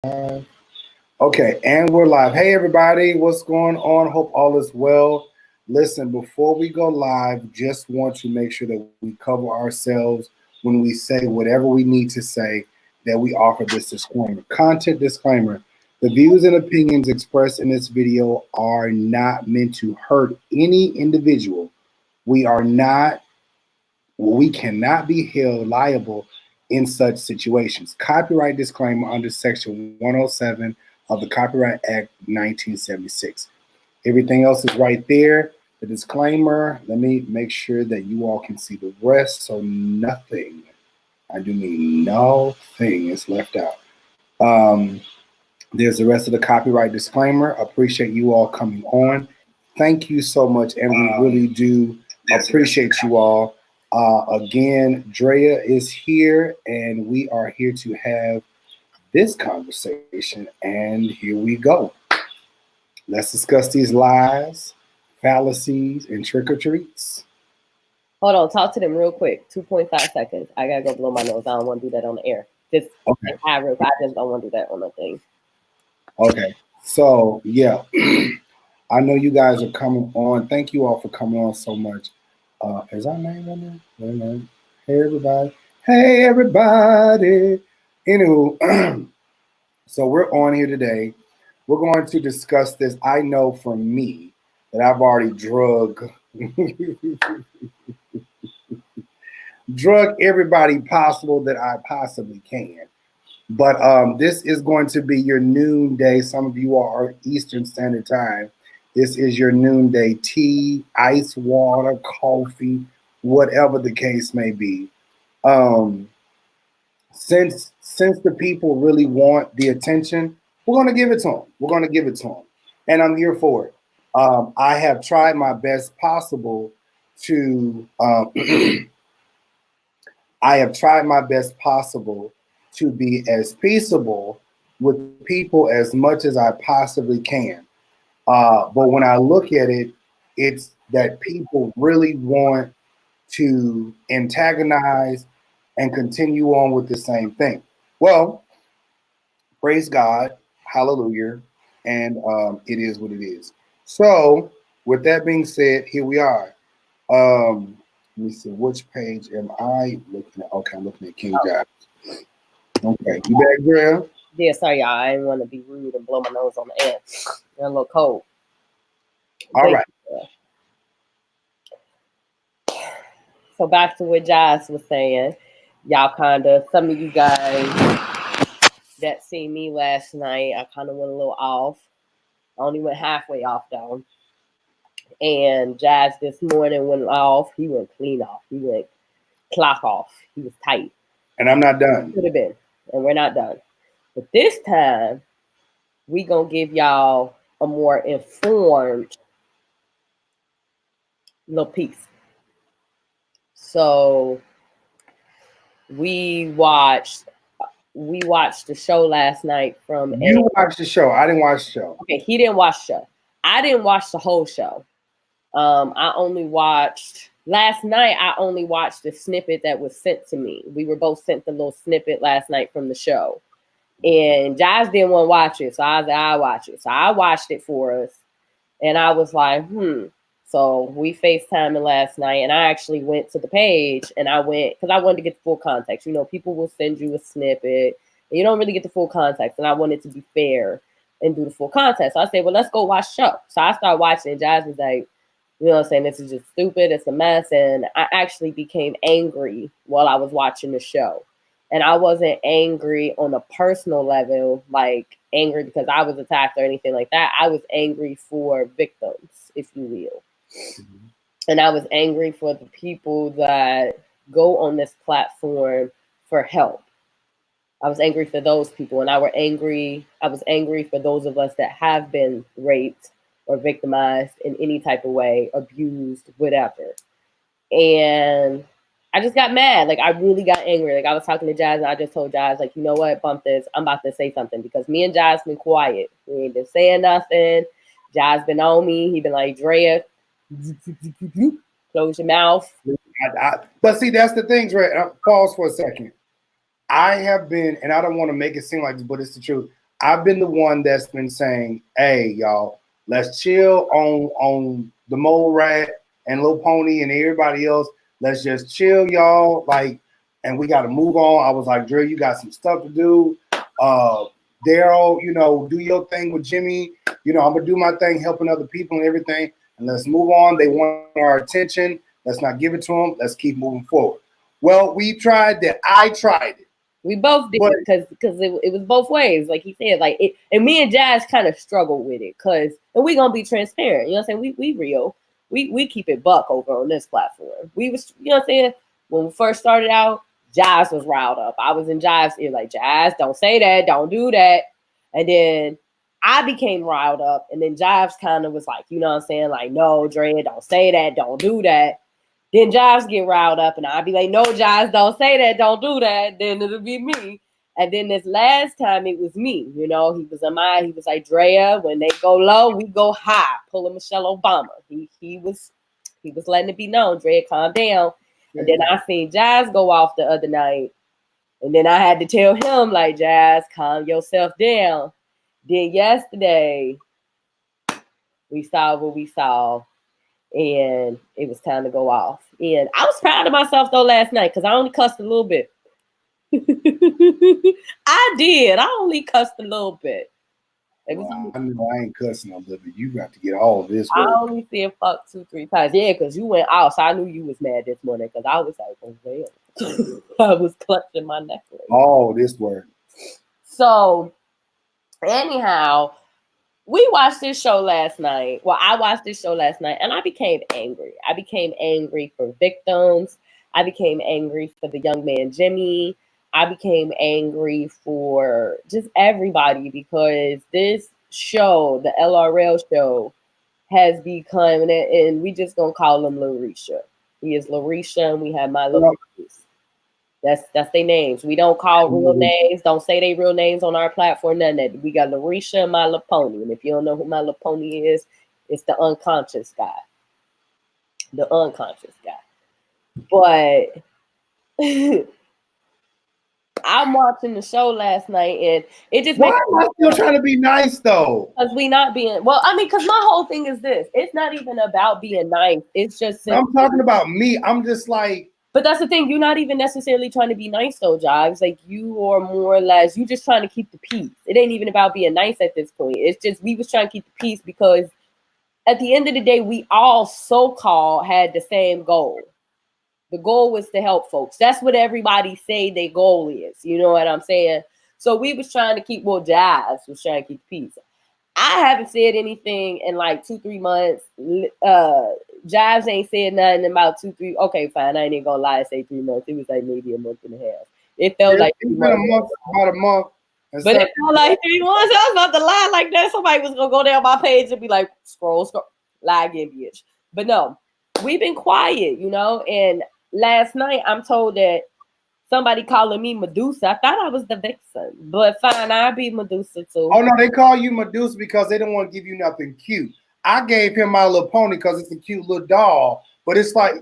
Okay, and we're live. Hey, everybody, what's going on? Hope all is well. Listen, before we go live, just want to make sure that we cover ourselves when we say whatever we need to say, that we offer this disclaimer. Content disclaimer. The views and opinions expressed in this video are not meant to hurt any individual. We cannot be held liable in such situations. Copyright disclaimer under Section 107 of the Copyright Act 1976. Everything else is right there. The disclaimer, let me make sure that you all can see the rest, so nothing, I do mean nothing, is left out. There's the rest of the copyright disclaimer. Appreciate you all coming on. Thank you so much, and we really do appreciate you all. Again, Drea is here, and we are here to have this conversation, and here we go. Let's discuss these lies, fallacies, and trick-or-treats. Hold on, talk to them real quick. 2.5 seconds. I gotta go blow my nose. I don't want to do that on the air. Just okay. I just don't want to do that on the thing. Okay, so yeah, I know you guys are coming on. Thank you all for coming on so much. Is our name on there? Hey, everybody. Hey, everybody. Anywho, so we're on here today. We're going to discuss this. I know for me that I've already drug everybody possible that I possibly can. But this is going to be your noonday. Some of you are Eastern Standard Time. This is your noonday tea, ice water, coffee, whatever the case may be. Since the people really want the attention, we're going to give it to them. And I'm here for it. I have tried my best possible to to be as peaceable with people as much as I possibly can. But when I look at it, it's that people really want to antagonize and continue on with the same thing. Well, praise God, hallelujah, and it is what it is. So, with that being said, here we are. Let me see, which page am I looking at? Okay, I'm looking at KingJivesShow. Okay, you back, Drea? Yeah, sorry, y'all. I didn't want to be rude and blow my nose on the air. I'm a little cold. All right. So back to what Jives was saying. Y'all some of you guys that see me last night, I kind of went a little off. I only went halfway off though. And Jives this morning went off. He went clean off. He went clock off. He was tight. And I'm not done. Could have been. And we're not done. But this time, we gonna give y'all a more informed little piece. So we watched the show last night from You watched the show. I didn't watch the show. Okay, he didn't watch the show. I didn't watch the whole show. I only watched last night. I only watched the snippet that was sent to me. We were both sent the little snippet last night from the show. And Jives didn't want to watch it, so I was like, I'll watch it. So I watched it for us. And I was like, So we FaceTimed last night, and I actually went to the page, and I went, because I wanted to get the full context. You know, people will send you a snippet, and you don't really get the full context, and I wanted to be fair and do the full context. So I said, well, let's go watch the show. So I started watching, and Jives was like, you know what I'm saying, this is just stupid, it's a mess, and I actually became angry while I was watching the show. And I wasn't angry on a personal level, like angry because I was attacked or anything like that. I was angry for victims, if you will. Mm-hmm. And I was angry for the people that go on this platform for help. I was angry for those people. And I was angry for those of us that have been raped or victimized in any type of way, abused, whatever. And I just got mad. Like, I really got angry. Like, I was talking to Jazz, and I just told Jazz, like, you know what? Bump this. I'm about to say something. Because me and Jazz been quiet. We ain't been saying nothing. Jazz been on me. He been like, Drea, close your mouth. But see, that's the thing, Drea. Pause for a second. I have been, and I don't want to make it seem like this, but it's the truth. I've been the one that's been saying, hey, y'all, let's chill on the Mole Rat and Lil Pony and everybody else. Let's just chill, y'all. Like, and we got to move on. I was like, Dre, you got some stuff to do. Daryl, you know, do your thing with Jimmy. You know, I'm going to do my thing, helping other people and everything. And let's move on. They want our attention. Let's not give it to them. Let's keep moving forward. Well, we tried that. I tried it. We both did because it was both ways, like he said. Like it, and me and Jazz kind of struggled with it because, and we gonna be transparent. You know what I'm saying? We real. We keep it buck over on this platform. We was, you know what I'm saying? When we first started out, Jives was riled up. I was in Jives' ear like, Jives, don't say that, don't do that. And then I became riled up, and then Jives kind of was like, you know what I'm saying? Like, no, Dre, don't say that, don't do that. Then Jives get riled up, and I'll be like, no, Jives, don't say that, don't do that. Then it'll be me. And then this last time, it was me. You know, he was he was like, Drea, when they go low, we go high. Pulling Michelle Obama. He was letting it be known, Drea, calm down. And then I seen Jives go off the other night. And then I had to tell him, like, Jives, calm yourself down. Then yesterday, we saw what we saw. And it was time to go off. And I was proud of myself though last night because I only cussed a little bit. I did. I only cussed a little bit. Well, I know I ain't cussing a little bit. You got to get all of this. I only said fuck 2-3 times. Yeah, because you went out, so I knew you was mad this morning because I was like, oh damn. I was clutching my necklace. Oh, this word. So anyhow, we watched this show last night. Well, I watched this show last night and I became angry. I became angry for victims. I became angry for the young man, Jimmy. I became angry for just everybody because this show, the LRL show, has become, and we just gonna call him Larisha. He is Larisha and we have My Little Ponies. That's their names. We don't call real names. Don't say they real names on our platform. None of that. We got Larisha and My Little Pony. And if you don't know who My Little Pony is, it's the unconscious guy. The unconscious guy. But I'm watching the show last night and it just makes me still trying to be nice though. Because we not being because my whole thing is this. It's not even about being nice. It's just I'm talking about me. I'm just like. But that's the thing. You're not even necessarily trying to be nice, though, Jives. Like, you are more or less, you just trying to keep the peace. It ain't even about being nice at this point. It's just, we was trying to keep the peace because at the end of the day, we all so-called had the same goal. The goal was to help folks. That's what everybody say their goal is. You know what I'm saying? So we was trying to keep, Jives was trying to keep peace. I haven't said anything in like 2-3 months. Jives ain't said nothing in about 2-3. Okay, fine. I ain't even gonna lie and say 3 months. It was like maybe a month and a half. It felt like it's been a month, about a month. But it felt like 3 months. I was about to lie like that. Somebody was gonna go down my page and be like, scroll, lie again, bitch. But no, we've been quiet, you know. And last night I'm told that somebody calling me Medusa. I thought I was the Vixen, but fine, I'll be Medusa too. Oh no, they call you Medusa because they don't want to give you nothing cute. I gave him My Little Pony because it's a cute little doll. But it's like,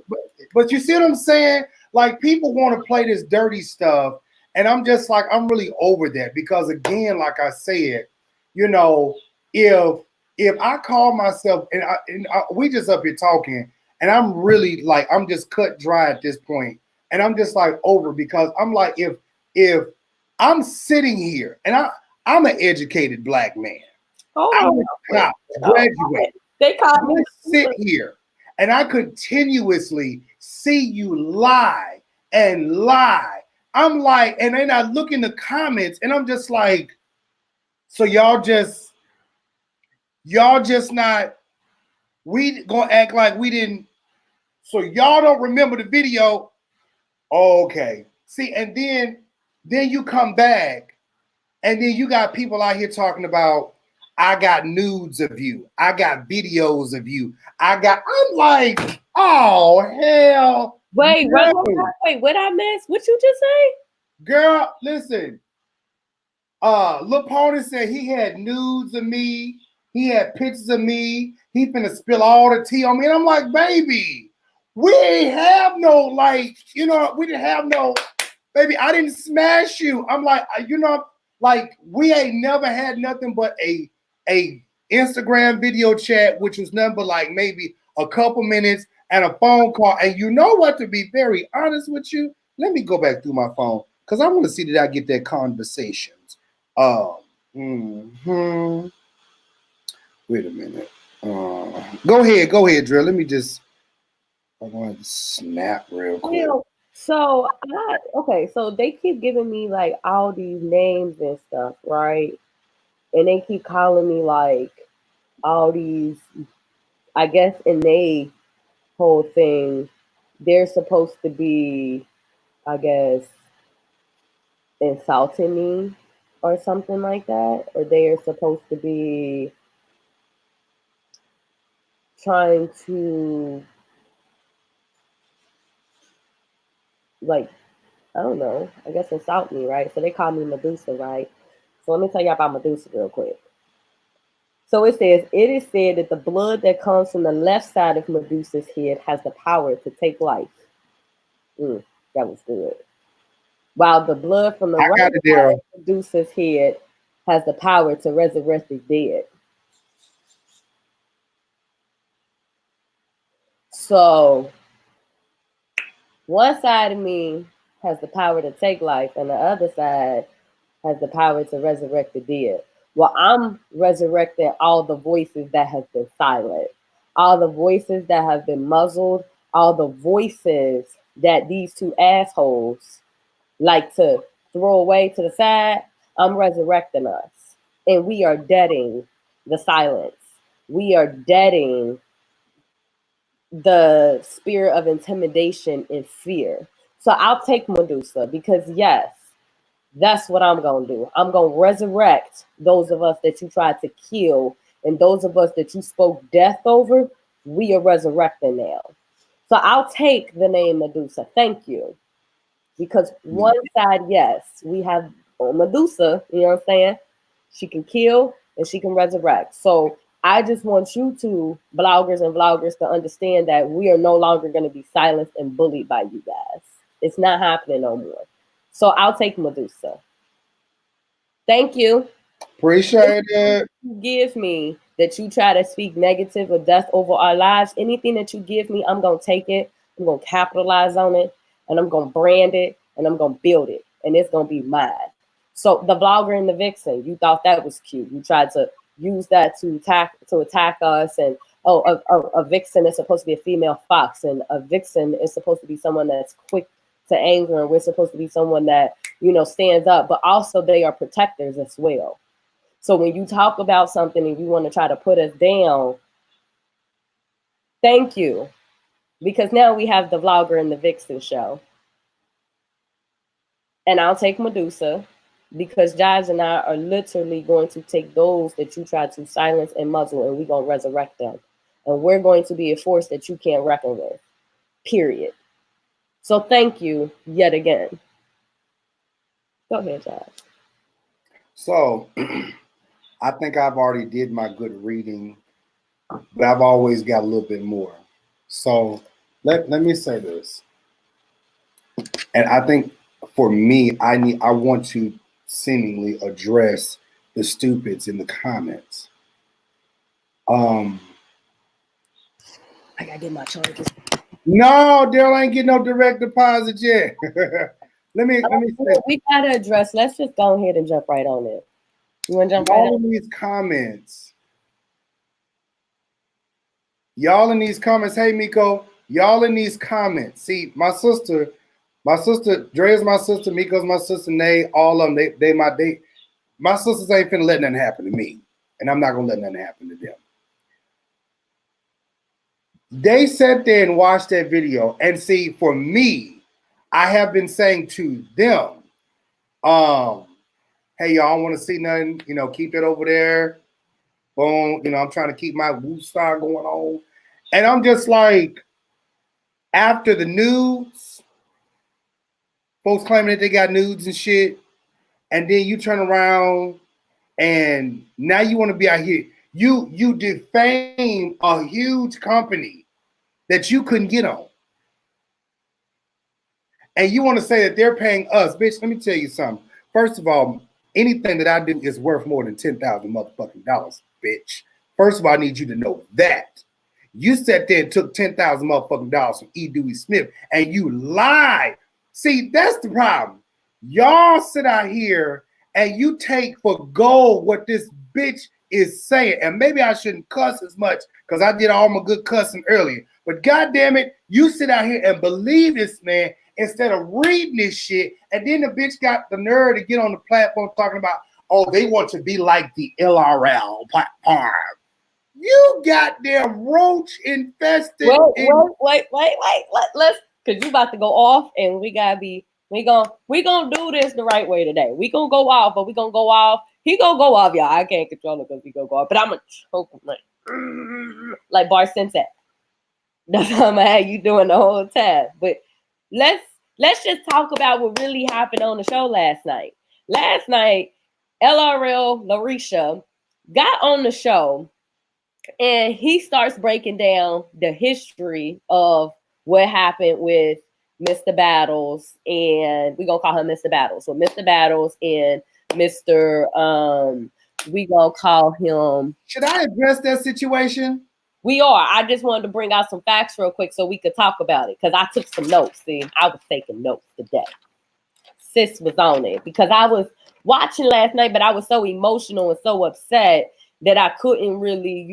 but you see what I'm saying? Like people want to play this dirty stuff, and I'm just like, I'm really over that because again, like I said, you know, if I call myself and we just up here talking, and I'm really like, I'm just cut dry at this point. And I'm just like over because I'm like, if I'm sitting here and I'm an educated black man, I'm a graduate. They call me sit here and I continuously see you lie and lie. I'm like, and then I look in the comments and I'm just like, so y'all just not, we gonna act like we didn't, so y'all don't remember the video. Okay. See, and then you come back, and then you got people out here talking about, I got nudes of you. I got videos of you. I'm like, oh, hell. Wait, no. What I missed? What you just say? Girl, listen. Lil Pony said he had nudes of me. He had pictures of me. He finna spill all the tea on me. And I'm like, baby, we ain't have no, like, you know, we didn't have no, baby, I didn't smash you. I'm like, you know, Like we ain't never had nothing but a Instagram video chat, which was nothing but like maybe a couple minutes and a phone call. And you know what? To be very honest with you, let me go back through my phone because I want to see that I get that conversations. Mhm. Wait a minute. Go ahead, Drill. Let me just. I want to snap real quick. So okay, so they keep giving me like all these names and stuff, right? And they keep calling me like all these, I guess in they whole thing, they're supposed to be, I guess, insulting me or something like that. Or they are supposed to be trying to like, I don't know, I guess insult me, right? So they call me Medusa, right? So let me tell you about Medusa real quick. So it says, it is said that the blood that comes from the left side of Medusa's head has the power to take life. That was good. While the blood from the I right got it, side Daryl. of Medusa's head has the power to resurrect the dead. So one side of me has the power to take life, and the other side has the power to resurrect the dead. Well, I'm resurrecting all the voices that have been silent, all the voices that have been muzzled, all the voices that these two assholes like to throw away to the side. I'm resurrecting us. And we are deading the silence. We are deading the spirit of intimidation and fear. So I'll take Medusa because, yes, that's what I'm going to do. I'm going to resurrect those of us that you tried to kill, and those of us that you spoke death over. We are resurrecting now. So I'll take the name Medusa. Thank you. Because one side, yes, we have Medusa, you know what I'm saying? She can kill and she can resurrect. So I just want you two bloggers and vloggers to understand that we are no longer going to be silenced and bullied by you guys. It's not happening no more. So I'll take Medusa. Thank you. Appreciate it. You give me that you try to speak negative or death over our lives, anything that you give me, I'm going to take it. I'm going to capitalize on it, and I'm going to brand it, and I'm going to build it, and it's going to be mine. So the vlogger and the vixen, you thought that was cute. You tried to use that to attack us, and a vixen is supposed to be a female fox, and a vixen is supposed to be someone that's quick to anger, and we're supposed to be someone that stands up, but also they are protectors as well. So when you talk about something and you want to try to put us down, thank you. Because now we have the vlogger and the vixen show. And I'll take Medusa because Jives and I are literally going to take those that you try to silence and muzzle, and we're going to resurrect them. And we're going to be a force that you can't reckon with, period. So thank you yet again. Go ahead, Jives. So I think I've already did my good reading, but I've always got a little bit more. So let me say this. And I think for me, I want to seemingly address the stupids in the comments. I gotta get my charges. No, Daryl ain't getting no direct deposit yet. let me say, we gotta address. Let's just go ahead and jump right on it. You want to jump right all on in these comments? Y'all in these comments, hey Miko, y'all in these comments. See, my sister, Dre's my sister, Miko's my sister, Nay, all of them, my sisters ain't finna let nothing happen to me. And I'm not gonna let nothing happen to them. They sat there and watched that video. And see, for me, I have been saying to them, hey, y'all want to see nothing, keep it over there. Boom, I'm trying to keep my woo star going on. And I'm just like, after the news, folks claiming that they got nudes and shit, and then you turn around and now you want to be out here. You defame a huge company that you couldn't get on. And you want to say that they're paying us. Bitch, let me tell you something. First of all, anything that I do is worth more than $10,000 motherfucking dollars, bitch. First of all, I need you to know that. You sat there and took $10,000 motherfucking dollars from E. Dewey Smith and you lied. See, that's the problem. Y'all sit out here and you take for gold what this bitch is saying. And maybe I shouldn't cuss as much because I did all my good cussing earlier. But goddamn it, you sit out here and believe this man instead of reading this shit. And then the bitch got the nerve to get on the platform talking about, oh, they want to be like the LRL platform. You goddamn roach infested. Wait. Let's, because you about to go off and we gonna do this the right way today. We gonna go off, but we gonna go off. He gonna go off, y'all. I can't control it because he gonna go off. But I'm gonna choke him like Bar Sensei. That's how I'm gonna have you doing the whole time. But let's just talk about what really happened on the show last night. Last night, LRL Larisha got on the show and he starts breaking down the history of what happened with Mr. Battles, and we're gonna call him Mr. Battles. So Mr. Battles and Mr. We gonna call him. Should I address that situation? We are. I just wanted to bring out some facts real quick so we could talk about it because I took some notes. See, I was taking notes today. Sis was on it because I was watching last night, but I was so emotional and so upset that I couldn't really,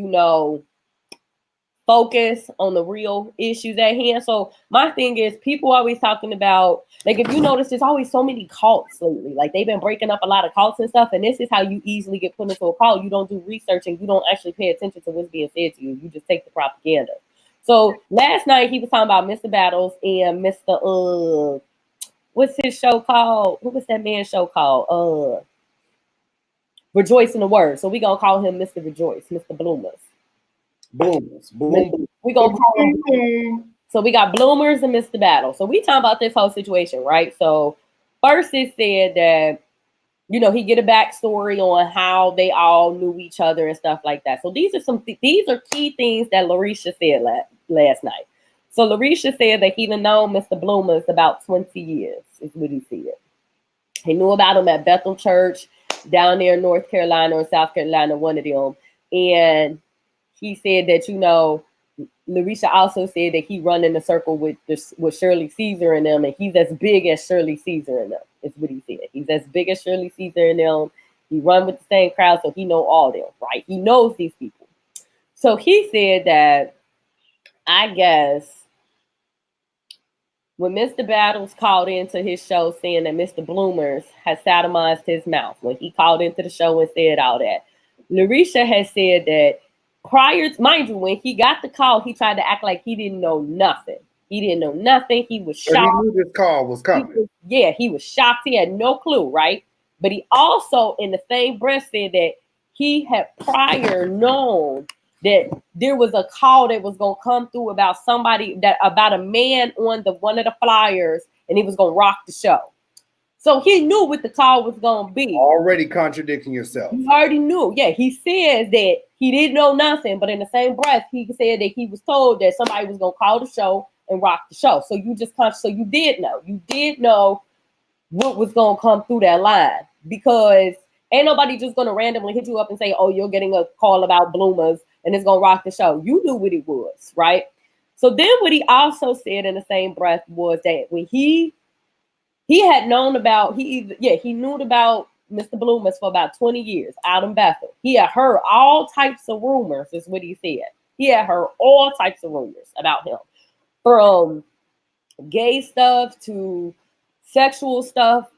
focus on the real issues at hand. So my thing is, people always talking about, like, if you notice, there's always so many cults lately. Like, they've been breaking up a lot of cults and stuff, and this is how you easily get put into a cult. You don't do research, and you don't actually pay attention to what's being said to you. You just take the propaganda. So last night, he was talking about Mr. Battles and Mr. What's his show called? What was that man's show called? Rejoice in the Word. So we gonna call him Mr. Rejoice, Mr. Bloomers. Boom. We gonna call him. So we got Bloomers and Mr. Battle. So we talking about this whole situation, right? So first it said that, he get a backstory on how they all knew each other and stuff like that. So these are key things that Larisha said last night. So Larisha said that he done known Mr. Bloomers about 20 years, is what he said. He knew about him at Bethel Church down there in North Carolina or South Carolina, one of them. And he said that, Larisha also said that he run in a circle with Shirley Caesar and them, and he's as big as Shirley Caesar and them, is what he said. He's as big as Shirley Caesar and them. He run with the same crowd, so he know all them, right? He knows these people. So he said that, I guess, when Mr. Battles called into his show saying that Mr. Bloomers had sodomized his mouth, when he called into the show and said all that, Larisha has said that mind you, when he got the call, he tried to act like he didn't know nothing. He didn't know nothing. He was shocked. He knew this call was coming. He was shocked. He had no clue, right? But he also, in the same breath, said that he had prior known that there was a call that was gonna come through about a man on one of the flyers, and he was gonna rock the show. So he knew what the call was gonna be. Already contradicting yourself. He already knew. Yeah, he says that he didn't know nothing, but in the same breath, he said that he was told that somebody was gonna call the show and rock the show. So you did know. You did know what was gonna come through that line, because ain't nobody just gonna randomly hit you up and say, "Oh, you're getting a call about Bloomers and it's gonna rock the show." You knew what it was, right? So then what he also said in the same breath was that when he had known about, he knew about Mr. Bloomers for about 20 years out in Bethel. He had heard all types of rumors, is what he said. He had heard all types of rumors about him, from gay stuff to sexual stuff,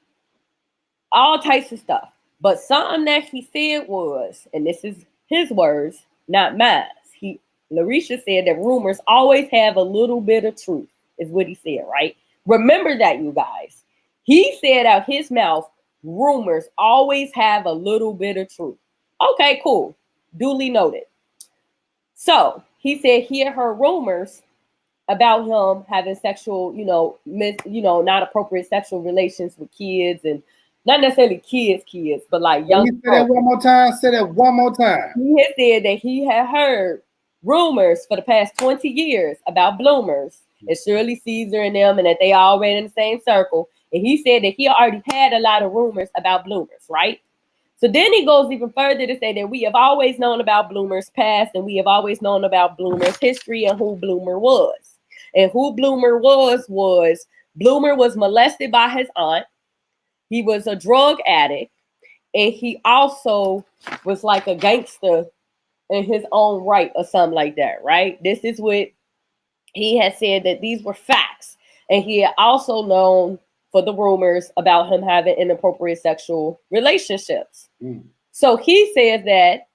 all types of stuff. But something that he said was, and this is his words, not mine. Larisha said that rumors always have a little bit of truth, is what he said, right? Remember that, you guys. He said out his mouth, rumors always have a little bit of truth. Okay, cool. Duly noted. So he said he had heard rumors about him having sexual, not appropriate sexual relations with kids, and not necessarily kids, but like young. Can you say that one more time? Say that one more time. He had said that he had heard rumors for the past 20 years about Bloomers and Shirley Caesar and them, and that they all ran in the same circle. And he said that he already had a lot of rumors about Bloomers, right? So then he goes even further to say that we have always known about Bloomer's past and we have always known about Bloomer's history and who Bloomer was. And who Bloomer was Bloomer was molested by his aunt. He was a drug addict. And he also was like a gangster in his own right or something like that, right? This is what he had said, that these were facts. And he had also known for the rumors about him having inappropriate sexual relationships. So he says that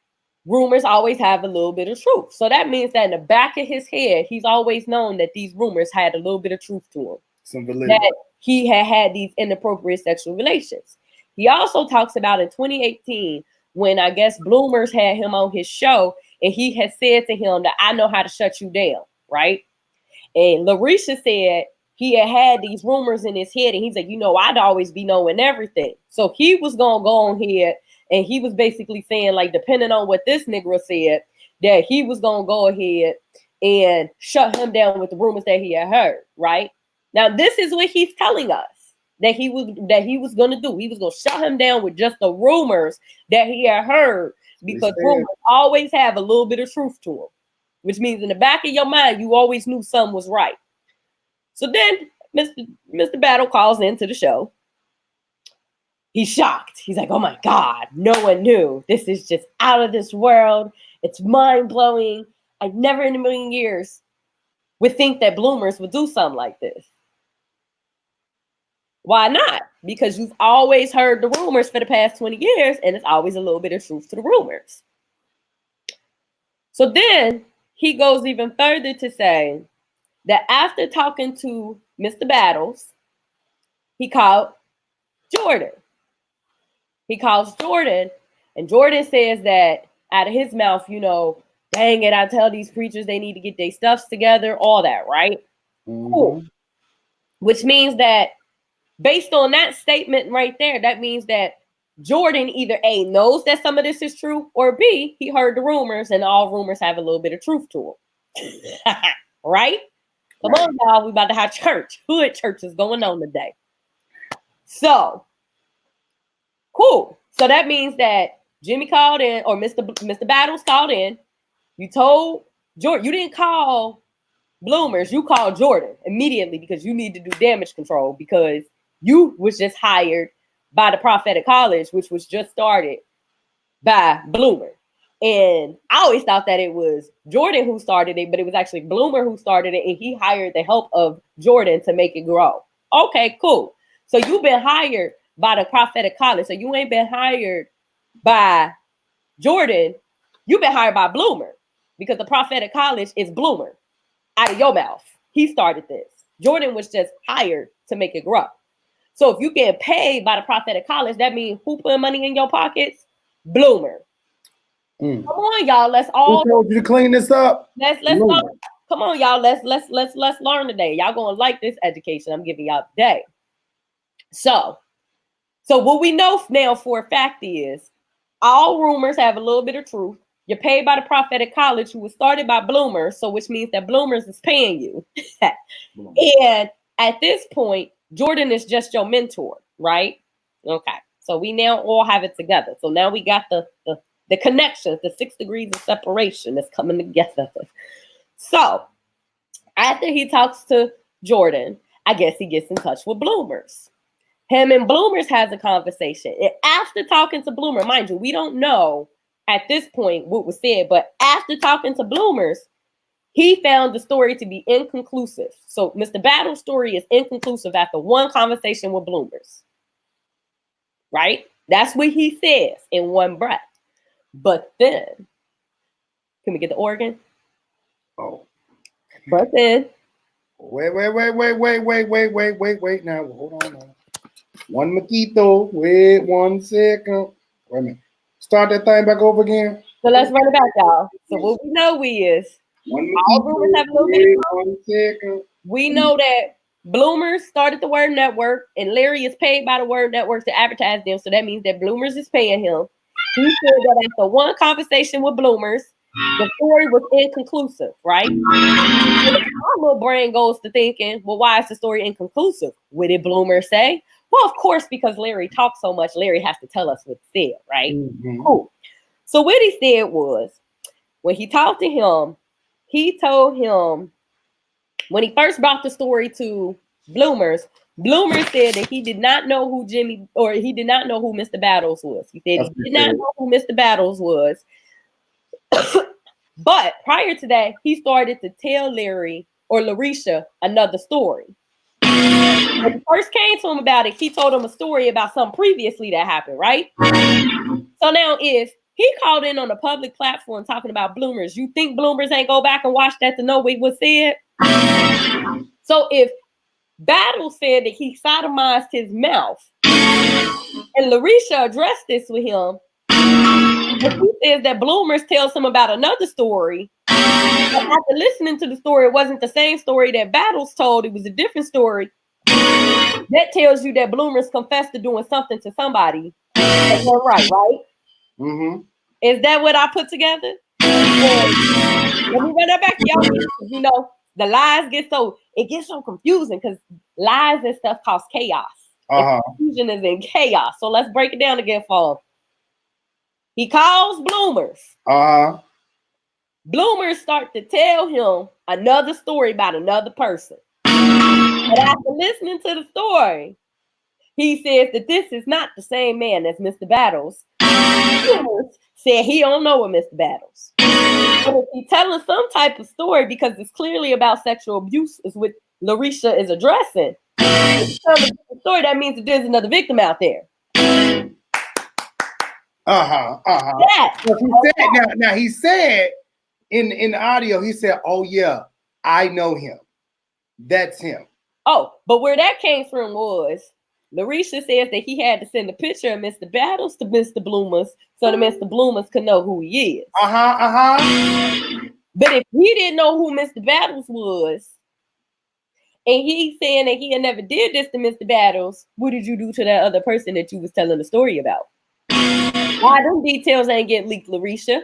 rumors always have a little bit of truth. So that means that in the back of his head, he's always known that these rumors had a little bit of truth to him. Some validity. That he had these inappropriate sexual relations. He also talks about in 2018, when I guess Bloomers had him on his show, and he had said to him that I know how to shut you down, right? And Larisha said he had these rumors in his head, and he's like, you know, I'd always be knowing everything. So he was gonna go on here, and he was basically saying, like, depending on what this nigga said, that he was gonna go ahead and shut him down with the rumors that he had heard, right? Now, this is what he's telling us that he was gonna do. He was gonna shut him down with just the rumors that he had heard, because rumors always have a little bit of truth to them, which means in the back of your mind, you always knew something was right. So then Mr. Battle calls into the show. He's shocked. He's like, oh my God, no one knew. This is just out of this world. It's mind-blowing. I never in a million years would think that Bloomers would do something like this. Why not? Because you've always heard the rumors for the past 20 years, and it's always a little bit of truth to the rumors. So then he goes even further to say that after talking to Mr. Battles, he called Jordan. He calls Jordan, and Jordan says that out of his mouth, you know, dang it, I tell these preachers they need to get their stuffs together, all that, right? Cool. Which means that based on that statement right there, that means that Jordan either A, knows that some of this is true, or B, he heard the rumors, and all rumors have a little bit of truth to them. Right? Come on, y'all. We about to have church. Hood church is going on today. So, cool. So that means that Jimmy called in, or Mr. Battles called in. You told Jordan, you didn't call Bloomers, you called Jordan immediately because you need to do damage control, because you was just hired by the Prophetic College, which was just started by Bloomer. And I always thought that it was Jordan who started it, but it was actually Bloomer who started it, and he hired the help of Jordan to make it grow. Okay, cool. So you've been hired by the Prophetic College. So you ain't been hired by Jordan. You've been hired by Bloomer, because the Prophetic College is Bloomer out of your mouth. He started this. Jordan was just hired to make it grow. So if you get paid by the Prophetic College, that means who put money in your pockets? Bloomer. Come on, y'all. Let's all. Who told you to clean this up? Let's learn. Come on, y'all. Let's learn today. Y'all gonna like this education I'm giving y'all today. So what we know now for a fact is all rumors have a little bit of truth. You're paid by the Prophetic College, who was started by Bloomers, so which means that Bloomers is paying you. And at this point, Jordan is just your mentor, right? Okay. So we now all have it together. So now we got the connections, the 6 degrees of separation that's coming together. So after he talks to Jordan, I guess he gets in touch with Bloomers. Him and Bloomers has a conversation. And after talking to Bloomer, mind you, we don't know at this point what was said, but after talking to Bloomers, he found the story to be inconclusive. So Mr. Battle's story is inconclusive after one conversation with Bloomers. Right? That's what he says in one breath. But then, can we get the organ? Oh. But then. Wait now. Hold on now. One Maquito. Wait 1 second. Wait a minute. Start that thing back over again. So let's run it back, y'all. So what we know is all rumors have a little bit of 1 second. We know that Bloomers started the Word Network, and Larry is paid by the Word Network to advertise them. So that means that Bloomers is paying him. He said that after one conversation with Bloomers, the story was inconclusive, right? And our little brain goes to thinking, well, why is the story inconclusive? What did Bloomer say? Well, of course, because Larry talks so much, Larry has to tell us what he said, right? Mm-hmm. Cool. So what he said was, when he talked to him, he told him, when he first brought the story to Bloomers said that he did not know who he did not know who Mr. Battles was. He said he did not know who Mr. Battles was. But prior to that, he started to tell Larry or Larisha another story. When he first came to him about it, he told him a story about something previously that happened, right? So now if he called in on a public platform talking about Bloomers, you think Bloomers ain't go back and watch that to know what was said? So if Battle said that he sodomized his mouth, and Larisha addressed this with him, and he says that Bloomers tells him about another story, but after listening to the story, it wasn't the same story that Battles told, it was a different story. That tells you that Bloomers confessed to doing something to somebody. That's right? Mm-hmm. Is that what I put together? Let me run that back to y'all. You know, the lies get so confusing because lies and stuff cause chaos. Confusion is in chaos. So let's break it down again for him. He calls Bloomers. Bloomers start to tell him another story about another person. But after listening to the story, he says that this is not the same man as Mr. Battles. Bloomers said he don't know what Mr. Battles. But if he's telling some type of story, because it's clearly about sexual abuse, is what Larisha is addressing. If he's telling a story, that means that there's another victim out there. Now he said in the audio, he said, "Oh yeah, I know him. That's him." Oh, but where that came from was Larisha says that he had to send a picture of Mr. Battles to Mr. Bloomers so that Mr. Bloomers could know who he is. But if he didn't know who Mr. Battles was, and he's saying that he had never did this to Mr. Battles, what did you do to that other person that you was telling the story about? Why them details ain't get leaked, Larisha?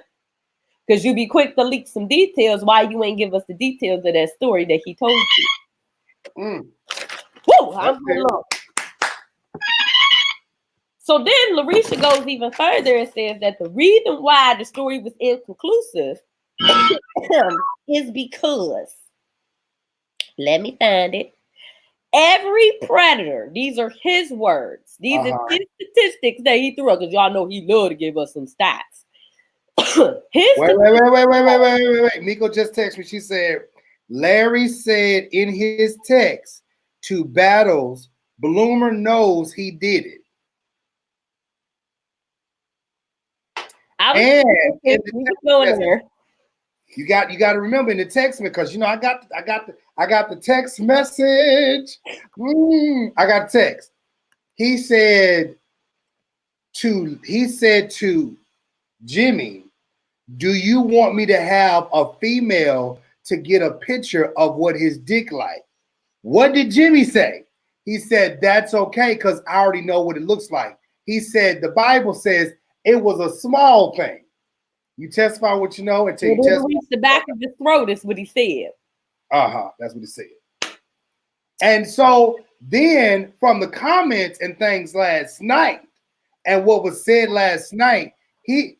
Because you be quick to leak some details. Why you ain't give us the details of that story that he told you? Woo, I'm along. So then Larisha goes even further and says that the reason why the story was inconclusive is because, let me find it, every predator, these are his words, these are his statistics that he threw out, because y'all know he loved to give us some stats. Wait. Miko just texted me. She said, Larry said in his text to Battles, Bloomer knows he did it. You got to remember in the text, because you know I got the text message. I got text. He said to Jimmy, "Do you want me to have a female to get a picture of what his dick like?" What did Jimmy say? He said, "That's okay, because I already know what it looks like." He said, "The Bible says it was a small thing." You testify what you know until you testify. Reach the back of his throat is what he said. That's what he said. And so then from the comments and things last night and what was said last night, he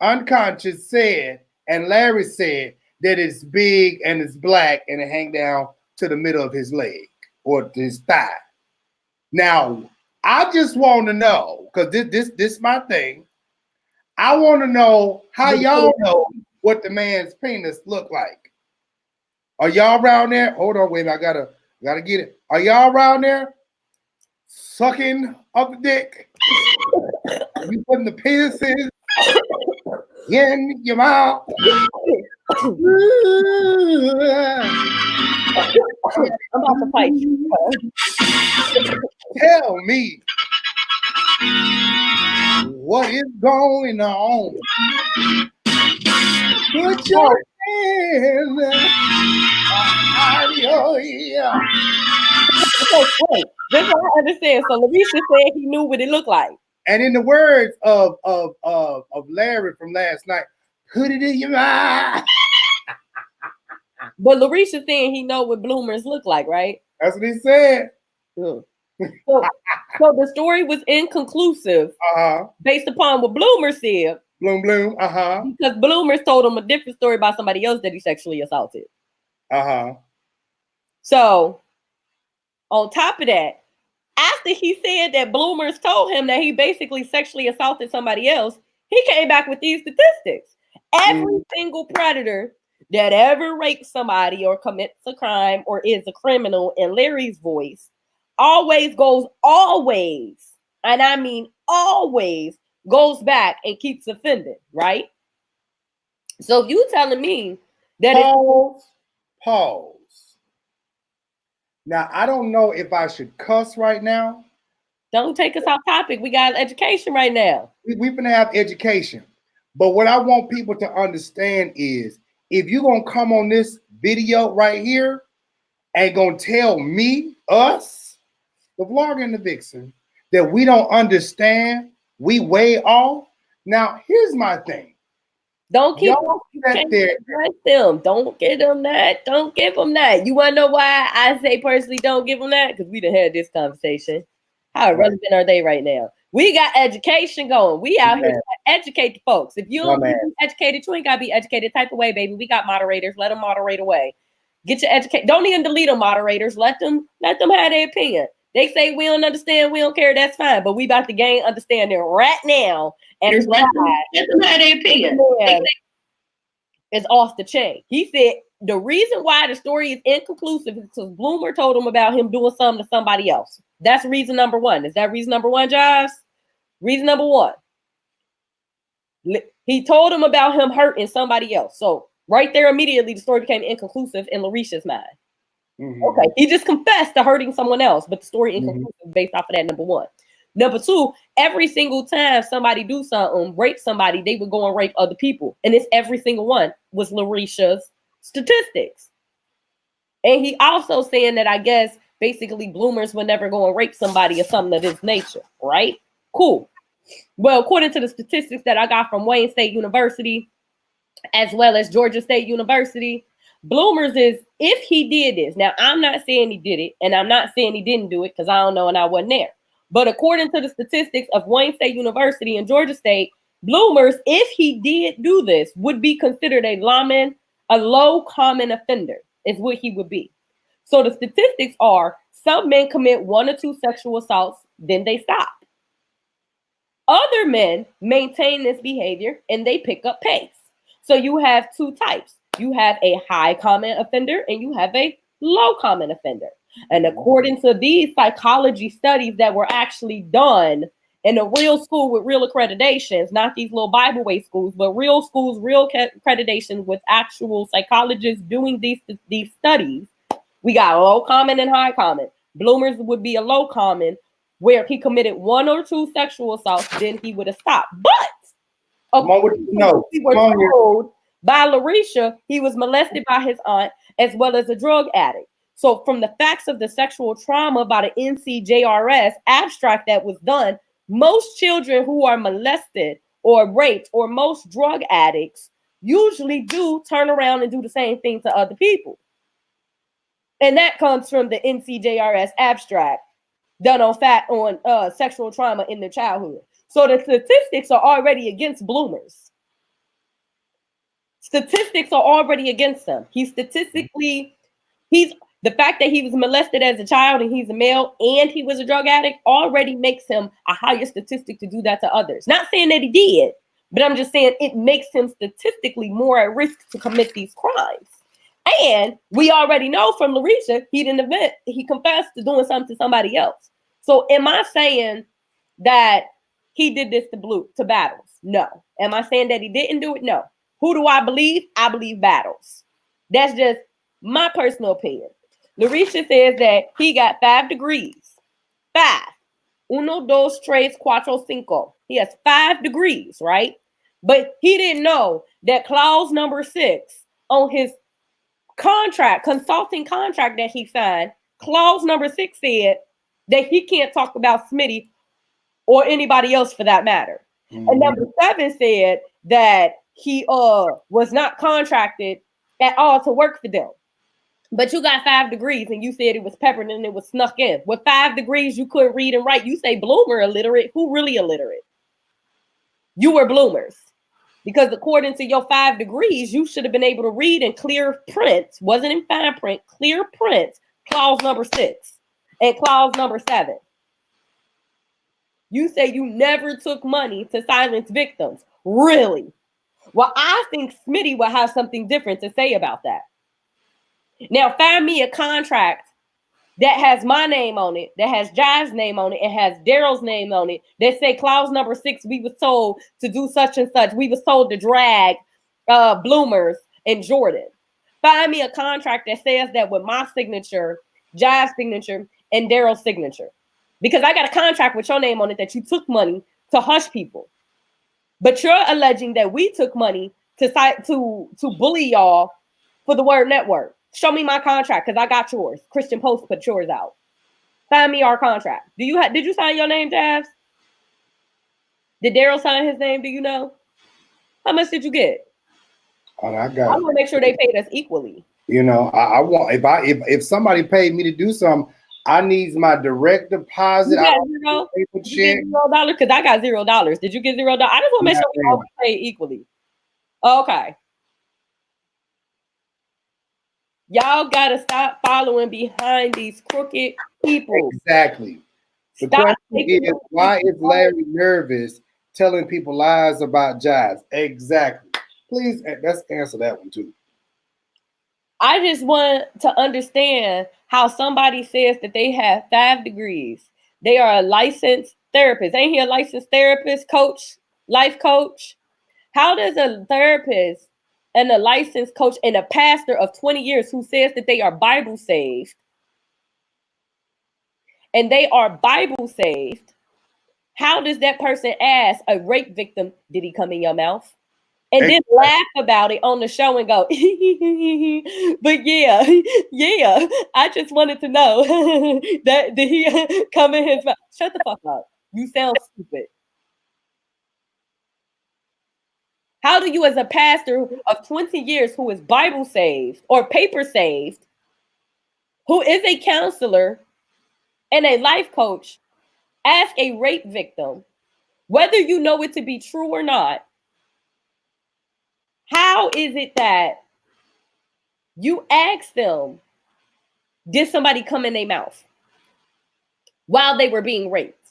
unconscious said, and Larry said that it's big and it's black and it hang down to the middle of his leg or his thigh. Now, I just want to know, because this is my thing. I want to know how y'all know what the man's penis look like. Are y'all around there? Hold on, wait, I gotta get it. Are y'all around there sucking up the dick? You putting the penises in your mouth? I'm about to fight you. Tell me what is going on. Put your hand out your ear. Wait, this is what I understand. So Larisha said he knew what it looked like. And in the words of Larry from last night, put it in your mouth. But Larisha saying he know what bloomers look like, right? That's what he said. So, so the story was inconclusive based upon what Bloomer said. Bloom, bloom. Because Bloomers told him a different story about somebody else that he sexually assaulted. So, on top of that, after he said that Bloomers told him that he basically sexually assaulted somebody else, he came back with these statistics. Every single predator that ever rapes somebody or commits a crime or is a criminal, in Larry's voice, always, and I mean always, goes back and keeps offending, right? So if you telling me that Pause. Now, I don't know if I should cuss right now. Don't take us off topic. We got education right now. We're going to have education. But what I want people to understand is if you're going to come on this video right here and going to tell me, us, the vlogger and the vixen, that we don't understand, we way off. Now, here's my thing. Don't keep them. Don't give them that. Don't give them that. You want to know why I say personally don't give them that? Because we done had this conversation. How relevant are they right now? We got education going. We out here to educate the folks. If you don't be educated, you ain't got to be educated type of way, baby. We got moderators. Let them moderate away. Get your education. Don't even delete them, moderators. Let them have their opinion. They say we don't understand, we don't care. That's fine. But we about to gain understanding right now. And let them have their opinion. It's off the chain. He said the reason why the story is inconclusive is because Bloomer told him about him doing something to somebody else. That's reason number one. Is that reason number one, Jives? Reason number one. He told him about him hurting somebody else. So right there, immediately, the story became inconclusive in Larisha's mind. Okay, he just confessed to hurting someone else, but the story inconclusive based off of that, number one. Number two, every single time somebody do something, rape somebody, they would go and rape other people. And it's every single one was Larisha's statistics. And he also saying that I guess basically Bloomers would never go and rape somebody or something of this nature, right? Cool. Well, according to the statistics that I got from Wayne State University, as well as Georgia State University, Bloomers is, if he did this, now I'm not saying he did it, and I'm not saying he didn't do it because I don't know and I wasn't there. But according to the statistics of Wayne State University and Georgia State, Bloomers, if he did do this, would be considered a low common offender, is what he would be. So the statistics are some men commit 1 or 2 sexual assaults, then they stop. Other men maintain this behavior and they pick up pace. So you have 2 types. You have a high common offender and you have a low common offender. And according to these psychology studies that were actually done in a real school with real accreditations, not these little Bible way schools, but real schools, real accreditations with actual psychologists doing these studies, we got low common and high common. Bloomers would be a low common where he committed 1 or 2 sexual assaults, then he would have stopped. But we were told by Larisha, he was molested by his aunt as well as a drug addict. So from the facts of the sexual trauma by the NCJRS abstract that was done, most children who are molested or raped or most drug addicts usually do turn around and do the same thing to other people. And that comes from the NCJRS abstract done on sexual trauma in their childhood. So the statistics are already against Bloomers. Statistics are already against him. The fact that he was molested as a child and he's a male and he was a drug addict already makes him a higher statistic to do that to others. Not saying that he did, but I'm just saying it makes him statistically more at risk to commit these crimes. And we already know from Larisha, he confessed to doing something to somebody else. So am I saying that he did this to Battles? No. Am I saying that he didn't do it? No. Who do I believe? I believe Battles. That's just my personal opinion. Larisha says that he got 5 degrees. 5. 1, 2, 3, 4, 5. He has 5 degrees, right? But he didn't know that clause number 6 on his consulting contract that he signed, clause number 6 said that he can't talk about Smitty or anybody else for that matter. And number 7 said that he was not contracted at all to work for them. But you got 5 degrees and you said it was peppered and it was snuck in. With 5 degrees, you couldn't read and write. You say Bloomer illiterate. Who really illiterate? You were Bloomers. Because according to your 5 degrees, you should have been able to read in clear print. Wasn't in fine print, clear print. Clause number 6 and clause number 7. You say you never took money to silence victims. Really? Well, I think Smitty will have something different to say about that. Now, find me a contract that has my name on it, that has Jives' name on it, and has Daryl's name on it, that say clause number 6, we was told to do such and such. We was told to drag Bloomers and Jordan. Find me a contract that says that with my signature, Jives' signature, and Daryl's signature. Because I got a contract with your name on it that you took money to hush people. But you're alleging that we took money to bully y'all for the Word Network. Show me my contract because I got yours. Christian Post put yours out. Find me our contract. Did you sign your name, Jives? Did Daryl sign his name? Do you know? How much did you get? I want to make sure they paid us equally. You know, I want if somebody paid me to do something, I need my direct deposit. You got $0? Because I got $0. Did you get $0? I just want to make sure we all pay equally. Okay. Y'all gotta stop following behind these crooked people. Exactly. The question is, why is Larry nervous telling people lies about Jives? Exactly. Please, let's answer that one too. I just want to understand how somebody says that they have 5 degrees. They are a licensed therapist. Ain't he a licensed therapist, coach, life coach? How does a therapist and a licensed coach and a pastor of 20 years who says that they are Bible saved, and they are Bible saved, how does that person ask a rape victim, did he come in your mouth? And then laugh about it on the show and go, but yeah, I just wanted to know that did he come in his mouth? Shut the fuck up. You sound stupid. How do you, as a pastor of 20 years who is Bible saved or paper saved, who is a counselor and a life coach, ask a rape victim, whether you know it to be true or not, how is it that you ask them, did somebody come in their mouth while they were being raped?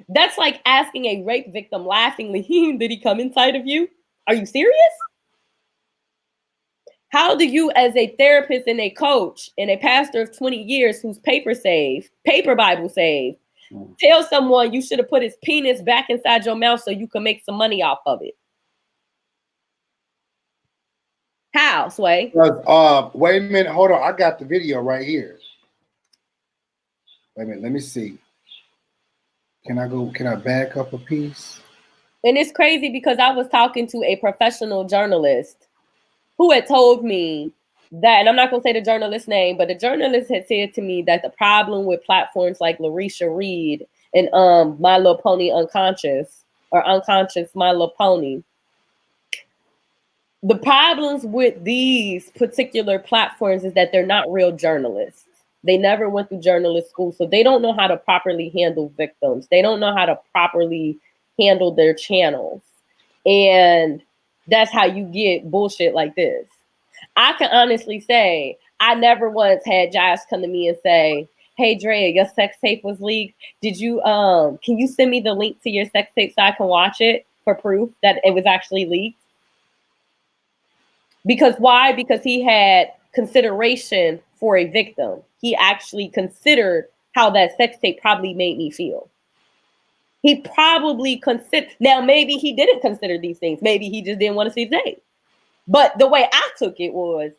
That's like asking a rape victim laughingly, did he come inside of you? Are you serious? How do you, as a therapist and a coach and a pastor of 20 years who's paper Bible saved, tell someone you should have put his penis back inside your mouth so you can make some money off of it? How, Sway? Wait a minute. Hold on. I got the video right here. Wait a minute. Let me see. Can I back up a piece? And it's crazy because I was talking to a professional journalist who had told me that, and I'm not going to say the journalist's name, but the journalist had said to me that the problem with platforms like Larisha Reed and My Little Pony Unconscious or Unconscious My Little Pony, the problems with these particular platforms is that they're not real journalists. They never went through journalist school, so they don't know how to properly handle victims. They don't know how to properly handle their channels. And that's how you get bullshit like this. I can honestly say I never once had Jives come to me and say, hey, Drea, your sex tape was leaked. Did you, can you send me the link to your sex tape so I can watch it for proof that it was actually leaked? Because why? Because he had consideration for a victim. He actually considered how that sex tape probably made me feel. He probably considered. Now, maybe he didn't consider these things. Maybe he just didn't want to see the tape. But the way I took it was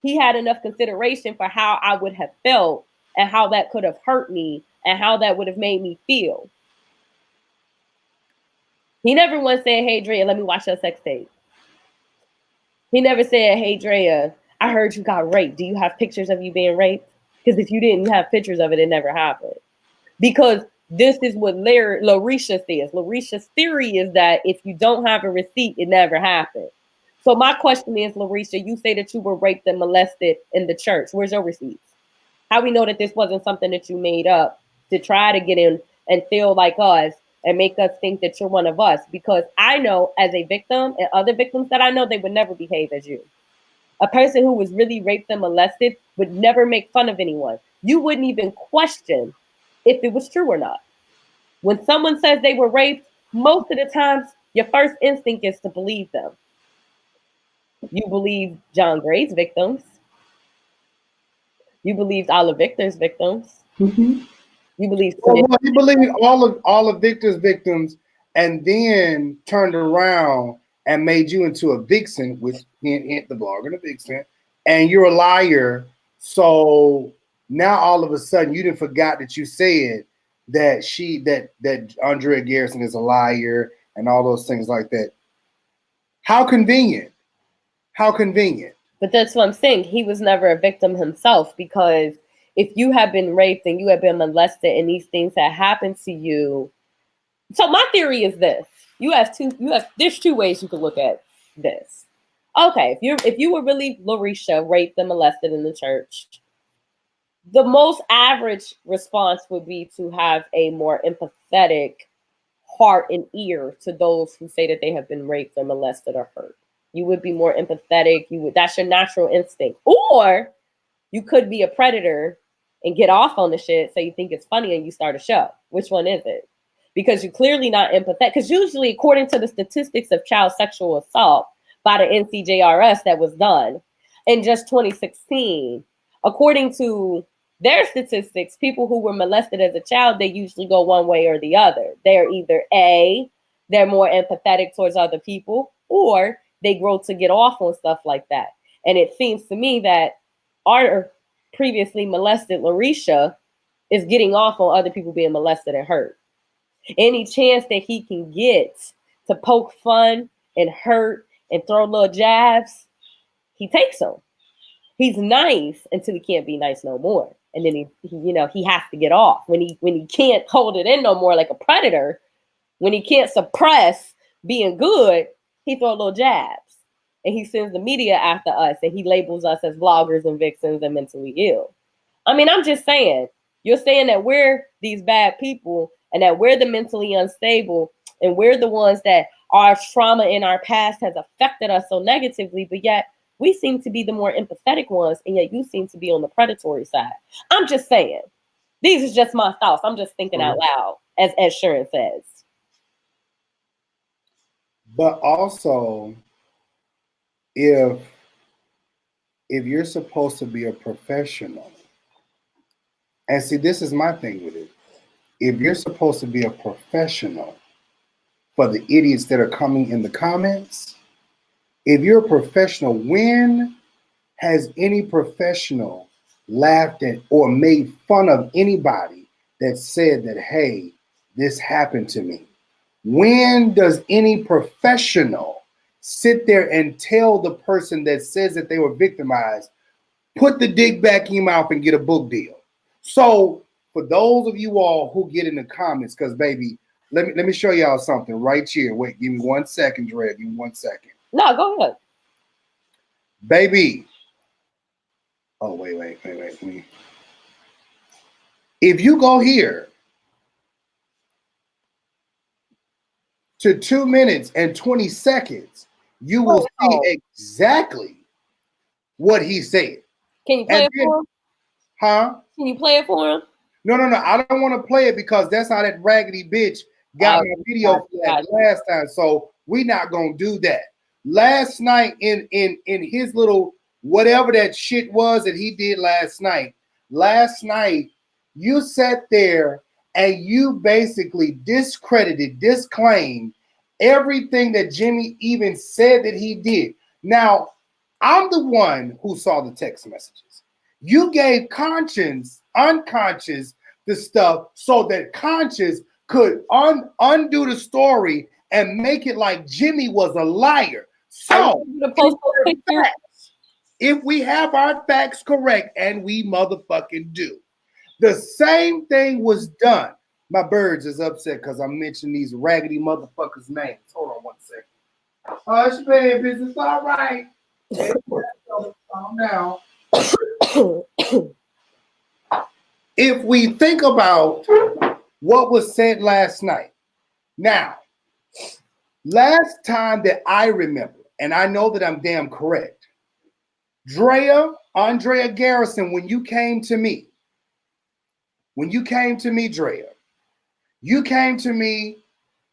he had enough consideration for how I would have felt and how that could have hurt me and how that would have made me feel. He never once said, hey, Drea, let me watch your sex tape. He never said, hey, Drea, I heard you got raped. Do you have pictures of you being raped? Because if you didn't have pictures of it, it never happened. Because this is what Larisha says. Larisha's theory is that if you don't have a receipt, it never happened. So my question is, Larisha, you say that you were raped and molested in the church. Where's your receipts? How we know that this wasn't something that you made up to try to get in and feel like us and make us think that you're one of us? Because I know as a victim and other victims that I know, they would never behave as you. A person who was really raped and molested would never make fun of anyone. You wouldn't even question if it was true or not. When someone says they were raped, most of the times your first instinct is to believe them. You believe John Gray's victims. You believed Olive Victor's victims. Mm-hmm. You believe Well, you believe all of Victor's victims, and then turned around and made you into a vixen, which hint the blogger, the vixen, and you're a liar. So now all of a sudden you didn't forgot that you said that that Andrea Garrison is a liar and all those things like that. How convenient. How convenient. But that's what I'm saying. He was never a victim himself, because if you have been raped and you have been molested and these things that happened to you. So my theory is this. There's two ways you could look at this. Okay, if you were really Larisha, raped and molested in the church, the most average response would be to have a more empathetic heart and ear to those who say that they have been raped or molested or hurt. You would be more empathetic. That's your natural instinct. Or you could be a predator and get off on the shit, so you think it's funny and you start a show. Which one is it? Because you're clearly not empathetic. Because usually, according to the statistics of child sexual assault by the NCJRS that was done in just 2016, according to their statistics, people who were molested as a child, they usually go one way or the other. They're either they're more empathetic towards other people, or they grow to get off on stuff like that. And it seems to me that our previously molested Larisha is getting off on other people being molested and hurt. Any chance that he can get to poke fun and hurt and throw little jabs, he takes them. He's nice until he can't be nice no more. And then he has to get off. When he can't hold it in no more like a predator, when he can't suppress being good, he throw little jabs. And he sends the media after us, and he labels us as vloggers and vixens and mentally ill. I mean, I'm just saying, you're saying that we're these bad people and that we're the mentally unstable and we're the ones that our trauma in our past has affected us so negatively, but yet we seem to be the more empathetic ones, and yet you seem to be on the predatory side. I'm just saying, these are just my thoughts. I'm just thinking out loud, as Sharon says. But also, if you're supposed to be a professional, and see, this is my thing with it. If you're supposed to be a professional for the idiots that are coming in the comments, if you're a professional, when has any professional laughed at or made fun of anybody that said that, hey, this happened to me? When does any professional sit there and tell the person that says that they were victimized, put the dick back in your mouth and get a book deal? So for those of you all who get in the comments, because baby, let me show y'all something right here. Wait, give me 1 second, Dre. Give me 1 second. No, go ahead. Baby. Oh, wait. If you go here to 2 minutes and 20 seconds, you will see exactly what he said. Can you play it for him? Huh? Can you play it for him? No. I don't want to play it because that's how that raggedy bitch got my video last time. So we're not gonna do that. Last night in his little whatever that shit was that he did last night, you sat there and you basically disclaimed everything that Jimmy even said that he did. Now, I'm the one who saw the text messages. You gave unconscious the stuff so that conscious could undo the story and make it like Jimmy was a liar. So if we have our facts correct, and we motherfucking do, the same thing was done. My birds is upset because I mentioned these raggedy motherfuckers' names. Hold on 1 second. Hush, baby, it's all right. Calm down. If we think about what was said last night, now, last time that I remember, and I know that I'm damn correct, Andrea Garrison, when you came to me, Drea, you came to me,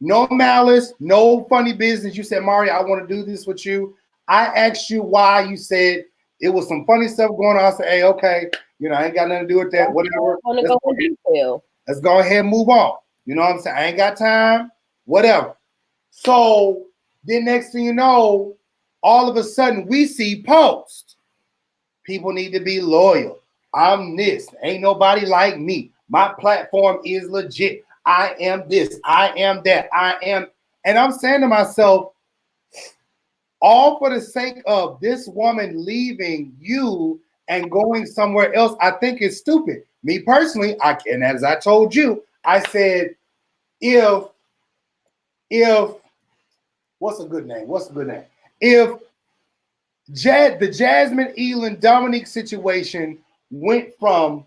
no malice, no funny business. You said, Mario, I want to do this with you. I asked you why. You said it was some funny stuff going on. I said, hey, okay, I ain't got nothing to do with that. Whatever. Let's go ahead and move on. You know what I'm saying? I ain't got time. Whatever. So then next thing you know, all of a sudden we see posts. People need to be loyal. I'm this. Ain't nobody like me. My platform is legit. I am this. I am that. I am. And I'm saying to myself, all for the sake of this woman leaving you and going somewhere else, I think it's stupid. Me personally, and as I told you, I said, if what's a good name? If the Jasmine Elin Dominique situation went from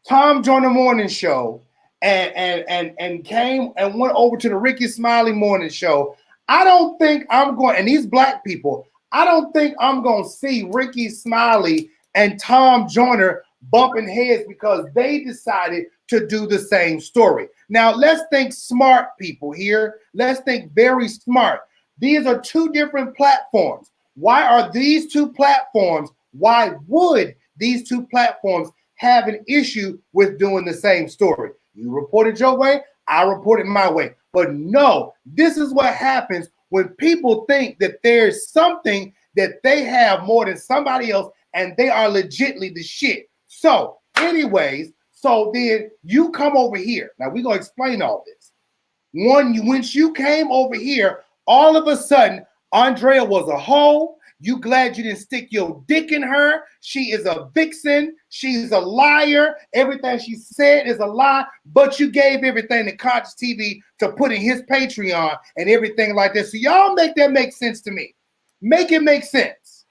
Tom Joyner Morning Show and came and went over to the Ricky Smiley Morning Show, I don't think I'm going, and these black people, I don't think I'm going to see Ricky Smiley and Tom Joyner bumping heads because they decided to do the same story. Now, let's think smart, people here. Let's think very smart. These are two different platforms. Why are these two platforms? Why would these two platforms have an issue with doing the same story? You reported your way, I reported my way. But no, this is what happens when people think that there's something that they have more than somebody else and they are legitimately the shit. So anyways, so then you come over here. Now we're going to explain all this. Once you came over here, all of a sudden, Andrea was a hoe. You glad you didn't stick your dick in her. She is a vixen. She's a liar. Everything she said is a lie. But you gave everything to Conscious TV to put in his Patreon and everything like that. So y'all make that make sense to me. Make it make sense.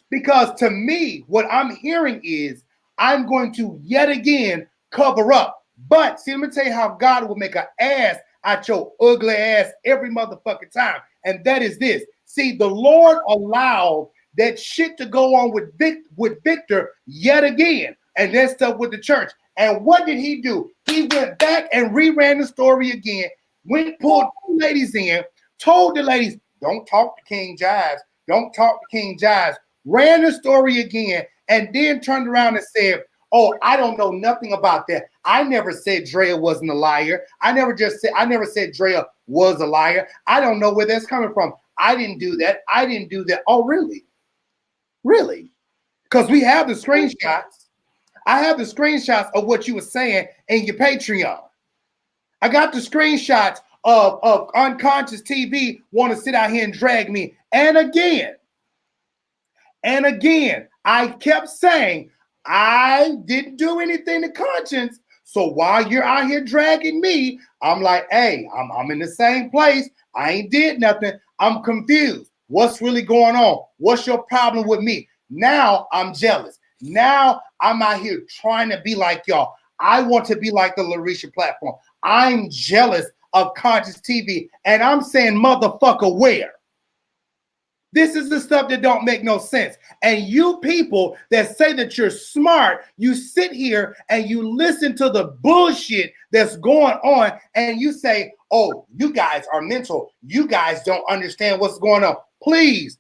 Because to me, what I'm hearing is I'm going to yet again cover up. But see, let me tell you how God will make an ass out your ugly ass every motherfucking time. And that is this. See, the Lord allowed that shit to go on with Victor yet again. And that stuff with the church. And what did he do? He went back and reran the story again. Pulled two ladies in, told the ladies, don't talk to King Jives. Don't talk to King Jives. Ran the story again. And then turned around and said, oh, I don't know nothing about that. I never said Drea wasn't a liar. I never said Drea was a liar. I don't know where that's coming from. I didn't do that. I didn't do that. Oh, really? Really? Because we have the screenshots. I have the screenshots of what you were saying in your Patreon. I got the screenshots of Unconscious TV want to sit out here and drag me. And again, I kept saying, I didn't do anything to Conscience. So while you're out here dragging me, I'm like, hey, I'm in the same place. I ain't did nothing. I'm confused. What's really going on? What's your problem with me? Now I'm jealous. Now I'm out here trying to be like y'all. I want to be like the Larisha platform. I'm jealous of Conscious TV. And I'm saying, motherfucker, where? This is the stuff that don't make no sense. And you people that say that you're smart, you sit here and you listen to the bullshit that's going on and you say, oh, you guys are mental. You guys don't understand what's going on. Please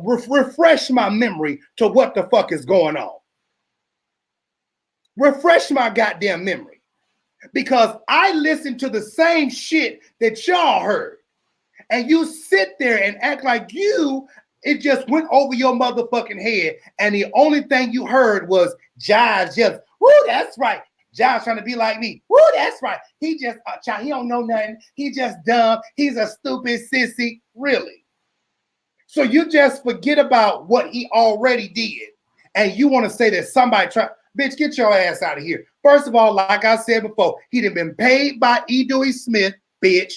refresh my memory to what the fuck is going on. Refresh my goddamn memory. Because I listened to the same shit that y'all heard. And you sit there and act like it just went over your motherfucking head. And the only thing you heard was Jives just, woo, that's right. Jives trying to be like me. Woo, that's right. He just, he don't know nothing. He just dumb. He's a stupid sissy. Really? So you just forget about what he already did. And you want to say that somebody tried, bitch, get your ass out of here. First of all, like I said before, he done been paid by E. Dewey Smith, bitch.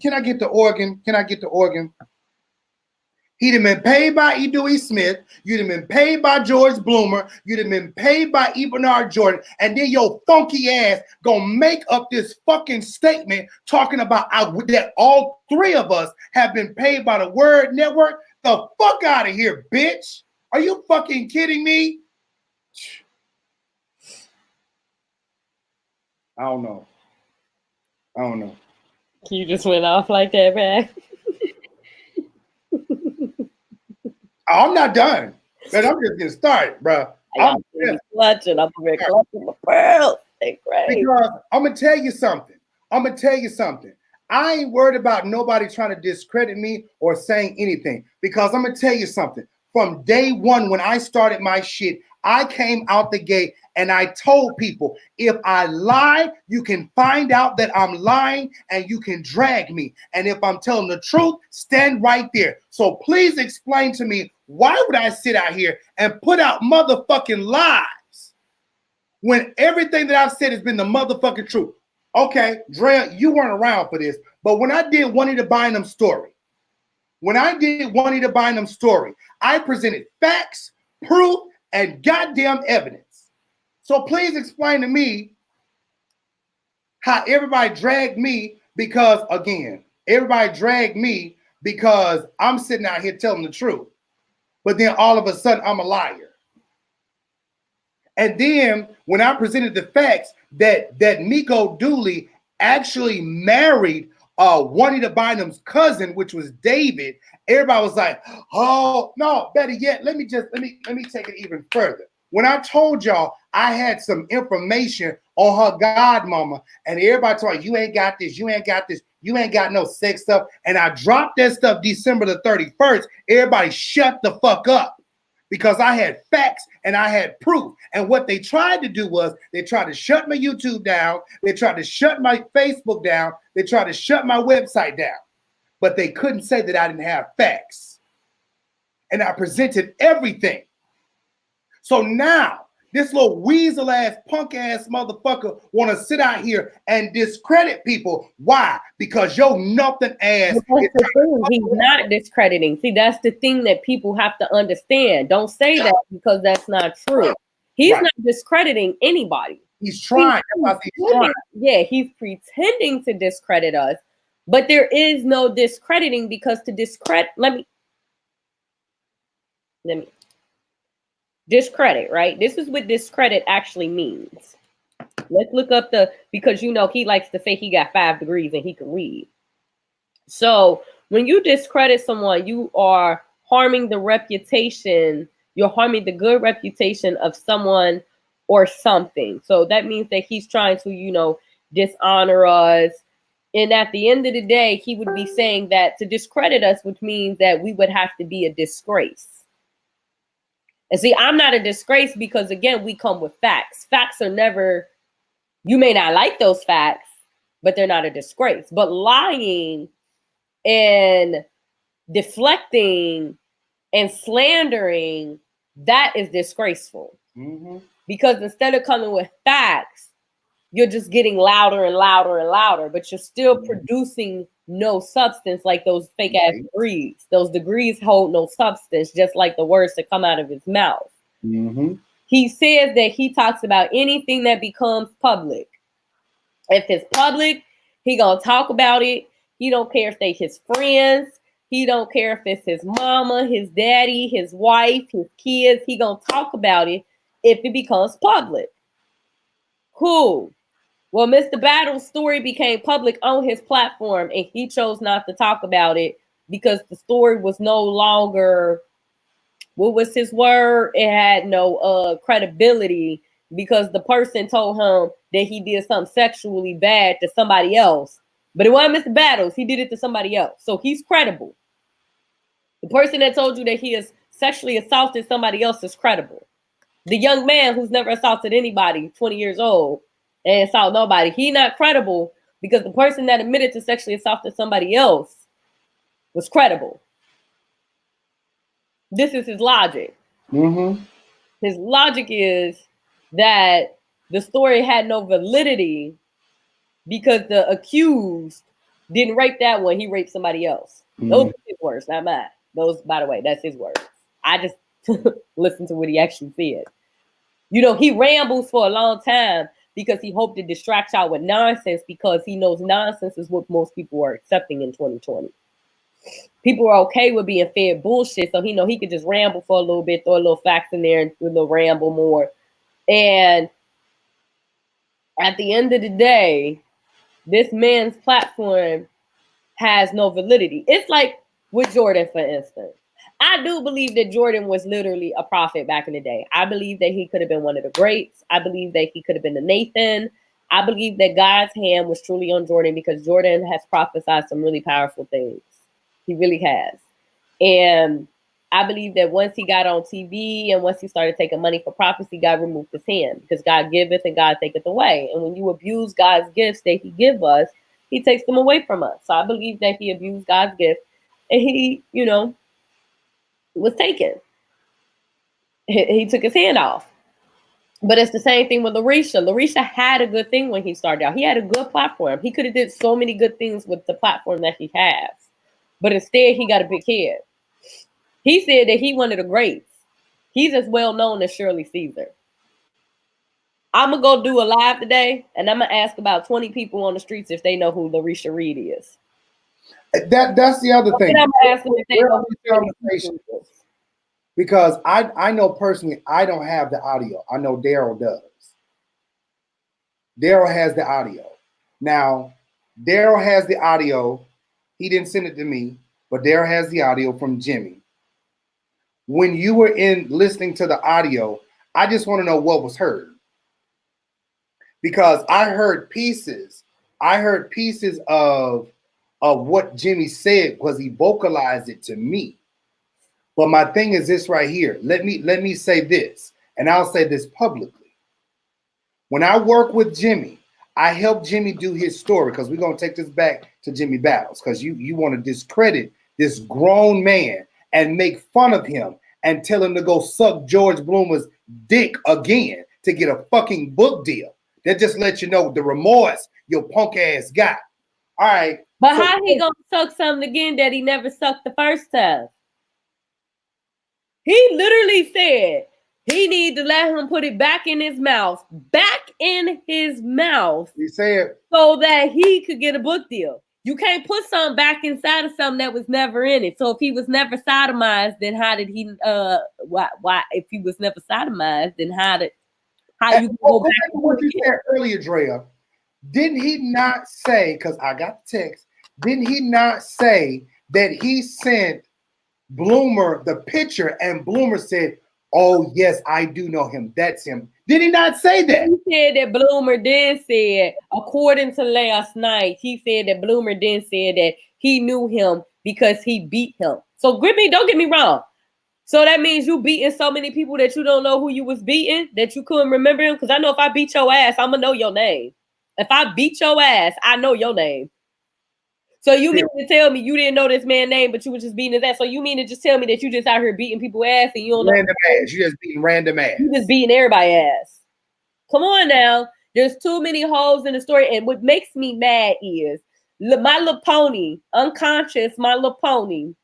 Can I get the organ? Can I get the organ? He'd have been paid by E. Dewey Smith. You'd have been paid by George Bloomer. You'd have been paid by E. Bernard Jordan. And then your funky ass gonna make up this fucking statement talking about that all three of us have been paid by the Word Network. The fuck out of here, bitch. Are you fucking kidding me? I don't know. You just went off like that, man. I'm not done. But I'm just getting started, bro. I'm clutching. I'm clutching my pearls. They crazy. Because I'm gonna tell you something. I ain't worried about nobody trying to discredit me or saying anything. Because I'm gonna tell you something. From day one, when I started my shit, I came out the gate and I told people, if I lie, you can find out that I'm lying and you can drag me. And if I'm telling the truth, stand right there. So please explain to me, why would I sit out here and put out motherfucking lies when everything that I've said has been the motherfucking truth? Okay, Drea, you weren't around for this, but when I did Juanita Bynum's story, I presented facts, proof, and goddamn evidence. So please explain to me how everybody dragged me because I'm sitting out here telling the truth. But then all of a sudden I'm a liar. And then when I presented the facts that Miko Dooley actually married Juanita Bynum's cousin, which was David, everybody was like, oh no, better yet, let me take it even further. When I told y'all I had some information on her godmama, and everybody told you ain't got this, you ain't got no sex stuff, and I dropped that stuff December the 31st, everybody shut the fuck up. Because I had facts and I had proof. And what they tried to do was they tried to shut my YouTube down. They tried to shut my Facebook down. They tried to shut my website down. But they couldn't say that I didn't have facts. And I presented everything. So now this little weasel ass, punk ass motherfucker want to sit out here and discredit people. Why? Because your nothing ass. He's not discrediting. See, that's the thing that people have to understand. Don't say that because that's not true. He's not discrediting anybody. He's trying. Yeah, he's pretending to discredit us, but there is no discrediting because to discredit, let me discredit, right? This is what discredit actually means. Let's look up because you know he likes to say he got 5 degrees and he can read. So when you discredit someone, you are harming the reputation, you're harming the good reputation of someone or something. So that means that he's trying to, you know, dishonor us. And at the end of the day, he would be saying that to discredit us, which means that we would have to be a disgrace. And see, I'm not a disgrace because, again, we come with facts. Facts are never, you may not like those facts, but they're not a disgrace. But lying and deflecting and slandering, that is disgraceful. Mm-hmm. Because instead of coming with facts, you're just getting louder and louder and louder, but you're still producing no substance like those fake ass degrees. Those degrees hold no substance, just like the words that come out of his mouth. Mm-hmm. He says that he talks about anything that becomes public. If it's public, he gonna talk about it. He don't care if they his friends. He don't care if it's his mama, his daddy, his wife, his kids. He gonna talk about it if it becomes public. Cool. Well, Mr. Battle's story became public on his platform, and he chose not to talk about it because the story was no longer, what was his word? It had no credibility because the person told him that he did something sexually bad to somebody else. But it wasn't Mr. Battles. He did it to somebody else. So he's credible. The person that told you that he has sexually assaulted somebody else is credible. The young man who's never assaulted anybody, 20 years old, and assault nobody, he not credible because the person that admitted to sexually assaulting somebody else was credible. This is his logic. Mm-hmm. His logic is that the story had no validity because the accused Didn't rape that one. He raped somebody else. Those are his words, not mine. Those, by the way, that's his words. I just listen to what he actually said. You know, he rambles for a long time because he hoped to distract y'all with nonsense because he knows nonsense is what most people are accepting in 2020. People are okay with being fed bullshit, so he know he could just ramble for a little bit, throw a little facts in there, and do a little ramble more. And at the end of the day, this man's platform has no validity. It's like with Jordan, for instance. I do believe that Jordan was literally a prophet back in the day. I believe that he could have been one of the greats. I believe that he could have been the Nathan. I believe that God's hand was truly on Jordan because Jordan has prophesied some really powerful things. He really has. And I believe that once he got on TV and once he started taking money for prophecy, God removed his hand because God giveth and God taketh away. And when you abuse God's gifts that he give us, he takes them away from us. So I believe that he abused God's gift and he, you know, was taken. He took his hand off. But it's the same thing with Larisha. Larisha had a good thing when he started out. He had a good platform. He could have did so many good things with the platform that he has. But instead, he got a big head. He said that he one of the greats. He's as well known as Shirley Caesar. I'm going to go do a live today, and I'm going to ask about 20 people on the streets if they know who Larisha Reed is. That's the other thing. I'm going to ask them if they know who Shirley Caesar is. Because I know personally, I don't have the audio. I know Daryl does. Daryl has the audio. Now, Daryl has the audio. He didn't send it to me, but Daryl has the audio from Jimmy. When you were in listening to the audio, I just want to know what was heard. Because I heard pieces. I heard pieces of what Jimmy said because he vocalized it to me. But my thing is this right here. Let me say this, and I'll say this publicly. When I work with Jimmy, I help Jimmy do his story because we're going to take this back to Jimmy Battles because you want to discredit this grown man and make fun of him and tell him to go suck George Bloomer's dick again to get a fucking book deal. That just lets you know the remorse your punk ass got. All right. But so, how he gonna suck something again that he never sucked the first time? He literally said he need to let him put it back in his mouth. Back in his mouth. He said so that he could get a book deal. You can't put something back inside of something that was never in it. So if he was never sodomized, then how did he why if he was never sodomized, then how you go back to what you said earlier, Drea? Didn't he not say, because I got the text, didn't he not say that he sent Bloomer the picture and Bloomer said, oh yes, I do know him. That's him. Did he not say that? He said that Bloomer then said, according to last night, he said that Bloomer then said that he knew him because he beat him. So Grippy, don't get me wrong. So that means you beating so many people that you don't know who you was beating, that you couldn't remember him? Because I know if I beat your ass, I'm going to know your name. If I beat your ass, I know your name. So you mean to tell me you didn't know this man's name, but you was just beating his ass? So you mean to just tell me that you just out here beating people's ass and you don't random know? Ass. You just beating random ass. You just beating everybody's ass. Come on now. There's too many holes in the story. And what makes me mad is my little pony, unconscious, my little pony,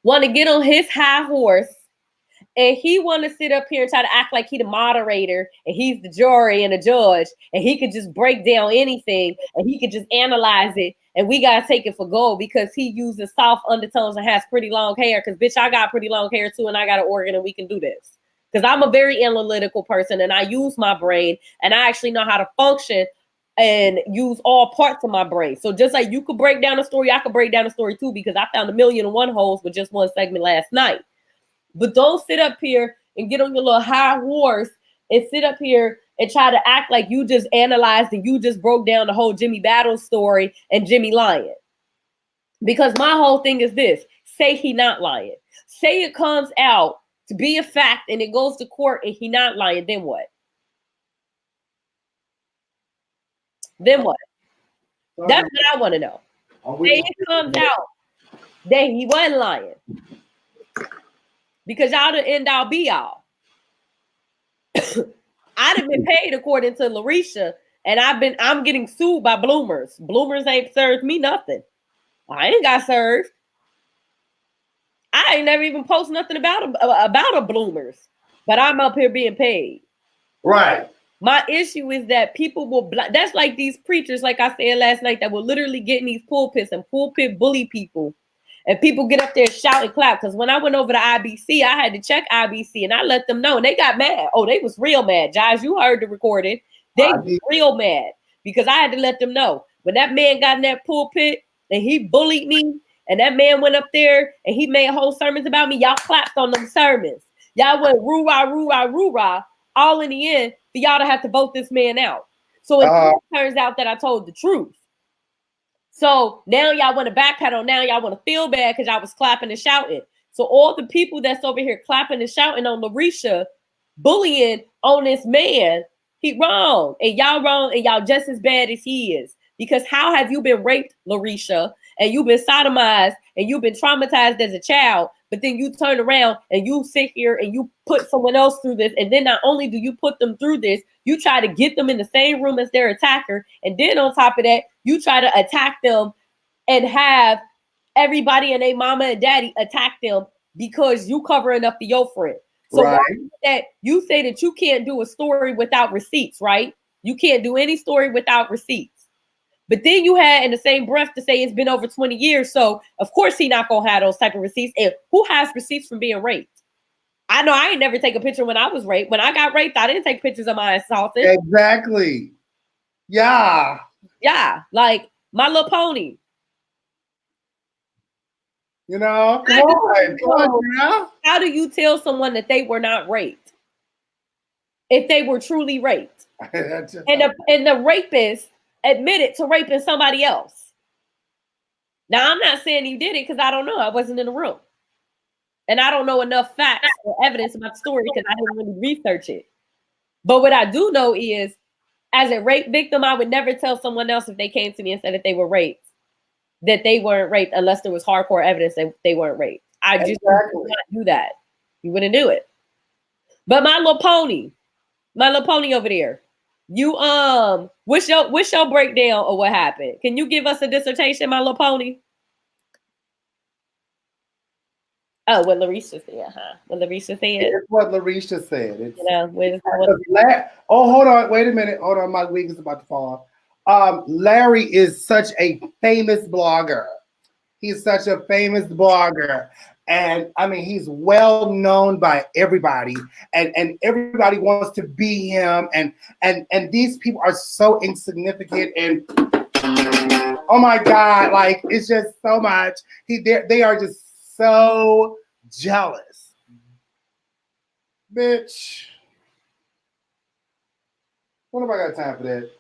want to get on his high horse. And he want to sit up here and try to act like he the moderator and he's the jury and the judge and he could just break down anything and he could just analyze it and we got to take it for gold because he uses soft undertones and has pretty long hair because, bitch, I got pretty long hair too and I got an organ and we can do this. Because I'm a very analytical person and I use my brain and I actually know how to function and use all parts of my brain. So just like you could break down a story, I could break down a story too because I found 1,000,001 holes with just one segment last night. But don't sit up here and get on your little high horse and sit up here and try to act like you just analyzed and you just broke down the whole Jimmy Battles story and Jimmy lying. Because my whole thing is this. Say he not lying. Say it comes out to be a fact and it goes to court and he not lying. Then what? Then what? That's what I want to know. Say it comes out that he wasn't lying. Because y'all the end all be all. I'd have been paid according to Larisha And I'm getting sued by bloomers. Bloomers ain't served me nothing. I ain't got served. I ain't never even post nothing about a bloomers, but I'm up here being paid. Right. My issue is that people will that's like these preachers, like I said last night, that will literally get in these pulpits and pulpit bully people. And people get up there and shout and clap. Because when I went over to IBC, I had to check IBC and I let them know. And they got mad. Oh, they was real mad. Jives, you heard the recording. They was real mad because I had to let them know. When that man got in that pulpit and he bullied me, and that man went up there and he made whole sermons about me, y'all clapped on them sermons. Y'all went roo-rah, roo-rah, roo-rah. All in the end, for y'all to have to vote this man out. So it turns out that I told the truth. So now y'all want to backpedal. Now y'all want to feel bad because y'all was clapping and shouting. So all the people that's over here clapping and shouting on Larisha, bullying on this man, he wrong. And y'all wrong, and y'all just as bad as he is. Because how have you been raped, Larisha, and you've been sodomized, and you've been traumatized as a child, but then you turn around and you sit here and you put someone else through this, and then not only do you put them through this, you try to get them in the same room as their attacker, and then on top of that, you try to attack them and have everybody and their mama and daddy attack them because you covering up for your friend. So right. That you say that you can't do a story without receipts, right? You can't do any story without receipts. But then you had in the same breath to say it's been over 20 years. So of course he not gonna have those type of receipts. And who has receipts from being raped? I know I ain't never take a picture when I was raped. When I got raped, I didn't take pictures of my assaulted. Exactly. Yeah. Yeah, like My Little Pony. You know, come on, how do you tell someone that they were not raped if they were truly raped? and the rapist admitted to raping somebody else. Now, I'm not saying you did it because I don't know. I wasn't in the room. And I don't know enough facts or evidence about the story because I didn't really research it. But what I do know is, as a rape victim, I would never tell someone else if they came to me and said that they were raped, that they weren't raped unless there was hardcore evidence that they weren't raped. I just would not do that. You wouldn't do it. But My Little Pony over there. You what's your breakdown of what happened? Can you give us a dissertation, My Little Pony? Oh, what Larisha said, huh? What Larisha said. It's what Larisha said. It's, you know, hold on, wait a minute. Hold on, my wig is about to fall off. Larry is such a famous blogger. He's such a famous blogger. And I mean, he's well known by everybody, and everybody wants to be him. And these people are so insignificant. And oh my God, like it's just so much. They are just so jealous, bitch. What have I got time for that?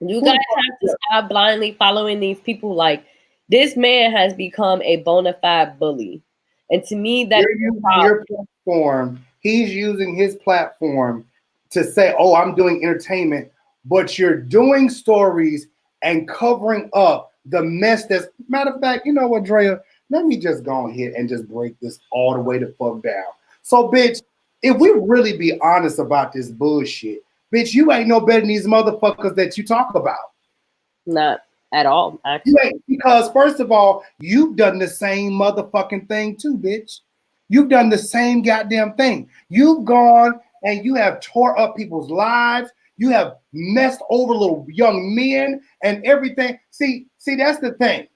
You guys have to stop blindly following these people. Like, this man has become a bona fide bully. And to me, that's your platform. He's using his platform to say, oh, I'm doing entertainment, but you're doing stories and covering up the mess that's, matter of fact, you know what, Drea? Let me just go ahead and just break this all the way the fuck down. So, bitch, if we really be honest about this bullshit, bitch, you ain't no better than these motherfuckers that you talk about. Not at all, actually. Because first of all, you've done the same motherfucking thing too, bitch. You've done the same goddamn thing. You've gone and you have tore up people's lives. You have messed over little young men and everything. See, that's the thing.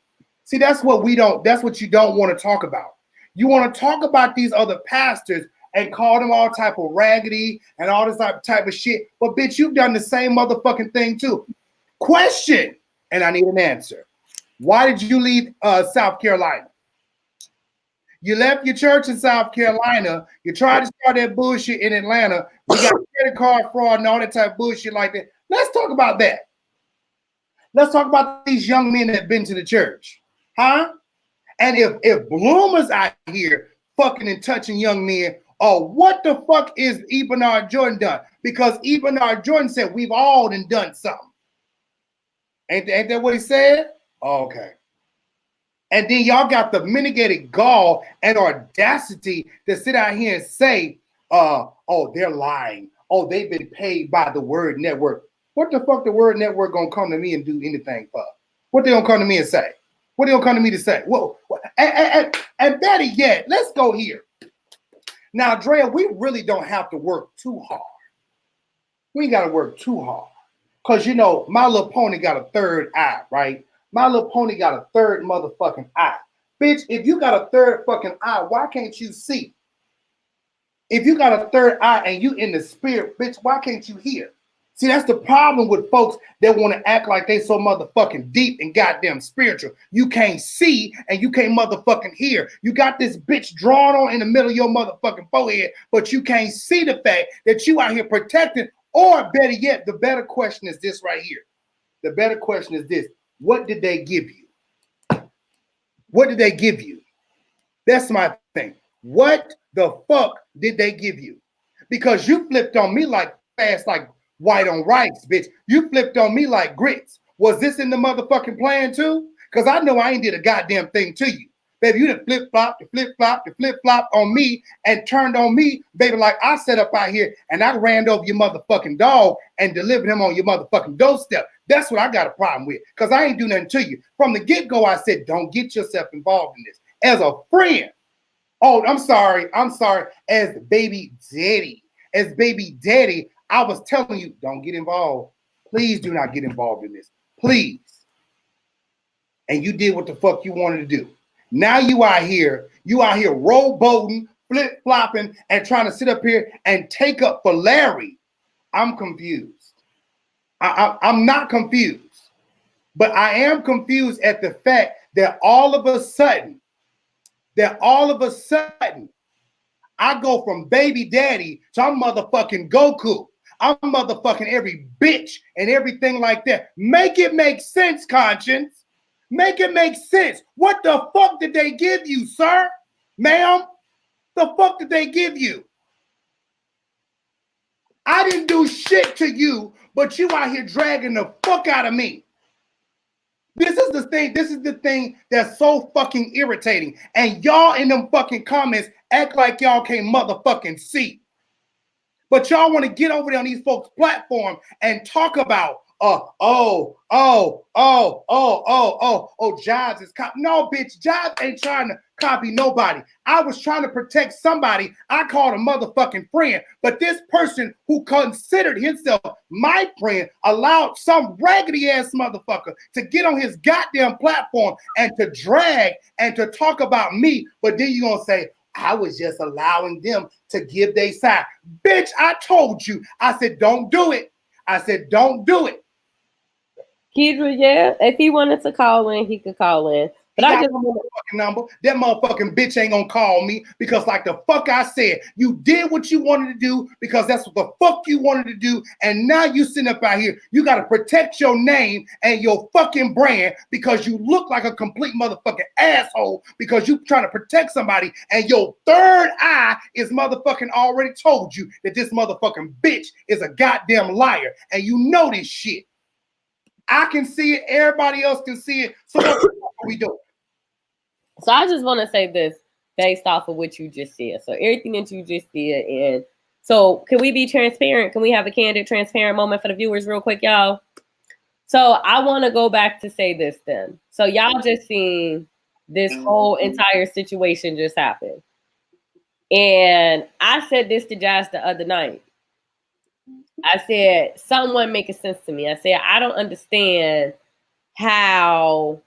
See, that's what you don't want to talk about. You want to talk about these other pastors and call them all type of raggedy and all this type of shit. But bitch, you've done the same motherfucking thing too. Question. And I need an answer. Why did you leave South Carolina? You left your church in South Carolina. You tried to start that bullshit in Atlanta. We got credit card fraud and all that type of bullshit like that. Let's talk about that. Let's talk about these young men that have been to the church. Huh? And if bloomers out here fucking and touching young men, what the fuck is E. Bernard Jordan done? Because E. Bernard Jordan said we've all done something. Ain't that what he said? Okay. And then y'all got the mitigated gall and audacity to sit out here and say, they're lying. Oh, they've been paid by the Word Network. What the fuck the word network gonna come to me and do anything for? What they gonna come to me and say? What they gonna come to me to say? Whoa, and better yet, let's go here. Now, Drea, we really don't have to work too hard. We ain't gotta work too hard. Cause you know, My Little Pony got a third eye, right? My Little Pony got a third motherfucking eye. Bitch, if you got a third fucking eye, why can't you see? If you got a third eye and you in the spirit, bitch, why can't you hear? See, that's the problem with folks that want to act like they so motherfucking deep and goddamn spiritual. You can't see and you can't motherfucking hear. You got this bitch drawn on in the middle of your motherfucking forehead, but you can't see the fact that you out here protecting. Or better yet, the better question is this right here. The better question is this. What did they give you? What did they give you? That's my thing. What the fuck did they give you? Because you flipped on me like fast, like white on rice, bitch. You flipped on me like grits. Was this in the motherfucking plan too? Because I know I ain't did a goddamn thing to you. Baby, you done flip-flop on me and turned on me, baby, like I set up out here and I ran over your motherfucking dog and delivered him on your motherfucking doorstep. That's what I got a problem with, because I ain't do nothing to you. From the get-go, I said, don't get yourself involved in this. As a friend, oh, I'm sorry. As baby daddy, I was telling you, don't get involved. Please do not get involved in this. Please. And you did what the fuck you wanted to do. Now you out here rowboating, flip-flopping, and trying to sit up here and take up for Larry. I'm confused. I'm not confused. But I am confused at the fact that all of a sudden, I go from baby daddy to I'm motherfucking Goku. I'm motherfucking every bitch and everything like that. Make it make sense, conscience. Make it make sense. What the fuck did they give you, sir? Ma'am? The fuck did they give you? I didn't do shit to you, but you out here dragging the fuck out of me. This is the thing that's so fucking irritating. And y'all in them fucking comments act like y'all can't motherfucking see. But y'all want to get over there on these folks' platform and talk about, Jives is copy. No, bitch, Jives ain't trying to copy nobody. I was trying to protect somebody I called a motherfucking friend. But this person who considered himself my friend allowed some raggedy ass motherfucker to get on his goddamn platform and to drag and to talk about me. But then you gonna say, I was just allowing them to give their side. Bitch, I told you. I said, don't do it. I said, don't do it. Kedra, yeah, if he wanted to call in, he could call in. But I just want a number. That motherfucking bitch ain't gonna call me because, like the fuck I said, you did what you wanted to do because that's what the fuck you wanted to do, and now you sitting up out here. You gotta protect your name and your fucking brand because you look like a complete motherfucking asshole because you trying to protect somebody, and your third eye is motherfucking already told you that this motherfucking bitch is a goddamn liar, and you know this shit. I can see it. Everybody else can see it. So what the fuck are we doing? So I just want to say this based off of what you just said. So everything that you just said, and so can we be transparent? Can we have a candid, transparent moment for the viewers real quick, y'all? So I want to go back to say this then. So y'all just seen this whole entire situation just happen. And I said this to Josh the other night. I said, someone making sense to me. I said, I don't understand how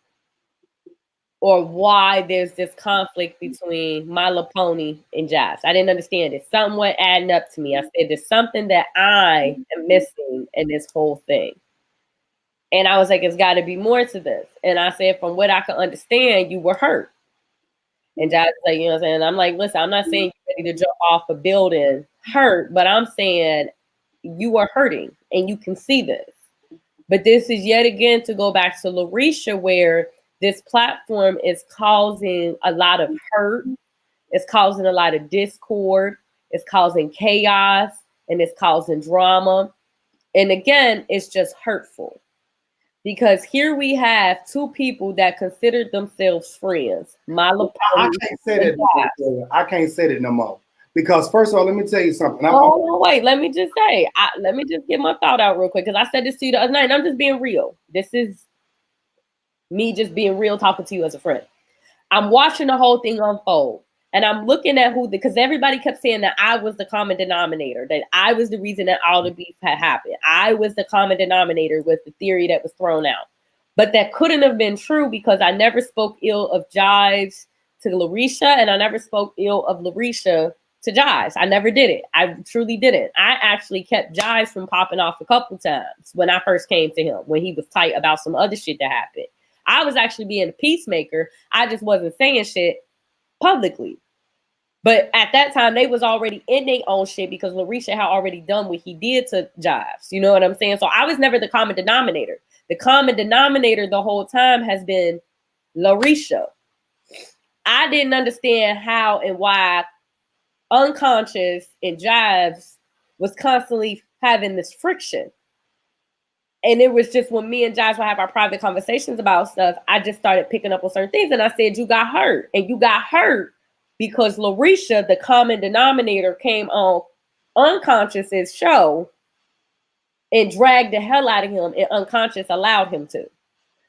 or why there's this conflict between My Little Pony and Jives. I didn't understand it. Somewhat adding up to me. I said, there's something that I am missing in this whole thing. And I was like, it's got to be more to this. And I said, from what I could understand, you were hurt. And Jives was like, you know what I'm saying? I'm like, listen, I'm not saying you're ready to jump off a building hurt, but I'm saying you are hurting and you can see this. But this is yet again to go back to Larisha, where this platform is causing a lot of hurt. It's causing a lot of discord. It's causing chaos and it's causing drama. And again, it's just hurtful because here we have two people that considered themselves friends. My Little Pony. I can't say that. I can't say that no more. Because first of all, let me tell you something. Oh, wait, let me just say, let me just get my thought out real quick, because I said this to you the other night, and I'm just being real. This is me just being real, talking to you as a friend. I'm watching the whole thing unfold, and I'm looking at because everybody kept saying that I was the common denominator, that I was the reason that all the beef had happened. I was the common denominator with the theory that was thrown out. But that couldn't have been true, because I never spoke ill of Jives to Larisha, and I never spoke ill of Larisha to Jives. I never did it. I truly didn't. I actually kept Jives from popping off a couple times when I first came to him, when he was tight about some other shit that happened. I was actually being a peacemaker. I just wasn't saying shit publicly. But at that time, they was already in their own shit, because Larisha had already done what he did to Jives. You know what I'm saying? So I was never the common denominator. The common denominator the whole time has been Larisha. I didn't understand how and why Unconscious and Jives was constantly having this friction. And it was just when me and Josh would have our private conversations about stuff, I just started picking up on certain things. And I said, you got hurt. And you got hurt because Larisha, the common denominator, came on Unconscious's show and dragged the hell out of him, and Unconscious allowed him to.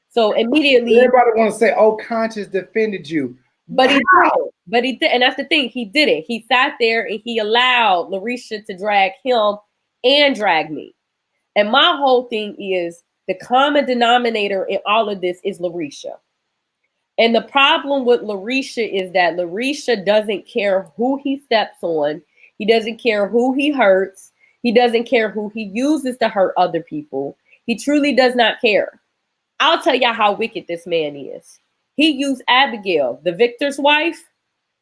So immediately, everybody want to say, oh, Conscious defended you. But he didn't. But he did. And that's the thing. He didn't. He sat there and he allowed Larisha to drag him and drag me. And my whole thing is, the common denominator in all of this is Larisha. And the problem with Larisha is that Larisha doesn't care who he steps on. He doesn't care who he hurts. He doesn't care who he uses to hurt other people. He truly does not care. I'll tell y'all how wicked this man is. He used Abigail, the Victor's wife,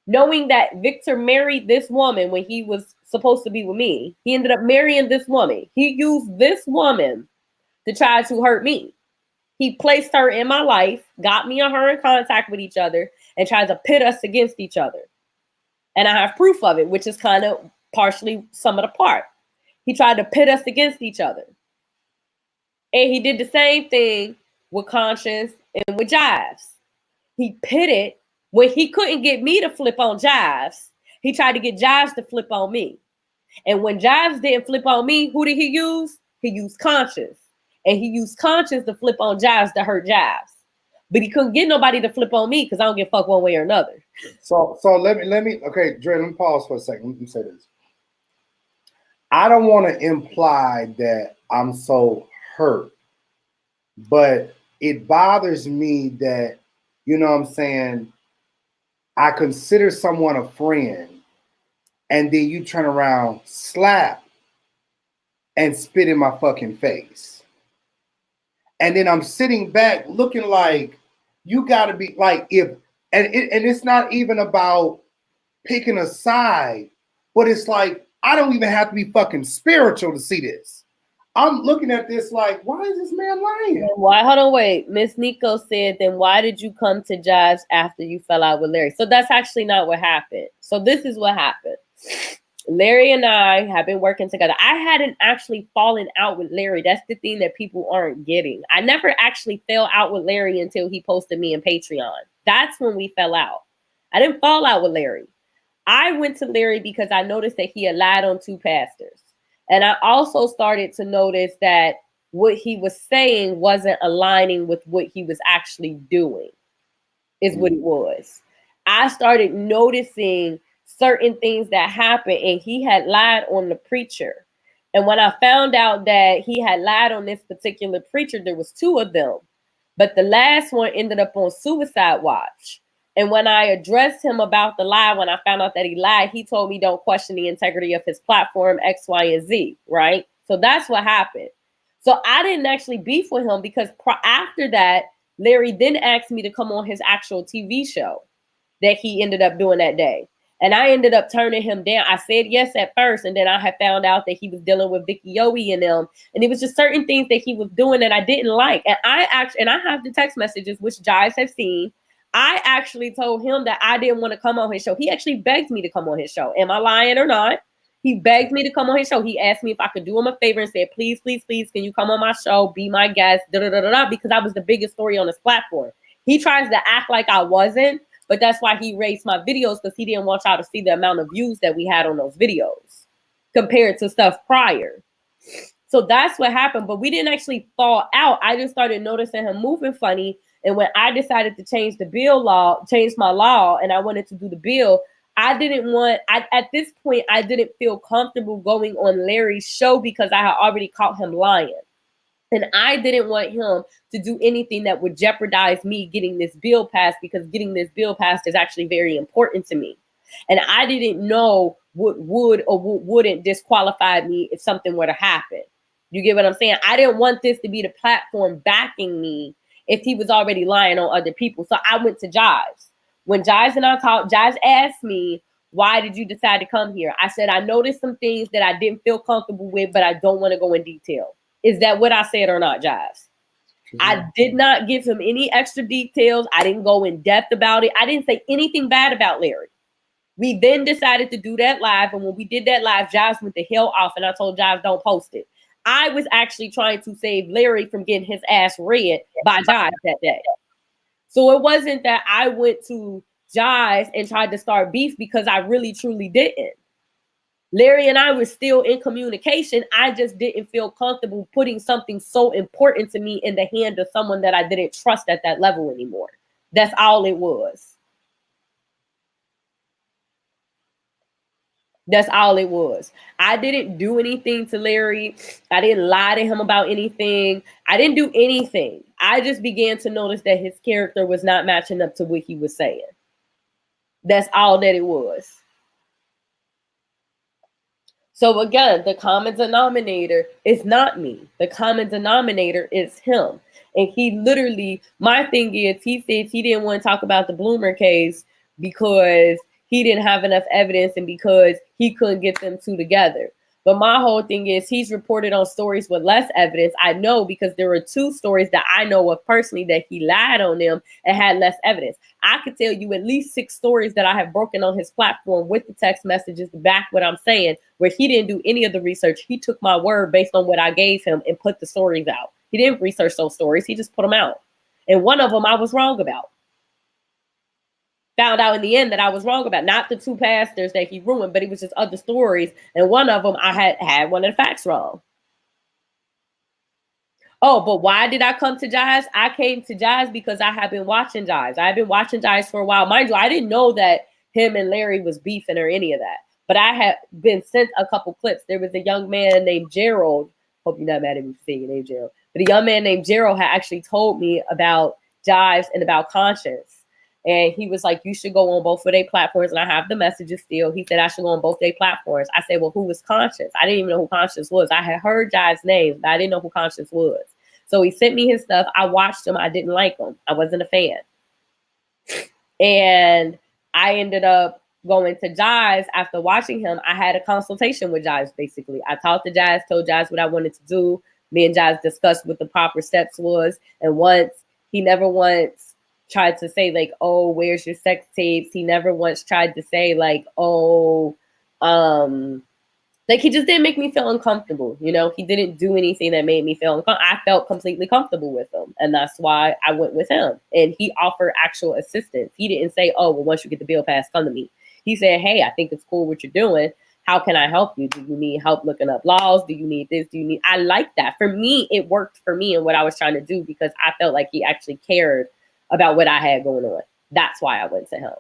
knowing that Victor married this woman when he was supposed to be with me. He ended up marrying this woman. He used this woman to try to hurt me. He placed her in my life, got me and her in contact with each other, and tried to pit us against each other. And I have proof of it, which is kind of partially some of the part. He tried to pit us against each other. And he did the same thing with Conscience and with Jives. He pitted, when he couldn't get me to flip on Jives, he tried to get Jives to flip on me. And when Jives didn't flip on me, who did he use? He used Conscious. And he used Conscious to flip on Jives to hurt Jives. But he couldn't get nobody to flip on me, because I don't give a fuck one way or another. So let me okay, Dre, let me pause for a second. Let me say this. I don't want to imply that I'm so hurt, but it bothers me that, you know what I'm saying, I consider someone a friend, and then you turn around, slap, and spit in my fucking face. And then I'm sitting back looking like, you got to be like, and it's not even about picking a side, but it's like, I don't even have to be fucking spiritual to see this. I'm looking at this like, why is this man lying? Why? Hold on, wait. Miss Nico said, then why did you come to Jives after you fell out with Larry? So that's actually not what happened. So this is what happened. Larry and I have been working together. I hadn't actually fallen out with Larry. That's the thing that people aren't getting. I never actually fell out with Larry until he posted me in Patreon. That's when we fell out. I didn't fall out with Larry. I went to Larry because I noticed that he had lied on 2 pastors. And I also started to notice that what he was saying wasn't aligning with what he was actually doing, is what it was. I started noticing certain things that happened, and he had lied on the preacher. And when I found out that he had lied on this particular preacher, there was 2 of them. But the last one ended up on suicide watch. And when I addressed him about the lie, when I found out that he lied, he told me don't question the integrity of his platform, X, Y, and Z, right? So that's what happened. So I didn't actually beef with him, because after that, Larry then asked me to come on his actual TV show that he ended up doing that day. And I ended up turning him down. I said yes at first, and then I had found out that he was dealing with Vicky Yowie and them. And it was just certain things that he was doing that I didn't like. And I have the text messages, which Jives have seen. I actually told him that I didn't want to come on his show. He actually begged me to come on his show. Am I lying or not? He begged me to come on his show. He asked me if I could do him a favor and said, please, please, please, can you come on my show? Be my guest, because I was the biggest story on this platform. He tries to act like I wasn't, but that's why he raised my videos, because he didn't want y'all to see the amount of views that we had on those videos compared to stuff prior. So that's what happened, but we didn't actually fall out. I just started noticing him moving funny. And when I decided to change my law, and I wanted to do the bill, at this point, I didn't feel comfortable going on Larry's show because I had already caught him lying. And I didn't want him to do anything that would jeopardize me getting this bill passed, because getting this bill passed is actually very important to me. And I didn't know what would or what wouldn't disqualify me if something were to happen. You get what I'm saying? I didn't want this to be the platform backing me if he was already lying on other people. So I went to Jives. When Jives and I talked, Jives asked me, why did you decide to come here? I said, I noticed some things that I didn't feel comfortable with, but I don't want to go in detail. Is that what I said or not, Jives? I did not give him any extra details. I didn't go in depth about it. I didn't say anything bad about Larry. We then decided to do that live. And when we did that live, Jives went the hell off. And I told Jives, don't post it. I was actually trying to save Larry from getting his ass read by Jives that day. So it wasn't that I went to Jives and tried to start beef, because I really, truly didn't. Larry and I were still in communication. I just didn't feel comfortable putting something so important to me in the hand of someone that I didn't trust at that level anymore. That's all it was. That's all it was. I didn't do anything to Larry. I didn't lie to him about anything. I didn't do anything. I just began to notice that his character was not matching up to what he was saying. That's all that it was. So again, the common denominator is not me. The common denominator is him. And he literally, my thing is, he said he didn't want to talk about the Bloomer case because he didn't have enough evidence and because he couldn't get them two together. But my whole thing is, he's reported on stories with less evidence. I know, because there were 2 stories that I know of personally that he lied on them and had less evidence. I could tell you at least 6 stories that I have broken on his platform with the text messages to back what I'm saying, where he didn't do any of the research. He took my word based on what I gave him and put the stories out. He didn't research those stories. He just put them out. And one of them I was wrong about. Found out in the end that I was wrong about, not the 2 pastors that he ruined, but it was just other stories. And one of them, I had one of the facts wrong. Oh, but why did I come to Jives? I came to Jives because I have been watching Jives. I've been watching Jives for a while. Mind you, I didn't know that him and Larry was beefing or any of that. But I had been sent a couple clips. There was a young man named Gerald. Hope you're not mad at me for saying your name, Gerald. But a young man named Gerald had actually told me about Jives and about Conscience. And he was like, you should go on both of their platforms. And I have the messages still. He said I should go on both their platforms. I said, well, who was Conscience? I didn't even know who Conscience was. I had heard Jive's name, but I didn't know who Conscience was. So he sent me his stuff. I watched him. I didn't like him. I wasn't a fan. And I ended up going to Jives after watching him. I had a consultation with Jives, basically. I talked to Jives, told Jives what I wanted to do. Me and Jives discussed what the proper steps was. And he never once tried to say like, oh, where's your sex tapes? He never once tried to say like, oh, like he just didn't make me feel uncomfortable. You know, he didn't do anything that made me feel uncomfortable. I felt completely comfortable with him. And that's why I went with him. And he offered actual assistance. He didn't say, oh, well, once you get the bill passed, come to me. He said, hey, I think it's cool what you're doing. How can I help you? Do you need help looking up laws? Do you need this? I like that. For me, it worked for me and what I was trying to do, because I felt like he actually cared about what I had going on. That's why I went to him.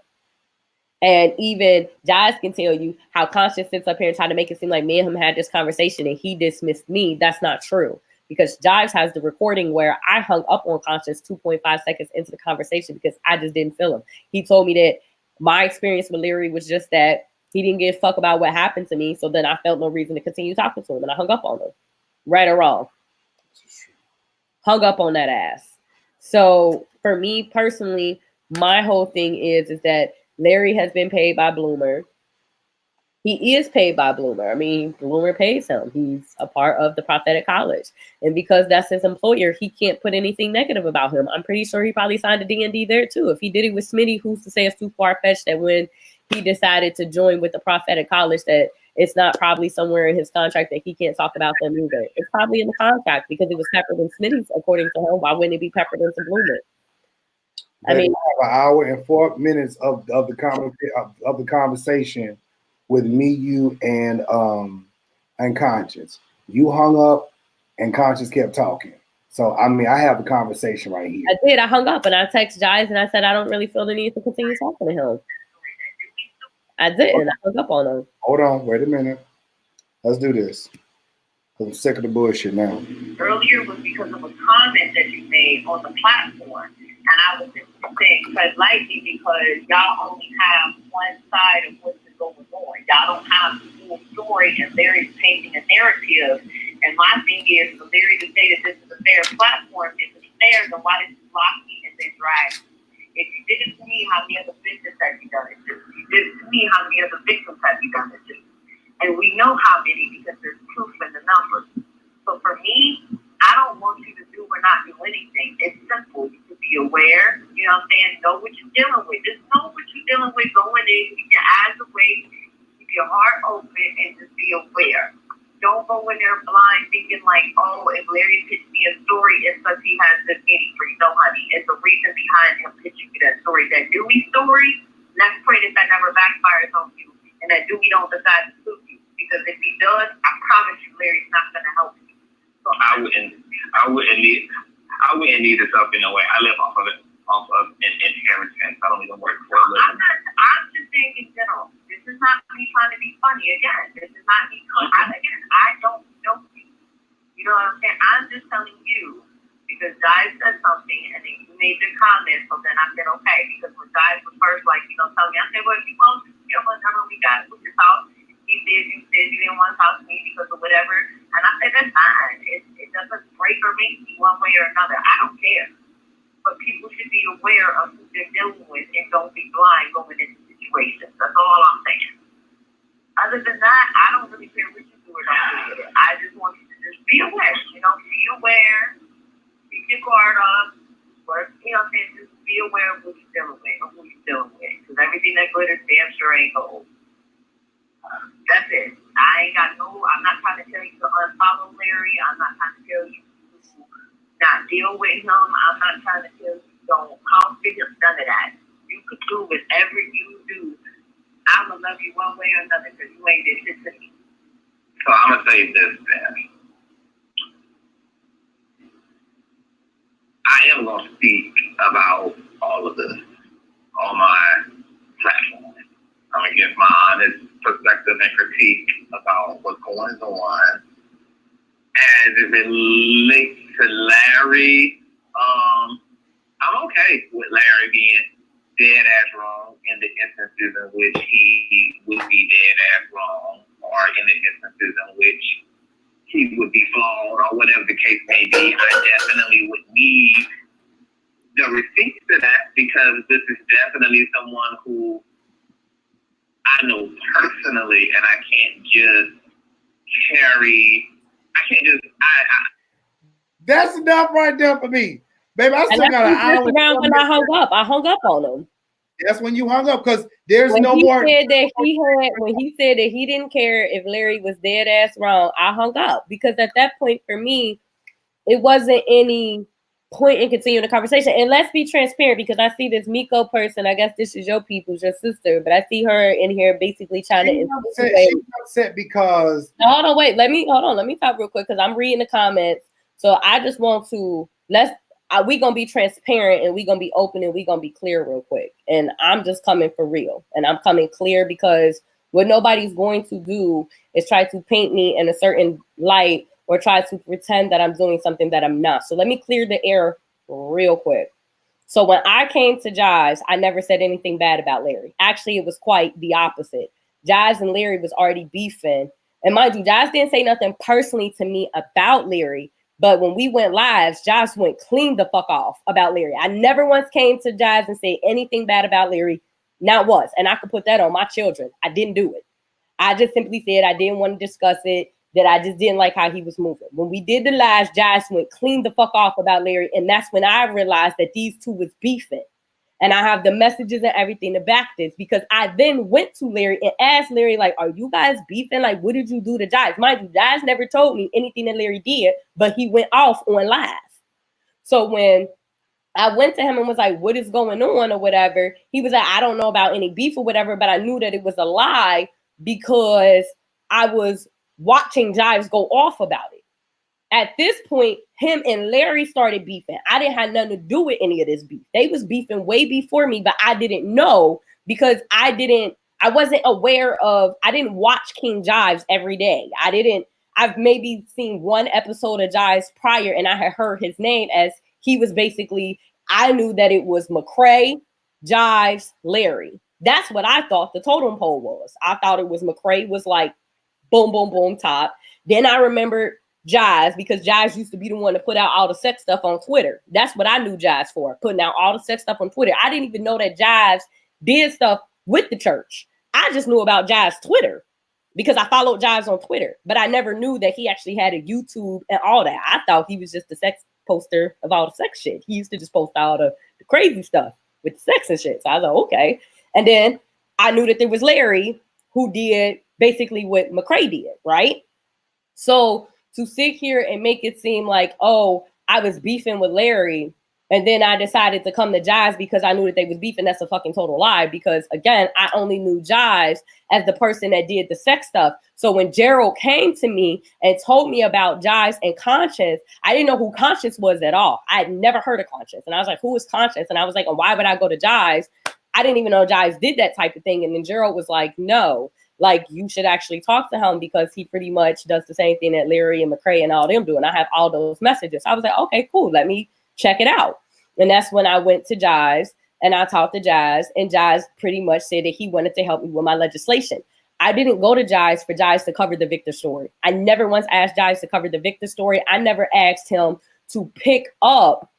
And even Jives can tell you how Conscience sits up here and try to make it seem like me and him had this conversation and he dismissed me. That's not true, because Jives has the recording where I hung up on Conscience 2.5 seconds into the conversation because I just didn't feel him. He told me that my experience with Larry was just that he didn't give a fuck about what happened to me. So then I felt no reason to continue talking to him, and I hung up on him. Right or wrong. Hung up on that ass. So for me personally, my whole thing is that Larry has been paid by Bloomer. He is paid by Bloomer. I mean, Bloomer pays him. He's a part of the Prophetic College. And because that's his employer, he can't put anything negative about him. I'm pretty sure he probably signed a D&D there too. If he did it with Smitty, who's to say it's too far-fetched that when he decided to join with the Prophetic College that it's not probably somewhere in his contract that he can't talk about them either. It's probably in the contract because it was peppered in Smitty's, according to him. Why wouldn't it be peppered into Bloomer? I mean, an hour and 4 minutes of the conversation with me, you, and Conscience. You hung up, and Conscience kept talking. So I mean, I have a conversation right here. I did. I hung up and I texted Jives and I said I don't really feel the need to continue talking to him. I didn't. I hung up on him. Hold on, wait a minute. Let's do this. I'm sick of the bullshit now. Earlier was because of a comment that you made on the platform. And I was just saying tread lightly because y'all only have one side of what's going on. Y'all don't have the full story, and Larry's painting a narrative. And my thing is, for Larry to say that this is a fair platform, if it's fair, then why did you block me and then drag me? If you did it to me, how many other victims have you done it to? If you did it to me, how many other victims have you done it to? And we know how many because there's proof in the numbers. So for me, I don't want you to do or not do anything. It's simple. You can be aware, you know what I'm saying? Know what you're dealing with. Just know what you're dealing with going in. Keep your eyes away. Keep your heart open and just be aware. Don't go in there blind thinking like, oh, if Larry pitched me a story, it's because he has this meaning for you. No, honey. It's the reason behind him pitching you that story. That Dewey story, let's pray that never backfires on you. And that Dewey don't decide to sue you. Because if he does, I promise you Larry's not going to help you. So I wouldn't need this up in a way. I live off of an inheritance. I don't even work for a living. I'm just saying in general. This is not me trying to be funny. Again, this is not me. I don't know you. You know what I'm saying? I'm just telling you because Jives said something and then you made your comment. So then I said, okay, because when Jives was first like, tell me, I said, well, if you want to, whatever we got, with your house. He said you didn't want to talk to me because of whatever. And I said, that's fine. It doesn't break or make me one way or another. I don't care. But people should be aware of who they're dealing with and don't be blind going into situations. That's all I'm saying. Other than that, I don't really care what you do or don't do. I just want you to just be aware. Be aware. Keep your guard up. Work, just be aware of what you're dealing with or who you're dealing with. Because everything that glitters damn sure ain't gold. That's it. I'm not trying to tell you to unfollow Larry. I'm not trying to tell you to not deal with him. I'm not trying to tell you don't call him, none of that. You could do whatever you do. I'm going to love you one way or another because you ain't did shit to me. So I'm going to say this then. I am going to speak about all of this on my platform. I'm going to give my honest perspective and critique about what's going on. As it relates to Larry, I'm okay with Larry being dead ass wrong in the instances in which he would be dead ass wrong, or in the instances in which he would be flawed, or whatever the case may be. I definitely would need the receipts to that because this is definitely someone who I know personally, and I can't just That's enough right there for me. Baby, I still got an hour. Around when I hung up. I hung up on him. That's when you hung up because there's when no he more. When he said that he didn't care if Larry was dead ass wrong, I hung up because at that point for me, it wasn't any point in continuing the conversation. And let's be transparent because I see this Miko person. I guess this is your people's, your sister, but I see her in here basically trying She's upset because. No, hold on, wait. Let me talk real quick because I'm reading the comments. So I just want to we gonna be transparent and we gonna be open and we gonna be clear real quick. And I'm just coming for real and I'm coming clear because what nobody's going to do is try to paint me in a certain light or try to pretend that I'm doing something that I'm not. So let me clear the air real quick. So when I came to Jives, I never said anything bad about Larry. Actually, it was quite the opposite. Jives and Larry was already beefing. And mind you, Jives didn't say nothing personally to me about Larry. But when we went live, Jives went clean the fuck off about Larry. I never once came to Jives and said anything bad about Larry. Not once. And I could put that on my children. I didn't do it. I just simply said I didn't want to discuss it, that I just didn't like how he was moving. When we did the live, Jives went clean the fuck off about Larry. And that's when I realized that these two was beefing. And I have the messages and everything to back this because I then went to Larry and asked Larry, like, are you guys beefing? Like, what did you do to Jives? Mind you, Jives never told me anything that Larry did, but he went off on live. So when I went to him and was like, what is going on or whatever. He was like, I don't know about any beef or whatever, but I knew that it was a lie because I was watching Jives go off about it. At this point, him and Larry started beefing. I didn't have nothing to do with any of this beef. They was beefing way before me, but I didn't know because I wasn't aware of, I didn't watch King Jives every day. I've maybe seen one episode of Jives prior and I had heard his name as he was basically, I knew that it was McCray, Jives, Larry. That's what I thought the totem pole was. I thought it was McCray was like boom, boom, boom, top. Then I remembered Jives because Jives used to be the one to put out all the sex stuff on Twitter. That's what I knew Jives for, putting out all the sex stuff on Twitter. I didn't even know that Jives did stuff with the church. I just knew about Jives' Twitter because I followed Jives on Twitter, but I never knew that he actually had a YouTube and all that. I thought he was just the sex poster of all the sex shit. He used to just post all the crazy stuff with the sex and shit. So I was like, okay. And then I knew that there was Larry who did basically what McCray did, right? So to sit here and make it seem like, oh, I was beefing with Larry and then I decided to come to Jives because I knew that they was beefing, that's a fucking total lie. Because again, I only knew Jives as the person that did the sex stuff. So when Gerald came to me and told me about Jives and Conscience, I didn't know who Conscience was at all. I had never heard of Conscience. And I was like, who is Conscience? And I was like, why would I go to Jives? I didn't even know Jives did that type of thing. And then Gerald was like, no, like you should actually talk to him because he pretty much does the same thing that Larry and McCray and all them do. And I have all those messages. I was like, okay, cool. Let me check it out. And that's when I went to Jives and I talked to Jives, and Jives pretty much said that he wanted to help me with my legislation. I didn't go to Jives for Jives to cover the Victor story. I never once asked Jives to cover the Victor story. I never asked him to pick up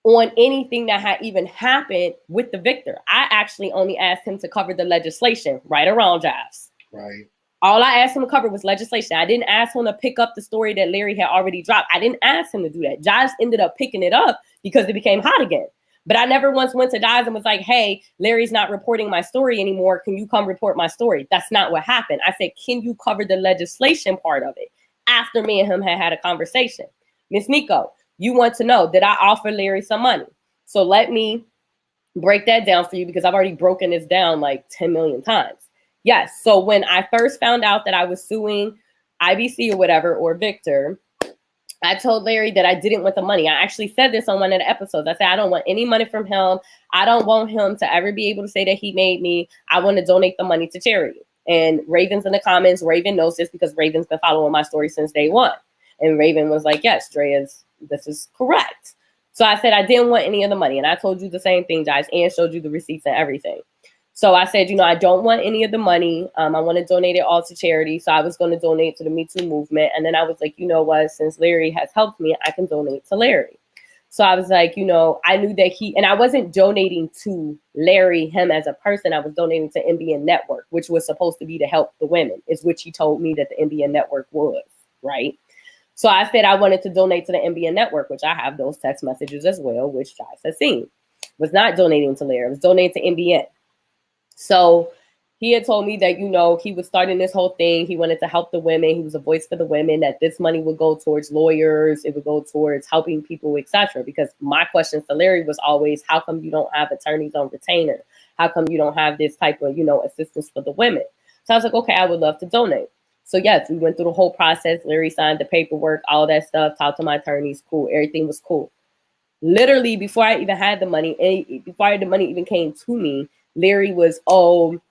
on anything that had even happened with the Victor. I actually only asked him to cover the legislation right around Jives. Right. All I asked him to cover was legislation. I didn't ask him to pick up the story that Larry had already dropped. I didn't ask him to do that. Jives ended up picking it up because it became hot again. But I never once went to Jives and was like, hey, Larry's not reporting my story anymore. Can you come report my story? That's not what happened. I said, can you cover the legislation part of it? After me and him had a conversation. Miss Nico, you want to know, did I offer Larry some money? So let me break that down for you because I've already broken this down like 10 million times. Yes. So when I first found out that I was suing IBC or whatever, or Victor, I told Larry that I didn't want the money. I actually said this on one of the episodes. I said, I don't want any money from him. I don't want him to ever be able to say that he made me. I want to donate the money to charity. And Raven's in the comments. Raven knows this because Raven's been following my story since day one. And Raven was like, yes, this is correct. So I said, I didn't want any of the money. And I told you the same thing, guys, and showed you the receipts and everything. So I said, I don't want any of the money. I want to donate it all to charity. So I was going to donate to the Me Too movement. And then I was like, you know what, since Larry has helped me, I can donate to Larry. So I was like, I knew that and I wasn't donating to Larry, him as a person. I was donating to NBN Network, which was supposed to be to help the women, is which he told me that the NBN Network was, right? So I said I wanted to donate to the NBN Network, which I have those text messages as well, which Jives has seen. Was not donating to Larry. I was donating to NBN. So he had told me that, he was starting this whole thing. He wanted to help the women. He was a voice for the women, that this money would go towards lawyers. It would go towards helping people, etc. Because my question to Larry was always, how come you don't have attorneys on retainer? How come you don't have this type of, assistance for the women? So I was like, okay, I would love to donate. So yes, we went through the whole process. Larry signed the paperwork, all that stuff, talked to my attorneys, cool. Everything was cool. Literally, before I even had the money, and before the money even came to me, Larry was, when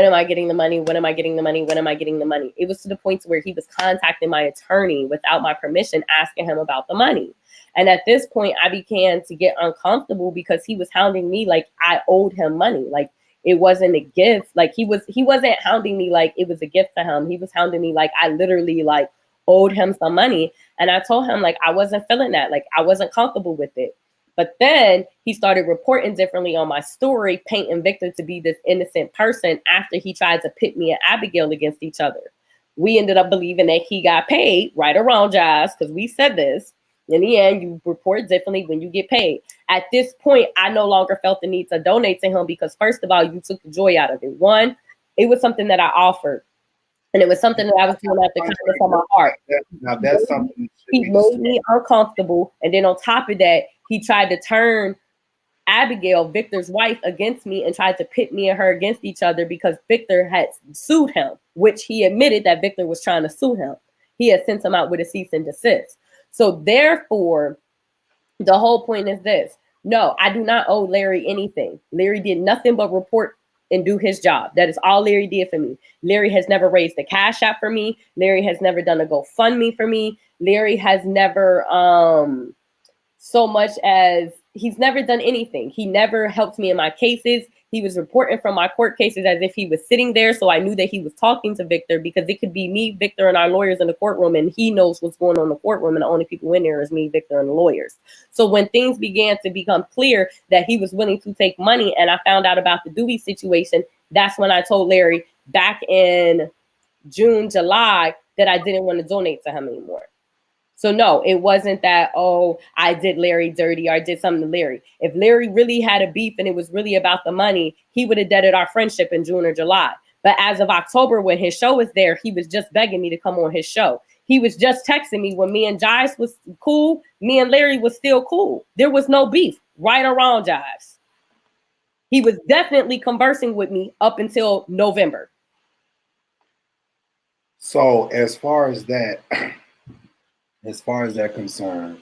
am I getting the money? When am I getting the money? When am I getting the money? It was to the point where he was contacting my attorney without my permission, asking him about the money. And at this point, I began to get uncomfortable because he was hounding me like I owed him money. Like it wasn't a gift. Like he wasn't hounding me like it was a gift to him. He was hounding me like I literally like owed him some money. And I told him like I wasn't feeling that. Like I wasn't comfortable with it. But then he started reporting differently on my story, painting Victor to be this innocent person after he tried to pit me and Abigail against each other. We ended up believing that he got paid right around Jives because we said this. In the end, you report differently when you get paid. At this point, I no longer felt the need to donate to him because, first of all, you took the joy out of it. One, it was something that I offered. And it was something that I was doing out the kindness of my heart. Now that's something he made me uncomfortable. And then on top of that, he tried to turn Abigail, Victor's wife, against me and tried to pit me and her against each other because Victor had sued him, which he admitted that Victor was trying to sue him. He had sent him out with a cease and desist. So therefore, the whole point is this. No, I do not owe Larry anything. Larry did nothing but report and do his job. That is all Larry did for me. Larry has never raised a cash app for me. Larry has never done a GoFundMe for me. Larry has never so much as he's never done anything. He never helped me in my cases. He was reporting from my court cases as if he was sitting there. So I knew that he was talking to Victor because it could be me, Victor, and our lawyers in the courtroom. And he knows what's going on in the courtroom. And the only people in there is me, Victor, and the lawyers. So when things began to become clear that he was willing to take money and I found out about the Dewey situation, that's when I told Larry back in June, July, that I didn't want to donate to him anymore. So no, it wasn't that, oh, I did Larry dirty or I did something to Larry. If Larry really had a beef and it was really about the money, he would have deaded our friendship in June or July. But as of October, when his show was there, he was just begging me to come on his show. He was just texting me when me and Jives was cool. Me and Larry was still cool. There was no beef, right or wrong, Jives. He was definitely conversing with me up until November. So as far as that concerned,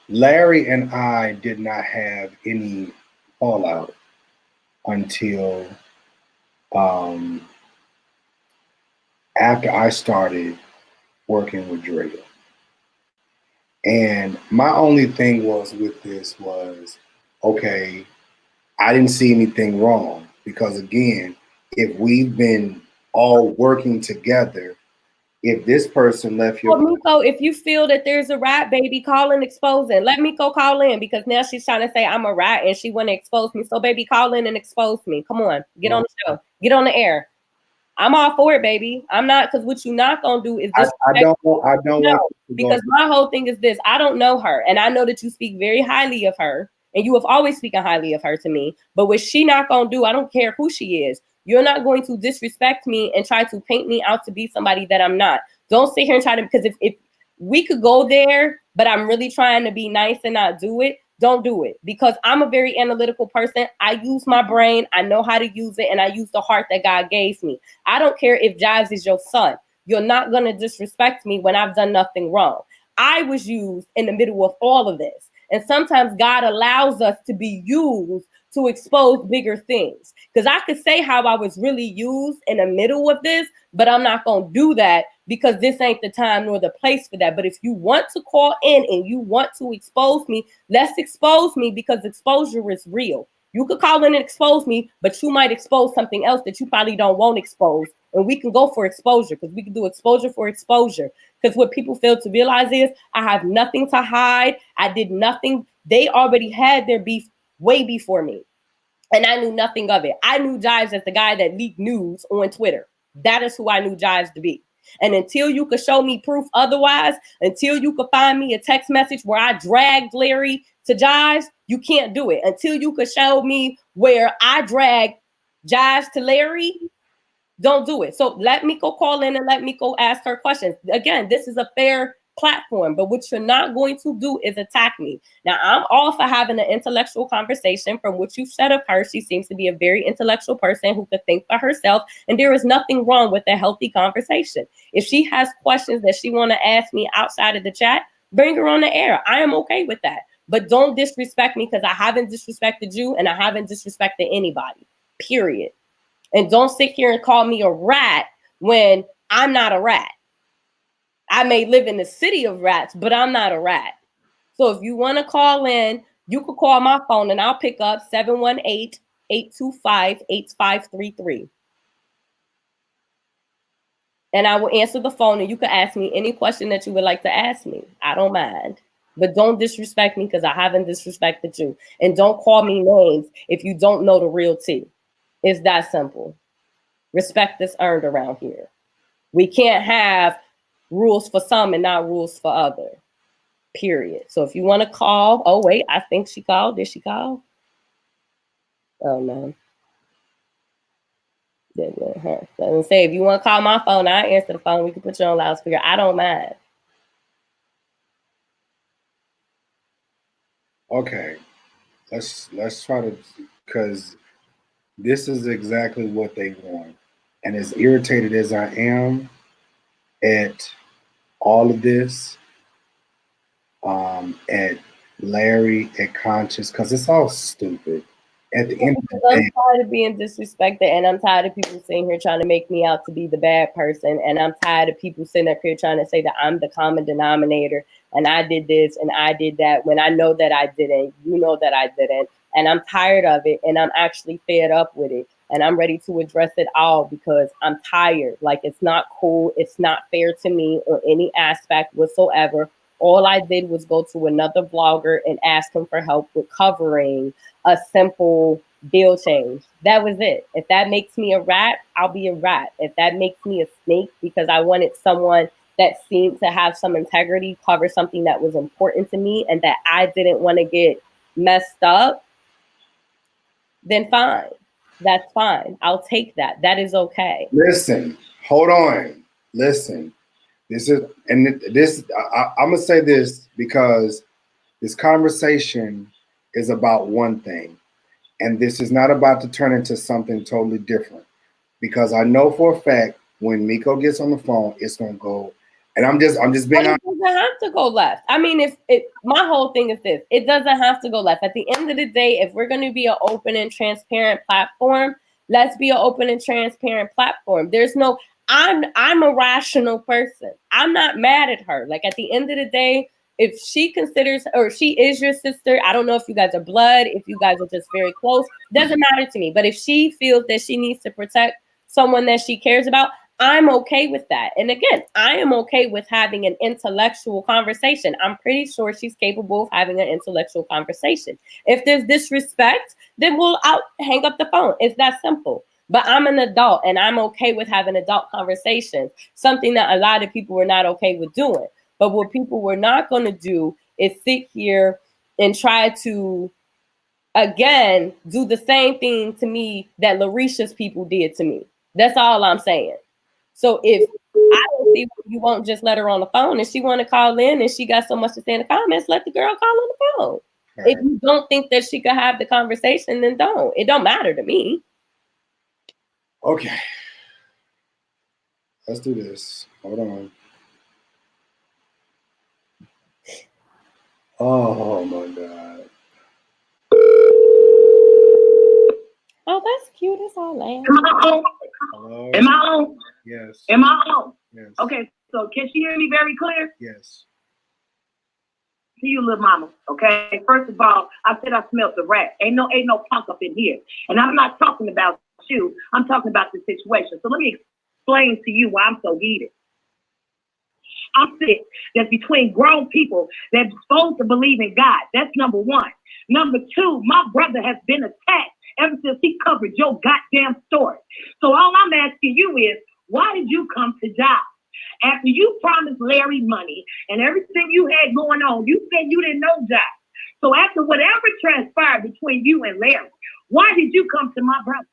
Larry and I did not have any fallout until after I started working with Drea. And my only thing was with this was, okay, I didn't see anything wrong because again, if we've been all working together, if this person left your... Well, Miko, if you feel that there's a rat, baby, call and expose it. Let Miko call in because now she's trying to say I'm a rat and she want to expose me. So, baby, call in and expose me. Come on, get on the show. Get on the air. I'm all for it, baby. I'm not, because what you're not going to do is this. I don't want because my whole thing is this. I don't know her. And I know that you speak very highly of her. And you have always spoken highly of her to me. But what she not going to do, I don't care who she is. You're not going to disrespect me and try to paint me out to be somebody that I'm not. Don't sit here and try to, because if we could go there, but I'm really trying to be nice and not do it, don't do it. Because I'm a very analytical person. I use my brain. I know how to use it. And I use the heart that God gave me. I don't care if Jives is your son. You're not going to disrespect me when I've done nothing wrong. I was used in the middle of all of this. And sometimes God allows us to be used to expose bigger things. Because I could say how I was really used in the middle of this, but I'm not going to do that because this ain't the time nor the place for that. But if you want to call in and you want to expose me, let's expose me because exposure is real. You could call in and expose me, but you might expose something else that you probably don't want exposed. And we can go for exposure because we can do exposure for exposure. Because what people fail to realize is I have nothing to hide. I did nothing. They already had their beef way before me. And I knew nothing of it. I knew Jives as the guy that leaked news on Twitter. That is who I knew Jives to be. And until you could show me proof otherwise, until you could find me a text message where I dragged Larry to Jives, you can't do it. Until you could show me where I dragged Jives to Larry, don't do it. So let Miko call in and let Miko ask her questions. Again, this is a fair platform, but what you're not going to do is attack me. Now, I'm all for having an intellectual conversation. From what you've said of her, she seems to be a very intellectual person who could think for herself, and there is nothing wrong with a healthy conversation. If she has questions that she want to ask me outside of the chat, bring her on the air. I am okay with that. But don't disrespect me because I haven't disrespected you and I haven't disrespected anybody, period. And don't sit here and call me a rat when I'm not a rat. I may live in the city of rats, but I'm not a rat. So if you want to call in, you can call my phone and I'll pick up 718-825-8533. And I will answer the phone and you can ask me any question that you would like to ask me. I don't mind. But don't disrespect me because I haven't disrespected you. And don't call me names if you don't know the real tea. It's that simple. Respect is earned around here. We can't have rules for some and not rules for other. Period. So if you want to call, oh wait, I think she called. Did she call? Oh no. Didn't her. Doesn't say if you want to call my phone, I'll answer the phone. We can put you on loudspeaker. I don't mind. Okay, let's try to, because this is exactly what they want. And as irritated as I am at all of this, at Larry, at Conscious, because it's all stupid. At the end of the I'm day, tired of being disrespected, and I'm tired of people sitting here trying to make me out to be the bad person, and I'm tired of people sitting up here trying to say that I'm the common denominator, and I did this and I did that, when I know that I didn't, you know that I didn't, and I'm tired of it, and I'm actually fed up with it, and I'm ready to address it all because I'm tired. Like, it's not cool, it's not fair to me or any aspect whatsoever. All I did was go to another vlogger and ask him for help with covering a simple bill change. That was it. If that makes me a rat, I'll be a rat. If that makes me a snake because I wanted someone that seemed to have some integrity cover something that was important to me and that I didn't want to get messed up, then fine. That's fine. I'll take that. That is okay. listen, hold on, listen. This is, and this, I'm gonna say this because this conversation is about one thing, and this is not about to turn into something totally different. Because I know for a fact when Miko gets on the phone, it's gonna go. And I'm just being honest. It doesn't have to go left. I mean, if it, my whole thing is this: it doesn't have to go left. At the end of the day, if we're going to be an open and transparent platform, let's be an open and transparent platform. There's no. I'm a rational person. I'm not mad at her. Like, at the end of the day, if she considers, or she is your sister, I don't know if you guys are blood, if you guys are just very close, doesn't matter to me. But if she feels that she needs to protect someone that she cares about, I'm okay with that. And again, I am okay with having an intellectual conversation. I'm pretty sure she's capable of having an intellectual conversation. If there's disrespect, then I'll hang up the phone. It's that simple. But I'm an adult and I'm okay with having adult conversations, something that a lot of people were not okay with doing. But what people were not going to do is sit here and try to, again, do the same thing to me that Larisha's people did to me. That's all I'm saying. So if I don't see you won't just let her on the phone, and she want to call in and she got so much to say in the comments, let the girl call on the phone. Right. If you don't think that she could have the conversation, then don't. It don't matter to me. Okay. Let's do this. Hold on. Oh my God. Oh, that's cute. It's all land. Am I on? Hello? Am I on? Yes. Am I on? Yes. Okay, so can she hear me very clear? Yes. To you, little mama. Okay. First of all, I said I smelled the rat. Ain't no punk up in here. And I'm not talking about you. I'm talking about the situation. So let me explain to you why I'm so heated. I'm sick. That's between grown people that's supposed to believe in God. That's number one. Number two, my brother has been attacked ever since he covered your goddamn story. So all I'm asking you is, why did you come to Jives? After you promised Larry money and everything you had going on, you said you didn't know Jives. So after whatever transpired between you and Larry, why did you come to my brother?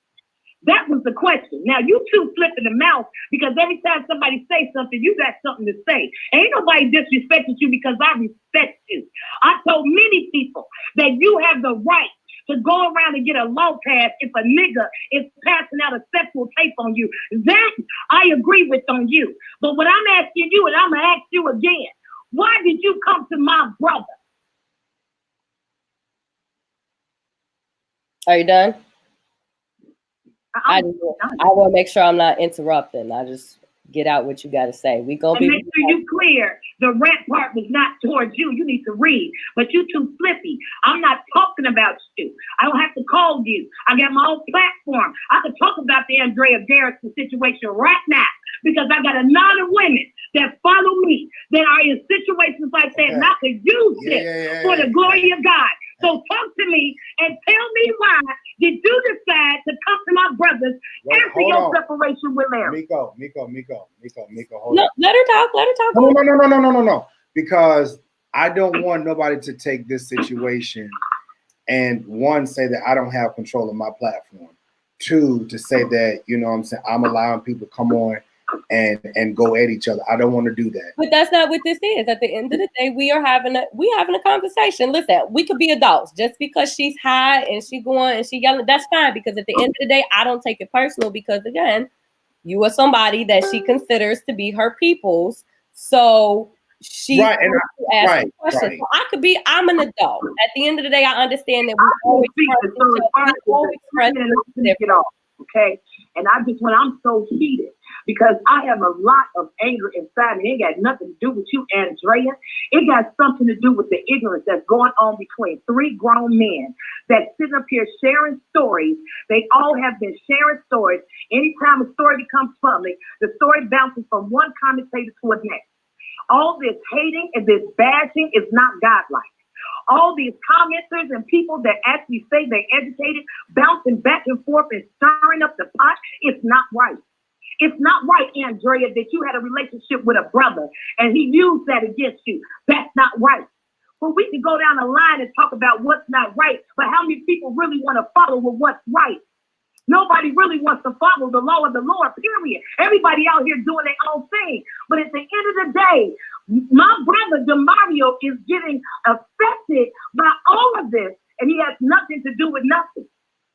That was the question. Now, you two flipping the mouth because every time somebody say something, you got something to say. Ain't nobody disrespected you because I respect you. I told many people that you have the right to go around and get a low pass if a nigga is passing out a sexual tape on you. That I agree with on you. But what I'm asking you, and I'm going to ask you again, why did you come to my brother? Are you done? I want to make sure I'm not interrupting. I just get out what you got to say. We gonna be. Make sure you clear. The rant part was not towards you. You need to read, but you too flippy. I'm not talking about you. I don't have to call you. I got my own platform. I could talk about the Andrea Garrison situation right now because I got a lot of women that follow me that are in situations like that, and I could use this for the glory of God. So talk to me and tell me why did you decide to come to my brothers after your separation with Larry? Miko, hold on. Let her talk. Let her talk. No. Because I don't want nobody to take this situation and one, say that I don't have control of my platform. Two, to say that, you know what I'm saying, I'm allowing people to come on and go at each other. I don't want to do that. But that's not what this is. At the end of the day, we having a conversation. Listen, we could be adults. Just because she's high and she going and she yelling, that's fine. Because at the end of the day, I don't take it personal. Because again, you are somebody that she considers to be her people's. So she right, and ask questions. right. So I'm an adult. At the end of the day, I understand that we always express okay? And I'm so heated because I have a lot of anger inside me. It got nothing to do with you, Andrea. It got something to do with the ignorance that's going on between three grown men that sitting up here sharing stories. They all have been sharing stories. Anytime a story becomes public, the story bounces from one commentator to the next. All this hating and this bashing is not godlike. All these commenters and people that actually say they're educated, bouncing back and forth and stirring up the pot, it's not right. It's not right, Andrea, that you had a relationship with a brother and he used that against you. That's not right. But we can go down the line and talk about what's not right, but how many people really want to follow with what's right? Nobody really wants to follow the law of the Lord, period. Everybody out here doing their own thing. But at the end of the day, my brother DeMario is getting affected by all of this, and he has nothing to do with nothing.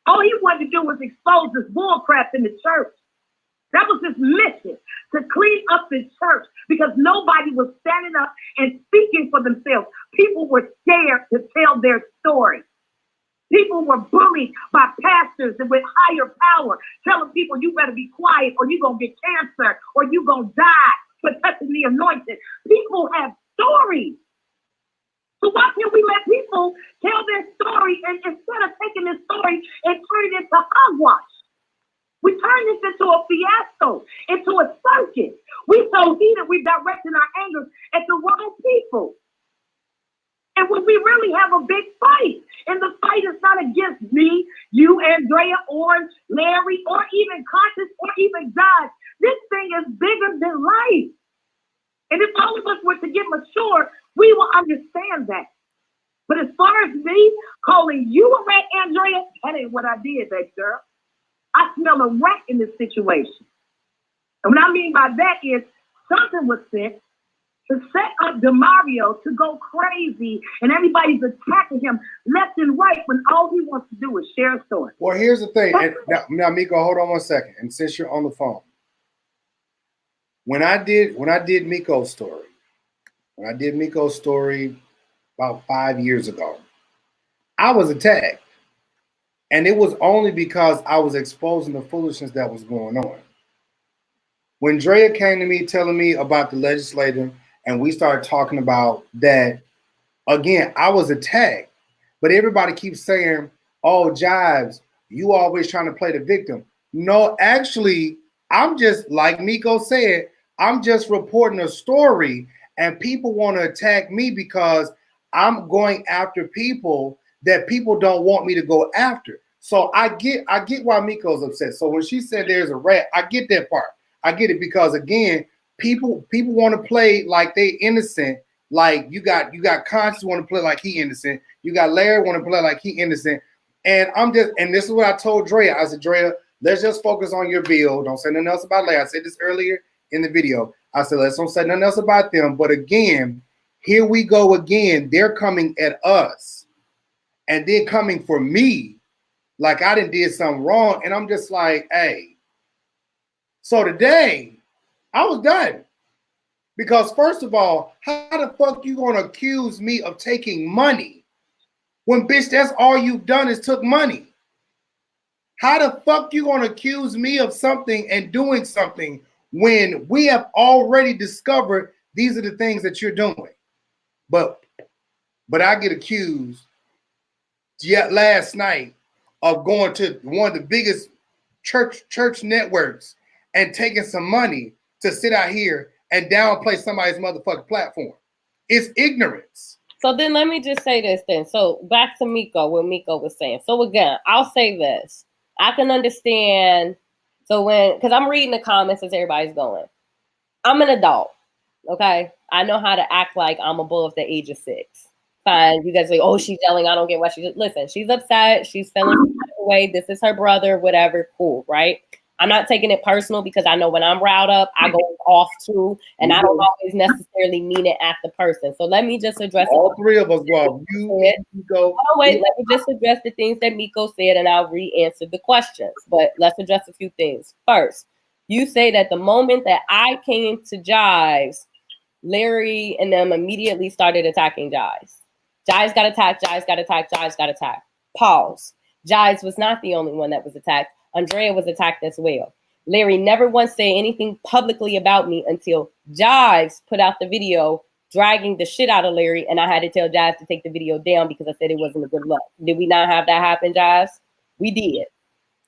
All he wanted to do was expose this bullcrap in the church. That was his mission, to clean up the church, because nobody was standing up and speaking for themselves. People were scared to tell their story. People were bullied by pastors and with higher power, telling people you better be quiet or you're going to get cancer or you're going to die for touching the anointed. People have stories. So why can't we let people tell their story and instead of taking this story and turning it into hogwash? We turn this into a fiasco, into a circus. We so heated, we're directing our anger at the wrong people. And when we really have a big fight, and the fight is not against me, you, Andrea, or Larry, or even Conscious, or even God. This thing is bigger than life. And if all of us were to get mature, we will understand that. But as far as me calling you a rat, Andrea, that ain't what I did, baby girl. I smell a rat in this situation. And what I mean by that is something was sent to set up DeMario to go crazy, and everybody's attacking him left and right when all he wants to do is share a story. Well, here's the thing. And now, Miko, hold on 1 second. And since you're on the phone, when I did Miko's story, about 5 years ago, I was attacked. And it was only because I was exposing the foolishness that was going on. When Drea came to me telling me about the legislature, and we started talking about that, again, I was attacked. But everybody keeps saying, oh, Jives, you always trying to play the victim. No, actually, I'm just, like Miko said, I'm just reporting a story, and people want to attack me because I'm going after people that people don't want me to go after. So I get why Miko's upset. So when she said there's a rat, I get that part. I get it because, again, people want to play like they innocent. Like you got Conscious want to play like he innocent. You got Larry want to play like he innocent. And this is what I told Drea. I said, Drea, let's just focus on your bill. Don't say nothing else about Larry. I said this earlier in the video. I said, let's don't say nothing else about them. But again, here we go again. They're coming at us. And they're coming for me like I did something wrong. And I'm just like, hey. So today, I was done. Because first of all, how the fuck you gonna accuse me of taking money when, bitch, that's all you've done is took money? How the fuck you gonna accuse me of something and doing something when we have already discovered these are the things that you're doing? But I get accused yet last night of going to one of the biggest church networks and taking some money to sit out here and downplay somebody's motherfucking platform. It's ignorance. So then let me just say this then. So back to Miko, what Miko was saying. So again, I'll say this. I can understand. So because I'm reading the comments as everybody's going. I'm an adult, okay? I know how to act like I'm above the age of 6. Fine. You guys say, oh, she's yelling. I don't get why she's... Listen, she's upset. She's feeling away. This is her brother, whatever. Cool, right? I'm not taking it personal because I know when I'm riled up, I go off too, and I don't always necessarily mean it at the person. So let me just address all three of us go off. You go. Oh, wait, let me just address the things that Miko said, and I'll re-answer the questions. But let's address a few things. First, you say that the moment that I came to Jives, Larry and them immediately started attacking Jives. Jives got attacked, Jives got attacked, Jives got attacked. Pause. Jives was not the only one that was attacked. Andrea was attacked as well. Larry never once said anything publicly about me until Jives put out the video dragging the shit out of Larry, and I had to tell Jives to take the video down because I said it wasn't a good look. Did we not have that happen, Jives? We did.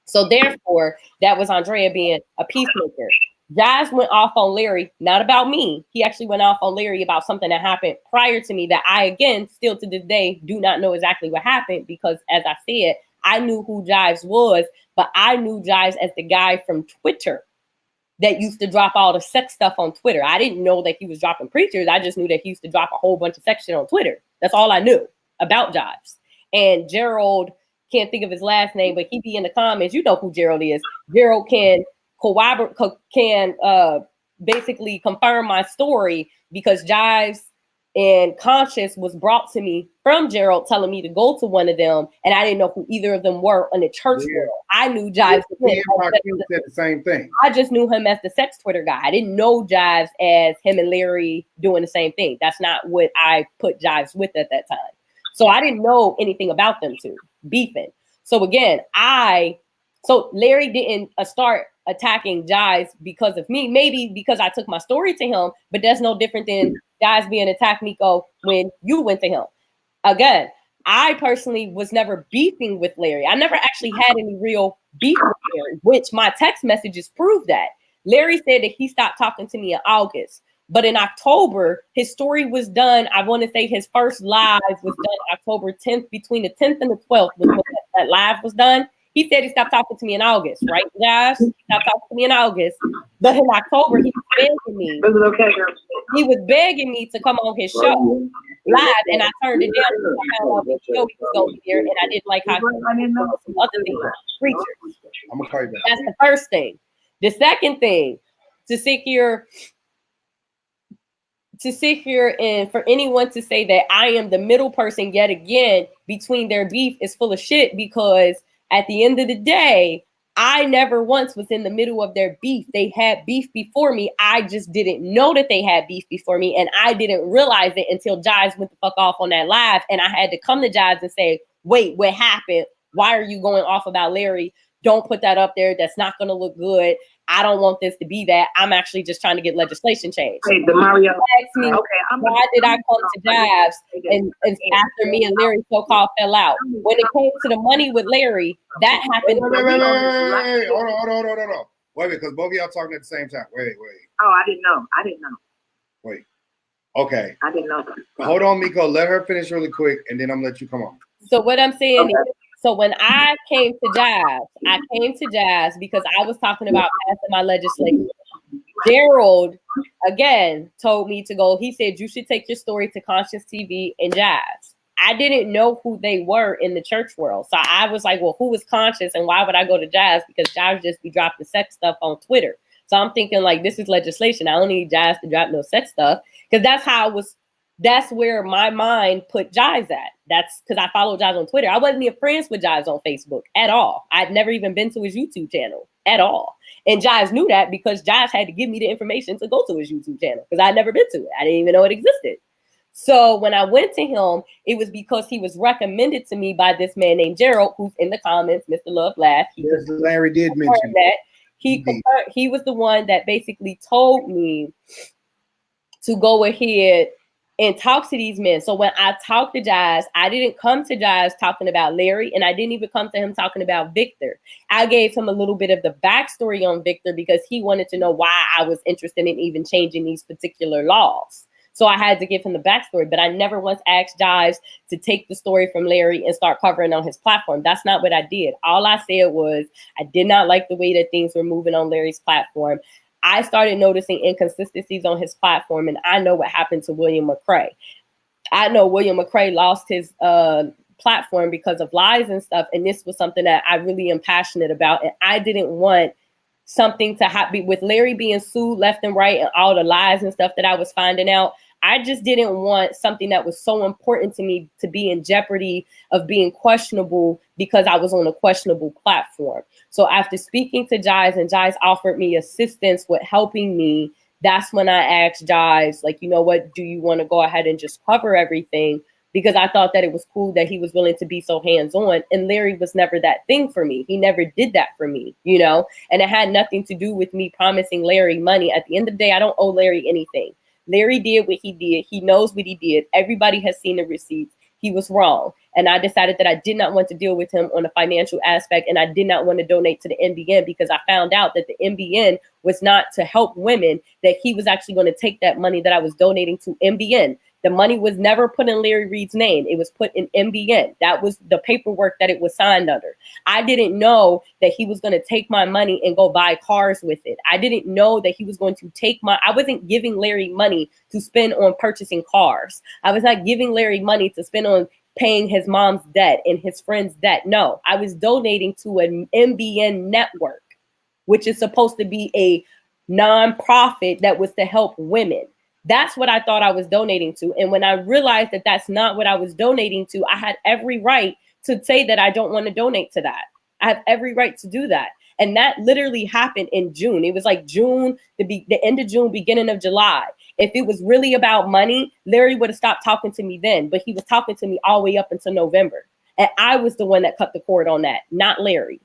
So therefore, that was Andrea being a peacemaker. Jives went off on Larry, not about me. He actually went off on Larry about something that happened prior to me that I, again, still to this day, do not know exactly what happened because, as I said, I knew who Jives was, but I knew Jives as the guy from Twitter that used to drop all the sex stuff on Twitter. I didn't know that he was dropping preachers. I just knew that he used to drop a whole bunch of sex shit on Twitter. That's all I knew about Jives. And Gerald, can't think of his last name, but he be in the comments. You know who Gerald is. Gerald can corroborate, basically confirm my story because Jives and Conscious was brought to me from Gerald telling me to go to one of them, and I didn't know who either of them were in the church world. I knew Jives. Said the same thing. I just knew him as the sex Twitter guy. I didn't know Jives as him and Larry doing the same thing. That's not what I put Jives with at that time. So I didn't know anything about them two beefing. So again, so Larry didn't start attacking Jives because of me, maybe because I took my story to him, but that's no different than guys being attacked, Miko, when you went to him. Again, I personally was never beefing with Larry. I never actually had any real beef with Larry, which my text messages prove that. Larry said that he stopped talking to me in August, but in October, his story was done. I want to say his first live was done October 10th, between the 10th and the 12th was when that live was done. He said he stopped talking to me in August, right, guys? He stopped talking to me in August. But in October, he was begging me. He was begging me to come on his show live, and I turned it down because I found out he was going to be there, and I didn't like how he was some other things, preachers. I'm going to call you back. That's the first thing. The second thing, to sit here and for anyone to say that I am the middle person yet again between their beef is full of shit, because at the end of the day, I never once was in the middle of their beef. They had beef before me. I just didn't know that they had beef before me, and I didn't realize it until Jives went the fuck off on that live, and I had to come to Jives and say, wait, what happened? Why are you going off about Larry? Don't put that up there. That's not going to look good. I don't want this to be that. I'm actually just trying to get legislation changed. Hey, DeMario. Asked me, why did I come to Jives and after me and Larry so-called fell out? When it came to the money with Larry, that happened. Wait. Hold on. Wait, because both of y'all talking at the same time. Wait. Oh, I didn't know. Wait. Okay. I didn't know that. Hold on, Miko. Let her finish really quick, and then I'm going to let you come on. So what I'm saying is, so when I came to Jives because I was talking about passing my legislation. Gerald, again, told me to go. He said, you should take your story to Conscious TV and Jives. I didn't know who they were in the church world. So I was like, well, who is Conscious and why would I go to Jives? Because Jives just be dropping sex stuff on Twitter. So I'm thinking like, this is legislation. I don't need Jives to drop no sex stuff. Because that's where my mind put Jives at. That's because I followed Jives on Twitter. I wasn't even friends with Jives on Facebook at all. I'd never even been to his YouTube channel at all. And Jives knew that because Jives had to give me the information to go to his YouTube channel because I'd never been to it. I didn't even know it existed. So when I went to him, it was because he was recommended to me by this man named Gerald, who's in the comments, Mr. Love Laugh. Yes, Larry did mention that. He was the one that basically told me to go ahead and talk to these men. So when I talked to Jives, I didn't come to Jives talking about Larry, and I didn't even come to him talking about Victor. I gave him a little bit of the backstory on Victor because he wanted to know why I was interested in even changing these particular laws. So I had to give him the backstory, but I never once asked Jives to take the story from Larry and start covering on his platform. That's not what I did. All I said was I did not like the way that things were moving on Larry's platform. I started noticing inconsistencies on his platform, and I know what happened to William McCrae. I know William McCrae lost his platform because of lies and stuff, and this was something that I really am passionate about, and I didn't want something to happen with Larry being sued left and right and all the lies and stuff that I was finding out. I just didn't want something that was so important to me to be in jeopardy of being questionable because I was on a questionable platform. So after speaking to Jives, and Jives offered me assistance with helping me, that's when I asked Jives, like, you know what, do you want to go ahead and just cover everything? Because I thought that it was cool that he was willing to be so hands-on. And Larry was never that thing for me. He never did that for me, you know? And it had nothing to do with me promising Larry money. At the end of the day, I don't owe Larry anything. Larry did what he did. He knows what he did. Everybody has seen the receipts. He was wrong. And I decided that I did not want to deal with him on a financial aspect. And I did not want to donate to the NBN because I found out that the NBN was not to help women, that he was actually going to take that money that I was donating to NBN. The money was never put in Larry Reid's name. It was put in NBN. That was the paperwork that it was signed under. I didn't know that he was going to take my money and go buy cars with it. I didn't know that he was going to take I wasn't giving Larry money to spend on purchasing cars. I was not giving Larry money to spend on paying his mom's debt and his friend's debt. No, I was donating to an NBN network, which is supposed to be a nonprofit that was to help women. That's what I thought I was donating to. And when I realized that that's not what I was donating to, I had every right to say that I don't want to donate to that. I have every right to do that. And that literally happened in June. It was like June, the end of June, beginning of July. If it was really about money, Larry would have stopped talking to me then. But he was talking to me all the way up until November. And I was the one that cut the cord on that, not Larry.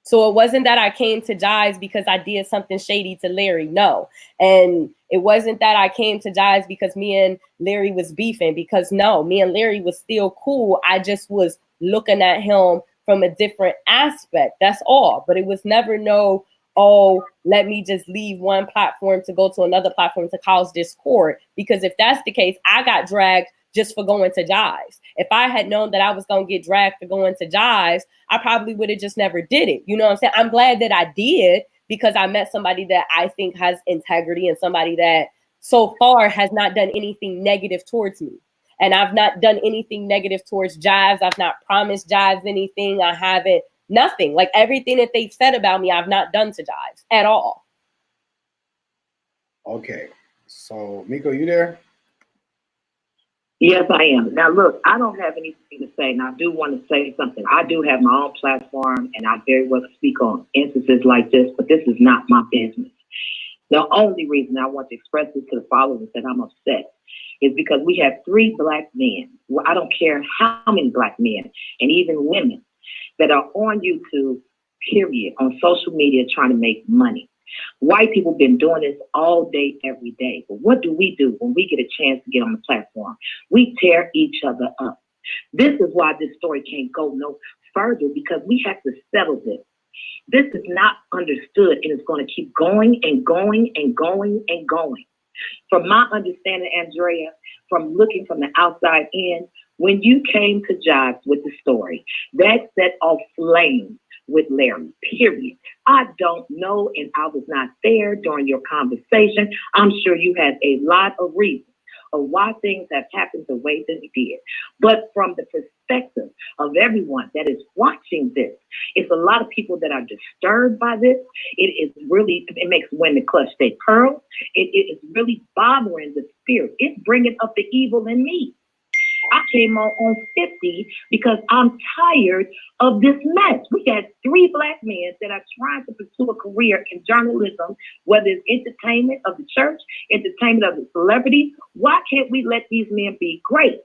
So it wasn't that I came to Jives because I did something shady to Larry. No. And it wasn't that I came to Jives because me and Larry was beefing, because no, me and Larry was still cool. I just was looking at him from a different aspect. That's all. But it was never no, oh, let me just leave one platform to go to another platform to cause discord. Because if that's the case, I got dragged just for going to Jives. If I had known that I was going to get dragged for going to Jives, I probably would have just never did it. You know what I'm saying? I'm glad that I did, because I met somebody that I think has integrity and somebody that so far has not done anything negative towards me. And I've not done anything negative towards Jives. I've not promised Jives anything. I haven't, nothing. Like everything that they've said about me, I've not done to Jives at all. Okay. So, Miko, you there? Yes, I am. Now, look, I don't have anything to say, and I do want to say something. I do have my own platform, and I very well speak on instances like this, but this is not my business. The only reason I want to express this to the followers that I'm upset is because we have 3 Black men. Well, I don't care how many Black men and even women that are on YouTube, period, on social media trying to make money. White people been doing this all day, every day. But what do we do when we get a chance to get on the platform? We tear each other up. This is why this story can't go no further, because we have to settle this. This is not understood, and it's going to keep going and going and going and going. From my understanding, Andrea, from looking from the outside in, when you came to Jives with the story, that set off flames with Larry, period. I don't know, and I was not there during your conversation. I'm sure you had a lot of reasons of why things have happened the way that it did. But from the perspective of everyone that is watching this, it's a lot of people that are disturbed by this. It makes women clutch their pearls. It is really bothering the spirit. It's bringing up the evil in me. I came on 50 because I'm tired of this mess. We got 3 Black men that are trying to pursue a career in journalism, whether it's entertainment of the church, entertainment of the celebrities. Why can't we let these men be great?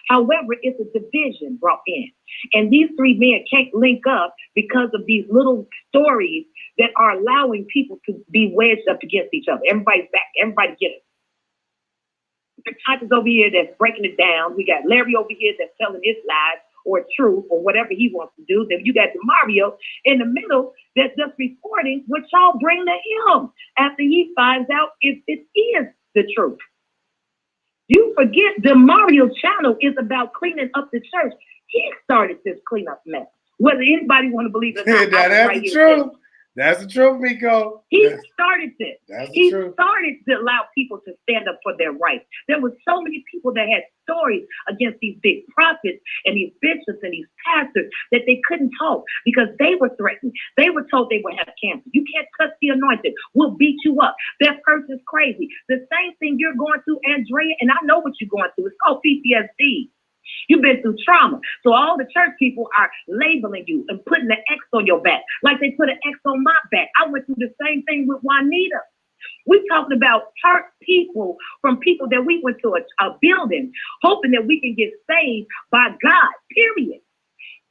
However, it's a division brought in. And these 3 men can't link up because of these little stories that are allowing people to be wedged up against each other. Everybody's back. Everybody get it. The conscious over here that's breaking it down. We got Larry over here that's telling his lies or truth or whatever he wants to do. Then you got DeMario in the middle that's just reporting what y'all bring to him after he finds out if it is the truth. You forget DeMario's channel is about cleaning up the church. He started this cleanup mess. Whether anybody want to believe it or not, that's right true. That's the truth, Miko. He started this. That's the He truth. started to allow people to stand up for their rights. There were so many people that had stories against these big prophets and these bishops and these pastors that they couldn't talk because they were threatened. They were told they would have cancer. You can't touch the anointed. We'll beat you up. That person's crazy. The same thing you're going through, Andrea, and I know what you're going through. It's called PTSD. You've been through trauma. So all the church people are labeling you and putting an X on your back, like they put an X on my back. I went through the same thing with Juanita. We're talking about hurt people from people that we went to a building, hoping that we can get saved by God, period.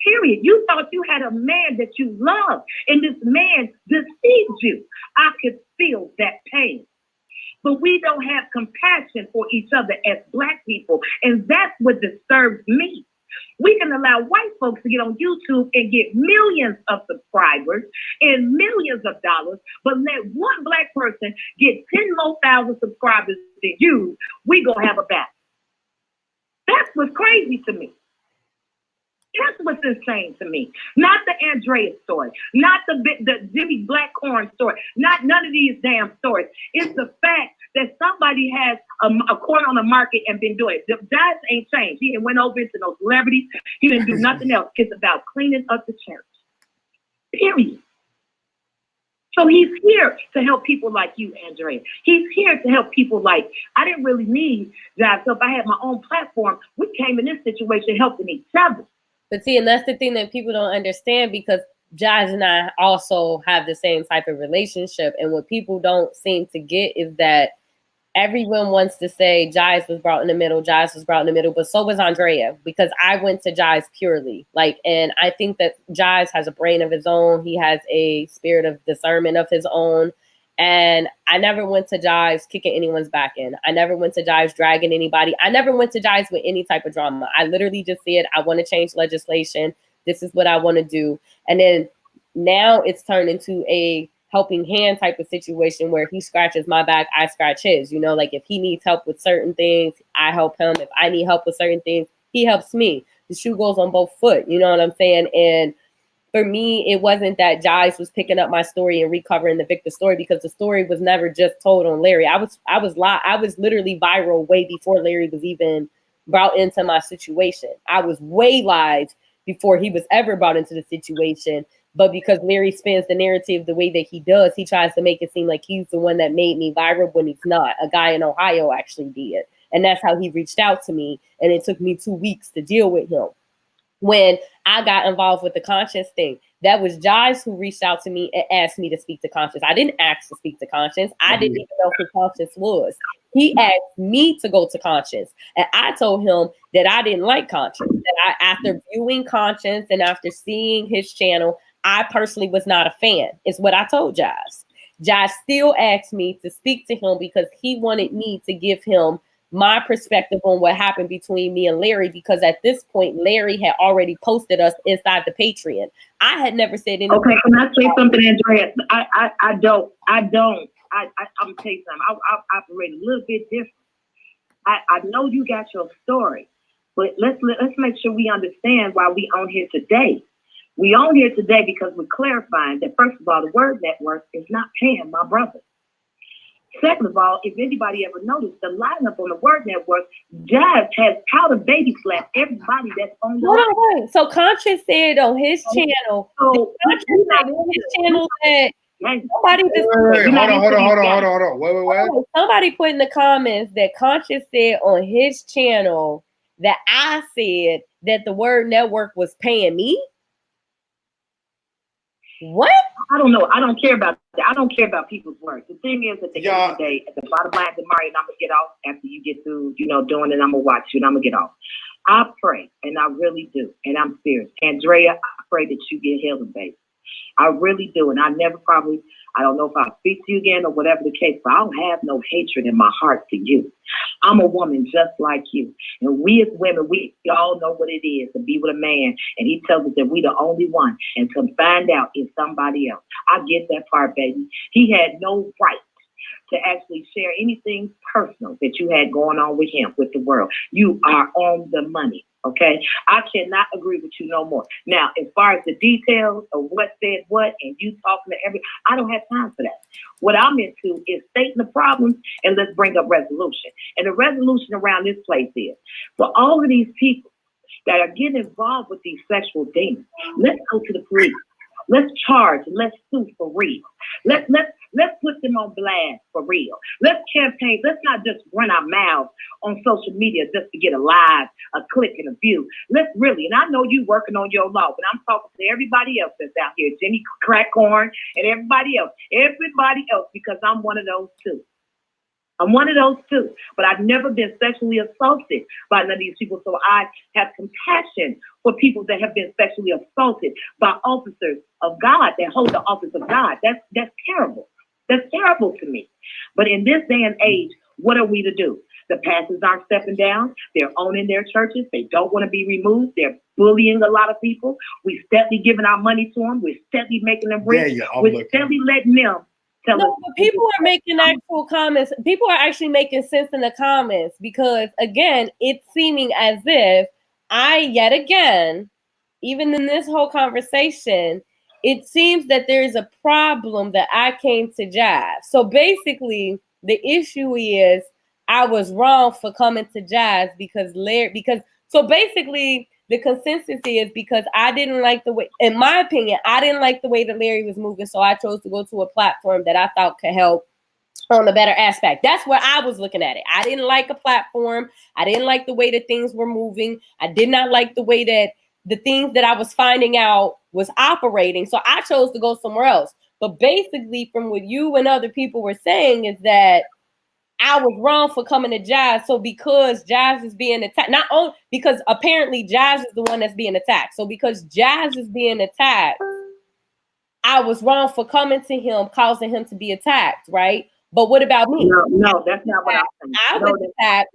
Period. You thought you had a man that you loved, and this man deceived you. I could feel that pain. But we don't have compassion for each other as Black people. And that's what disturbs me. We can allow white folks to get on YouTube and get millions of subscribers and millions of dollars, but let one Black person get 10 more thousand subscribers than you, we gonna have a battle. That's what's crazy to me. That's what's insane to me. Not the Andrea story, not the Jimmy Blackcorn story, not none of these damn stories. It's the fact that somebody has a corner on the market and been doing it. The guys ain't changed. He didn't went over into those celebrities. He didn't do nothing else. It's about cleaning up the church. Period. So he's here to help people like you, Andrea. He's here to help people like, I didn't really need Jives. So if I had my own platform, we came in this situation helping each other. But see, and that's the thing that people don't understand, because Jives and I also have the same type of relationship. And what people don't seem to get is that everyone wants to say Jives was brought in the middle, Jives was brought in the middle, but so was Andrea, because I went to Jives purely. And I think that Jives has a brain of his own. He has a spirit of discernment of his own. And I never went to Jives kicking anyone's back in. I never went to Jives dragging anybody. I never went to Jives with any type of drama. I literally just said, I want to change legislation. This is what I want to do. And then now it's turned into a helping hand type of situation where he scratches my back, I scratch his. Like if he needs help with certain things, I help him. If I need help with certain things, he helps me. The shoe goes on both foot. You know what I'm saying? And for me, it wasn't that Jives was picking up my story and recovering the Victor story, because the story was never just told on Larry. I was literally viral way before Larry was even brought into my situation. I was way live before he was ever brought into the situation. But because Larry spins the narrative the way that he does, he tries to make it seem like he's the one that made me viral when he's not. A guy in Ohio actually did. And that's how he reached out to me. And it took me 2 weeks to deal with him. When I got involved with the Conscience thing, that was Jives who reached out to me and asked me to speak to Conscience. I didn't ask to speak to Conscience. I didn't even know who Conscience was. He asked me to go to Conscience. And I told him that I didn't like Conscience. That after viewing Conscience and after seeing his channel, I personally was not a fan. It's what I told Jives. Jives still asked me to speak to him because he wanted me to give him my perspective on what happened between me and Larry, because at this point, Larry had already posted us inside the Patreon. I had never said anything. Okay, can I say something, Andrea? I'm gonna tell you something. I operate a little bit different. I know you got your story, but let's make sure we understand why we on here today. We on here today because we're clarifying that, first of all, the Word Network is not paying my brother. Second of all, if anybody ever noticed, the lineup on the Word Network, Jives has how to baby slap everybody that's on the line. So Conscience said on his channel, So Conscience said on his channel that somebody just Hold on. Wait. Somebody put in the comments that Conscience said on his channel that I said that the Word Network was paying me. What? I don't know. I don't care about that. I don't care about people's work. The thing is, at the end of the day, at the bottom line, DeMario, and I'm gonna get off after you get through, doing it. I'm gonna watch you, and I'm gonna get off. I pray, and I really do, and I'm serious. Andrea, I pray that you get healing, baby. I really do, and I don't know if I'll speak to you again or whatever the case, but I don't have no hatred in my heart for you. I'm a woman just like you. And we as women, we all know what it is to be with a man. And he tells us that we the only one. And to find out it's somebody else. I get that part, baby. He had no right to actually share anything personal that you had going on with him, with the world. You are on the money. Okay, I cannot agree with you no more. Now, as far as the details of what said what and you talking to I don't have time for that. What I'm into is stating the problems and let's bring up resolution. And the resolution around this place is for all of these people that are getting involved with these sexual demons, let's go to the police. Let's charge. Let's sue for real. Let's put them on blast for real. Let's campaign. Let's not just run our mouths on social media just to get a like, a click, and a view. Let's really, and I know you working on your law, but I'm talking to everybody else that's out here, Jimmy Crackhorn and everybody else, because I'm one of those too. I'm one of those too, but I've never been sexually assaulted by none of these people. So I have compassion for people that have been sexually assaulted by officers of God that hold the office of God. That's terrible. That's terrible to me. But in this day and age, what are we to do? The pastors aren't stepping down. They're owning their churches. They don't want to be removed. They're bullying a lot of people. We steadily giving our money to them. We're steadily making them rich. We're steadily letting them. No, but people are making actual comments. People are actually making sense in the comments because, again, it's seeming as if yet again, even in this whole conversation, it seems that there's a problem that I came to Jives. So basically, the issue is I was wrong for coming to Jives so basically, the consensus is because I didn't like the way, in my opinion, I didn't like the way that Larry was moving. So I chose to go to a platform that I thought could help on a better aspect. That's where I was looking at it. I didn't like a platform. I didn't like the way that things were moving. I did not like the way that the things that I was finding out was operating. So I chose to go somewhere else. But basically, from what you and other people were saying is that I was wrong for coming to Jives. So because Jives is being attacked, not only because apparently Jives is the one that's being attacked. So because Jives is being attacked, I was wrong for coming to him, causing him to be attacked, right? But what about me? No, that's not what I'm saying. I was attacked.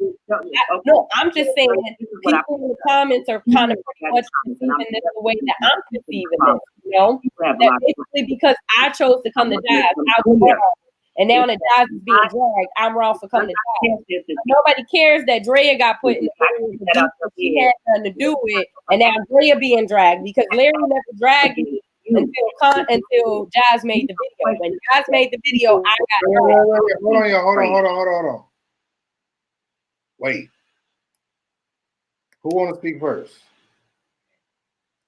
No, I'm just saying that people in the comments are kind of pretty much perceiving this the way that I'm perceiving it. You know, that basically because I chose to come to Jives, I was wrong. And now that Jives is being dragged, I'm wrong for coming to Jives. Nobody cares that Drea got put in the she had nothing to do with, and now Drea being dragged because Larry never dragged me until Jives made the video. When Jives made the video, I got wait. Hold on, y'all. Hold on. Wait. Who want to speak first?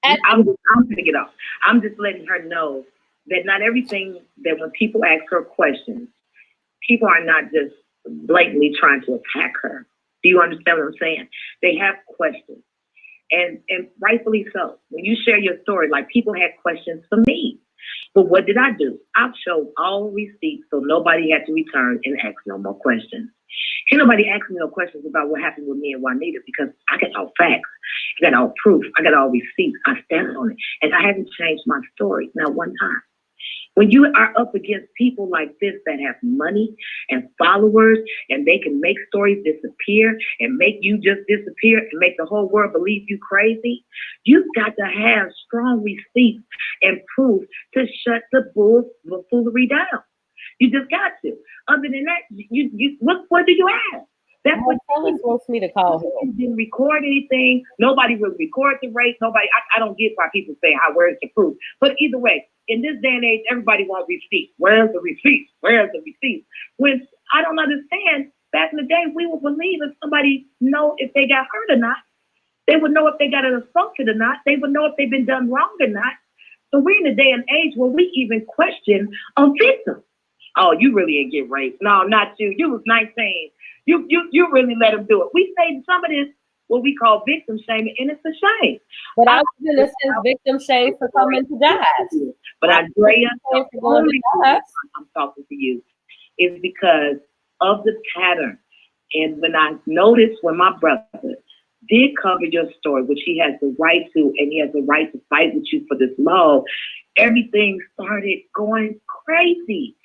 I'm going to get off. I'm just letting her know that not everything that when people ask her questions, people are not just blatantly trying to attack her. Do you understand what I'm saying? They have questions. And rightfully so. When you share your story, like people had questions for me. But what did I do? I showed all receipts so nobody had to return and ask no more questions. Can't nobody ask me no questions about what happened with me and Juanita because I got all facts. I got all proof. I got all receipts. I stand on it. And I haven't changed my story not one time. When you are up against people like this that have money and followers and they can make stories disappear and make you just disappear and make the whole world believe you crazy, you've got to have strong receipts and proof to shut the foolery down. You just got to. Other than that, you what do you have? That's what Kelly wants me to call him. Didn't record anything. Nobody will record the race. Nobody. I don't get why people say, where's the proof? But either way, in this day and age, everybody wants receipts. Where's the receipts? Where's the receipts? When I don't understand, back in the day, we would believe if somebody know if they got hurt or not. They would know if they got assaulted or not. They would know if they've been done wrong or not. So we're in a day and age where we even question a victim. Oh, you really didn't get raped. No, not you. You was 19. You really let him do it. We say some of this what we call victim shaming, and it's a shame. But I was going to say victim shame for coming to Jives. But Andrea, the only reason I'm talking to you is because of the pattern. And when I noticed when my brother did cover your story, which he has the right to, and he has the right to fight with you for this law, everything started going crazy.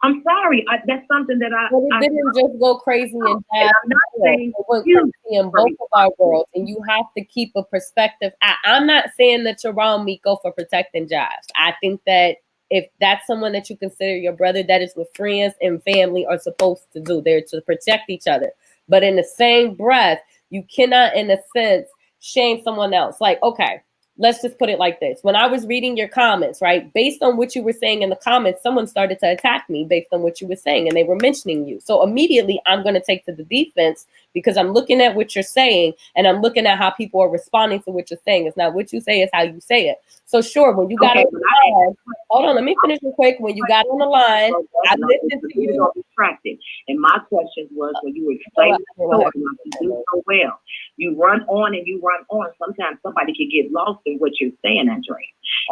I'm sorry. That's something that it didn't just go crazy in Jives. I'm not saying it went crazy in both of our worlds, and you have to keep a perspective. I'm not saying that you're wrong, Miko, for protecting Jives. I think that if that's someone that you consider your brother, that is what friends and family are supposed to do. They're to protect each other. But in the same breath, you cannot, in a sense, shame someone else. Like, okay, let's just put it like this. When I was reading your comments, right, based on what you were saying in the comments, someone started to attack me based on what you were saying, and they were mentioning you. So immediately I'm going to take to the defense because I'm looking at what you're saying, and I'm looking at how people are responding to what you're saying. It's not what you say, it's how you say it. So sure, when you got on the line, hold on, let me finish real quick. When you got on the line, I listened to you. Distracted. And my question was, when you were explaining the story, you do so well. You run on and you run on. Sometimes somebody can get lost in what you're saying, Andrea.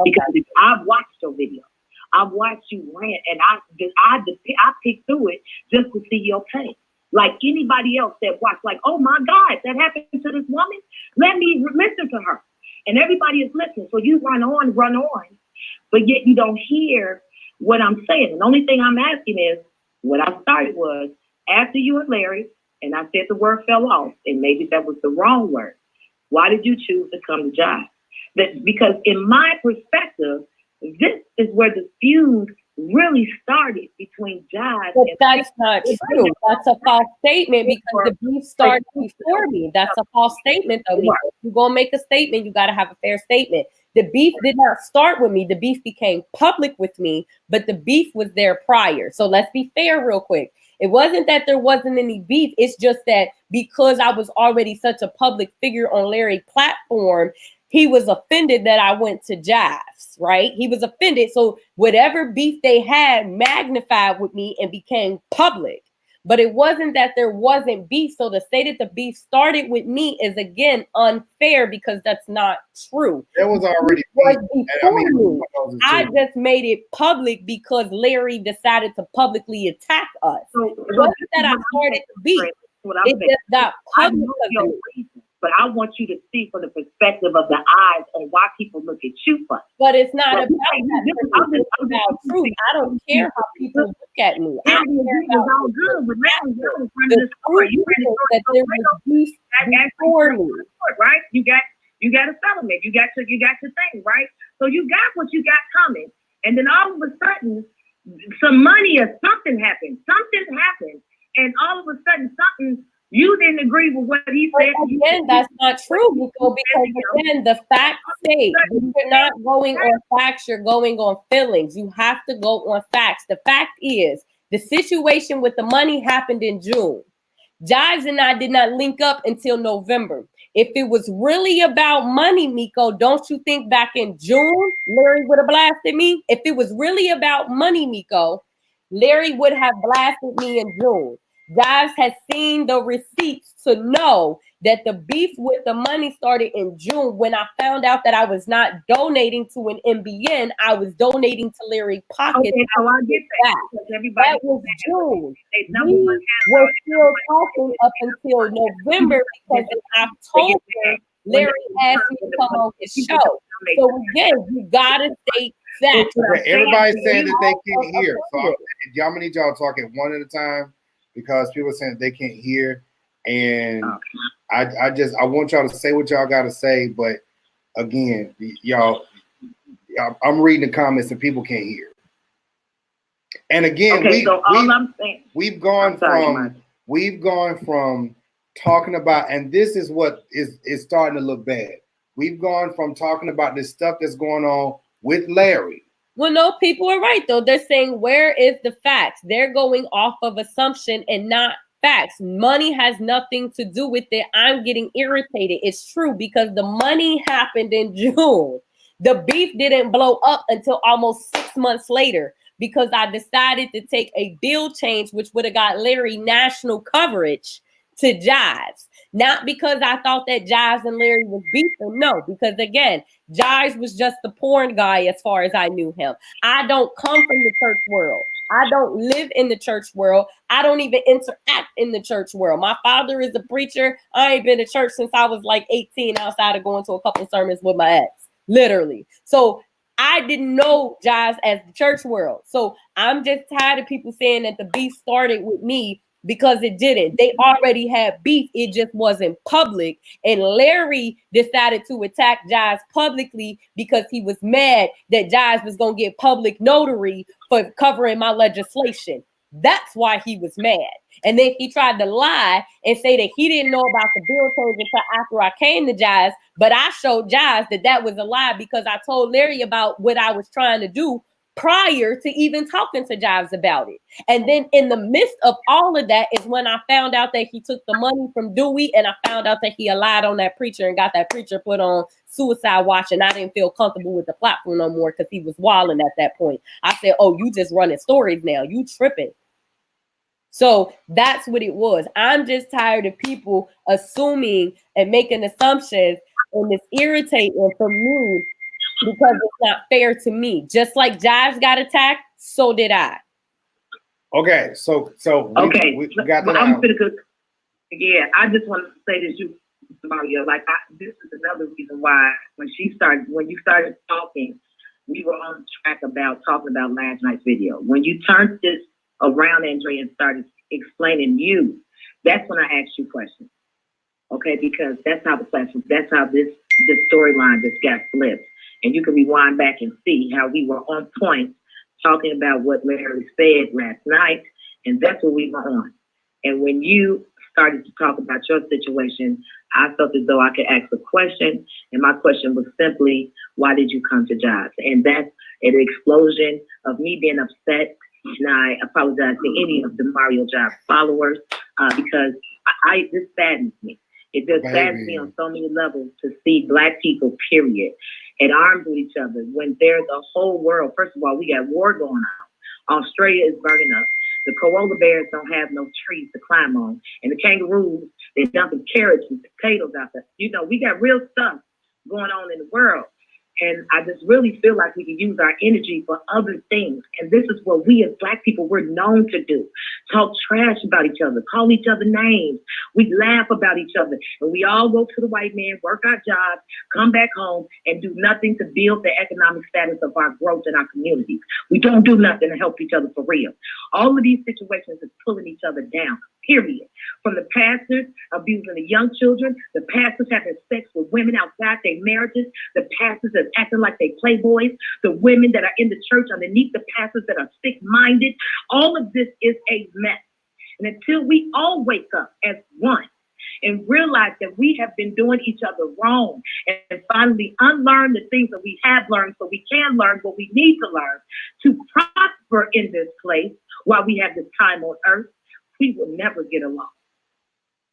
Because if I've watched your video, I've watched you rant, and I picked through it just to see your pain. Like anybody else that watched, like, oh my God, that happened to this woman. Let me listen to her. And everybody is listening. So you run on, but yet you don't hear what I'm saying. And the only thing I'm asking is, what I started was, after you and Larry, and I said the word fell off, and maybe that was the wrong word. Why did you choose to come to Jives? Because in my perspective, this is where the feud really started between Jives. But that's not true. That's a false statement because the beef started before me. That's a false statement, though. If you're going to make a statement, you got to have a fair statement. The beef did not start with me. The beef became public with me, but the beef was there prior. So let's be fair real quick. It wasn't that there wasn't any beef. It's just that because I was already such a public figure on Larry's platform, he was offended that I went to Jives, right? He was offended. So whatever beef they had magnified with me and became public. But it wasn't that there wasn't beef. So to say that the beef started with me is, again, unfair because that's not true. There was already beef before me. I just made it public because Larry decided to publicly attack us. So it wasn't that I started the beef. It just got public. But I want you to see from the perspective of the eyes on why people look at you funny. But it's not about that. It's about truth. I don't care how people look at me. I don't care about the truth is that there was beef before me. Right? You got a settlement. You got your thing, right? So you got what you got coming. And then all of a sudden, some money or something happened. Something happened. And all of a sudden, you didn't agree with what he said. But again, that's not true, Nico, because again, the facts say you're not going on facts, you're going on feelings. You have to go on facts. The fact is, the situation with the money happened in June. Jives and I did not link up until November. If it was really about money, Miko, don't you think back in June, Larry would have blasted me? If it was really about money, Miko, Larry would have blasted me in June. Jives has seen the receipts to know that the beef with the money started in June when I found out that I was not donating to an MBN. I was donating to Larry Pocket. Okay, so I get that. That was June. We were still talking up until November because in October, Larry asked me to come on his show. So again, you gotta state facts. Everybody's saying that they can't hear. So I'm gonna need y'all talking one at a time, because people are saying they can't hear, and I want y'all to say what y'all got to say, but again, y'all, I'm reading the comments and people can't hear. And again, we've gone from talking about, and this is what is starting to look bad. We've gone from talking about this stuff that's going on with Larry. Well, no, people are right, though. They're saying, where is the facts? They're going off of assumption and not facts. Money has nothing to do with it. I'm getting irritated. It's true because the money happened in June. The beef didn't blow up until almost 6 months later because I decided to take a deal change, which would have got Larry national coverage, to Jives. Not because I thought that Jives and Larry was beefing. No, because again, Jives was just the porn guy as far as I knew him. I don't come from the church world. I don't live in the church world. I don't even interact in the church world. My father is a preacher. I ain't been to church since I was like 18 outside of going to a couple sermons with my ex, literally. So I didn't know Jives as the church world. So I'm just tired of people saying that the beef started with me, because it didn't. They already had beef. It just wasn't public. And Larry decided to attack Jives publicly because he was mad that Jives was going to get public notary for covering my legislation. That's why he was mad. And then he tried to lie and say that he didn't know about the bill change until after I came to Jives. But I showed Jives that that was a lie because I told Larry about what I was trying to do prior to even talking to Jives about it. And then in the midst of all of that is when I found out that he took the money from Dewey, and I found out that he lied on that preacher and got that preacher put on suicide watch, and I didn't feel comfortable with the platform no more because he was wilding at that point. I said, oh, you just running stories now. You tripping. So that's what it was. I'm just tired of people assuming and making assumptions, and it's irritating for me because it's not fair to me. Just like Jives got attacked, so did I. Okay, so we got that. I'm gonna go. Yeah, I just want to say this, you, Mario. Like, this is another reason why when you started talking, we were on track about talking about last night's video. When you turned this around, Andrea, and started explaining you, that's when I asked you questions. Okay, because that's how this storyline just got flipped. And you can rewind back and see how we were on point talking about what Larry said last night, and that's what we were on. And when you started to talk about your situation, I felt as though I could ask a question, and my question was simply, why did you come to Jives? And that's an explosion of me being upset. And I apologize to any of the DeMarioJives followers because this saddens me. It just saddens me on so many levels to see Black people, period, at arms with each other when there's a whole world. First of all, we got war going on. Australia is burning up. The koala bears don't have no trees to climb on. And the kangaroos, they're dumping carrots and potatoes out there. You know, we got real stuff going on in the world. And I just really feel like we can use our energy for other things. And this is what we as Black people, we're known to do. Talk trash about each other, call each other names. We laugh about each other. And we all go to the white man, work our jobs, come back home, and do nothing to build the economic status of our growth in our communities. We don't do nothing to help each other for real. All of these situations is pulling each other down, period. From the pastors abusing the young children, the pastors having sex with women outside their marriages, the pastors that's acting like they playboys, the women that are in the church underneath the pastors that are sick-minded. All of this is a mess. And until we all wake up as one and realize that we have been doing each other wrong and finally unlearn the things that we have learned so we can learn what we need to learn to prosper in this place while we have this time on earth, we will never get along.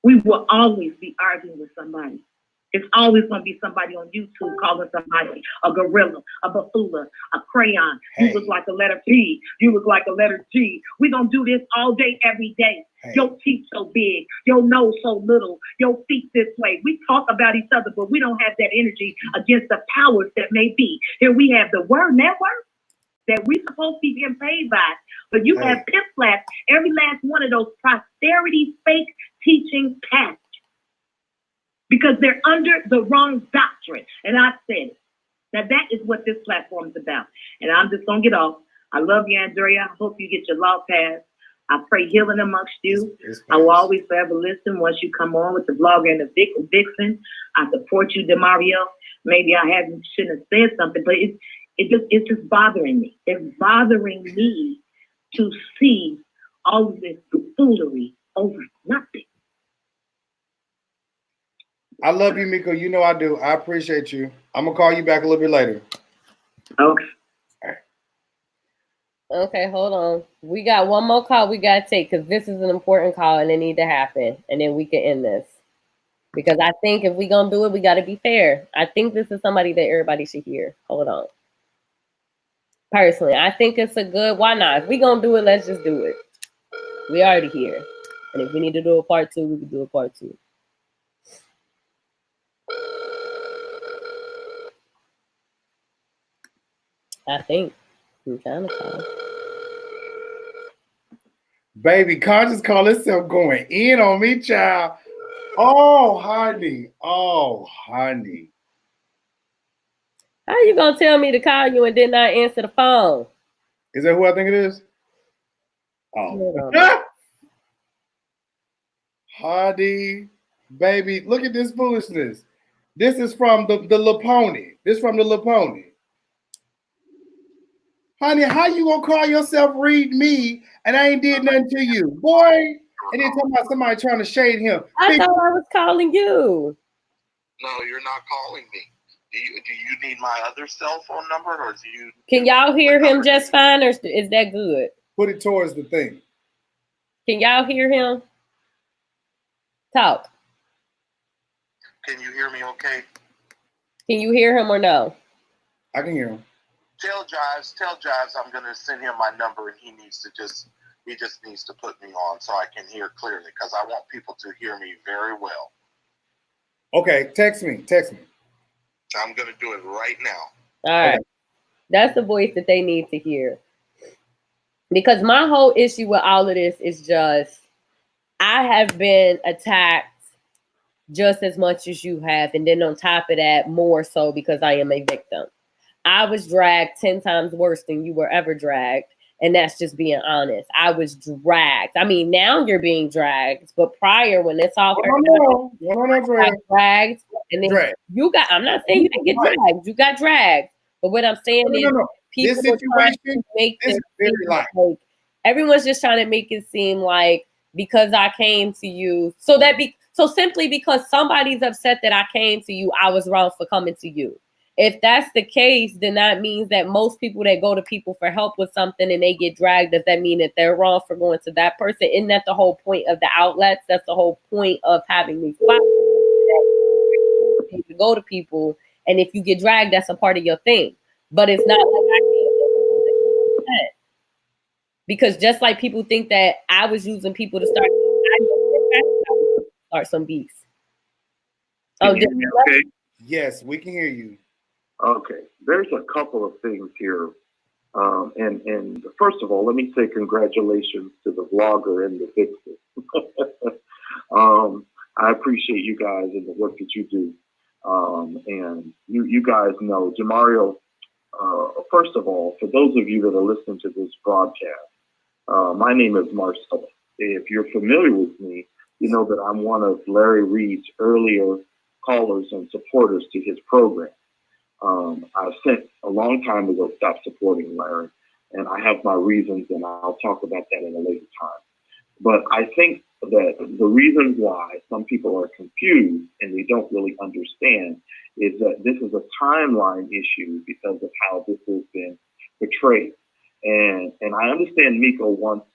We will always be arguing with somebody. It's always going to be somebody on YouTube calling somebody a gorilla, a bafula, a crayon. Hey. You look like a letter P. You look like a letter G. We're going to do this all day, every day. Hey. Your teeth so big, your nose so little, your feet this way. We talk about each other, but we don't have that energy against the powers that may be. Here we have the Word Network that we're supposed to be getting paid by, but you have pimp slaps, every last one of those prosperity fake teaching pastors. Because they're under the wrong doctrine. And I said it. Now that is what this platform is about. And I'm just going to get off. I love you, Andrea. I hope you get your law passed. I pray healing amongst you. I will always forever listen once you come on with the vlogger and the Vixen. I support you, DeMario. Maybe I shouldn't have said something, but it's just bothering me. It's bothering me to see all of this foolery over nothing. I love you, Miko. You know I do. I appreciate you. I'm going to call you back a little bit later. Okay. All right. Okay, hold on. We got one more call we got to take because this is an important call and it need to happen. And then we can end this. Because I think if we're going to do it, we got to be fair. I think this is somebody that everybody should hear. Hold on. Personally, I think it's a good, why not? If we're going to do it, let's just do it. We already here. And if we need to do a part 2, we can do a part 2. I think I'm trying to call. Baby, conscious call itself going in on me, child. Oh, honey. Oh, honey. How you gonna tell me to call you and then not answer the phone? Is that who I think it is? Oh. Honey, baby, look at this foolishness. This is from the La Pony. This is from the La Pony. Honey, how you gonna call yourself read me and I ain't did nothing to you, boy? And then talking about somebody trying to shade him. I thought I was calling you. No, you're not calling me. Do you need my other cell phone number, or do you? Can y'all hear him just fine, or is that good? Put it towards the thing. Can y'all hear him? Talk. Can you hear me okay? Can you hear him or no? I can hear him. Tell Jives I'm gonna send him my number, and he just needs to put me on so I can hear clearly, because I want people to hear me very well. Okay, text me. I'm gonna do it right now. All right. Okay. That's the voice that they need to hear. Because my whole issue with all of this is just, I have been attacked just as much as you have. And then on top of that, more so because I am a victim. I was dragged 10 times worse than you were ever dragged. And that's just being honest. I was dragged. I mean, now you're being dragged. But prior, when it's all dragged. And then you got, I'm not saying you didn't get dragged. You got dragged. But what I'm saying is people are trying to make this seem like everyone's just trying to make it seem like because I came to you, so simply because somebody's upset that I came to you, I was wrong for coming to you. If that's the case, then that means that most people that go to people for help with something and they get dragged, does that mean that they're wrong for going to that person? Isn't that the whole point of the outlets? That's the whole point of having these platforms. To go to people, and if you get dragged, that's a part of your thing. But it's not like I can't, because just like people think that I was using people to start some beefs. Oh, okay. Yes, we can hear you. Okay, there's a couple of things here, and first of all, let me say congratulations to the vlogger and the Vixen. I appreciate you guys and the work that you do. And you guys know, DeMario, first of all, for those of you that are listening to this broadcast, my name is Marcella. If you're familiar with me, you know that I'm one of Larry Reed's earlier callers and supporters to his program. I sent a long time ago stop supporting Larry, and I have my reasons, and I'll talk about that in a later time. But I think that the reason why some people are confused and they don't really understand is that this is a timeline issue because of how this has been portrayed. And I understand Miko wants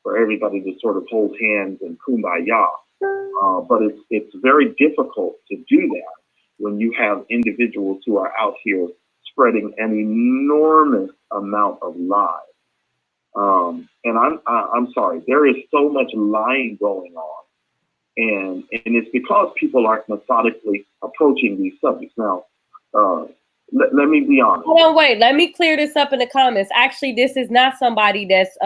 for everybody to sort of hold hands and kumbaya, but it's very difficult to do that when you have individuals who are out here spreading an enormous amount of lies. And I'm sorry, there is so much lying going on, and it's because people aren't methodically approaching these subjects. Now, let me be honest. Hold on, wait. Let me clear this up in the comments. Actually, this is not somebody that's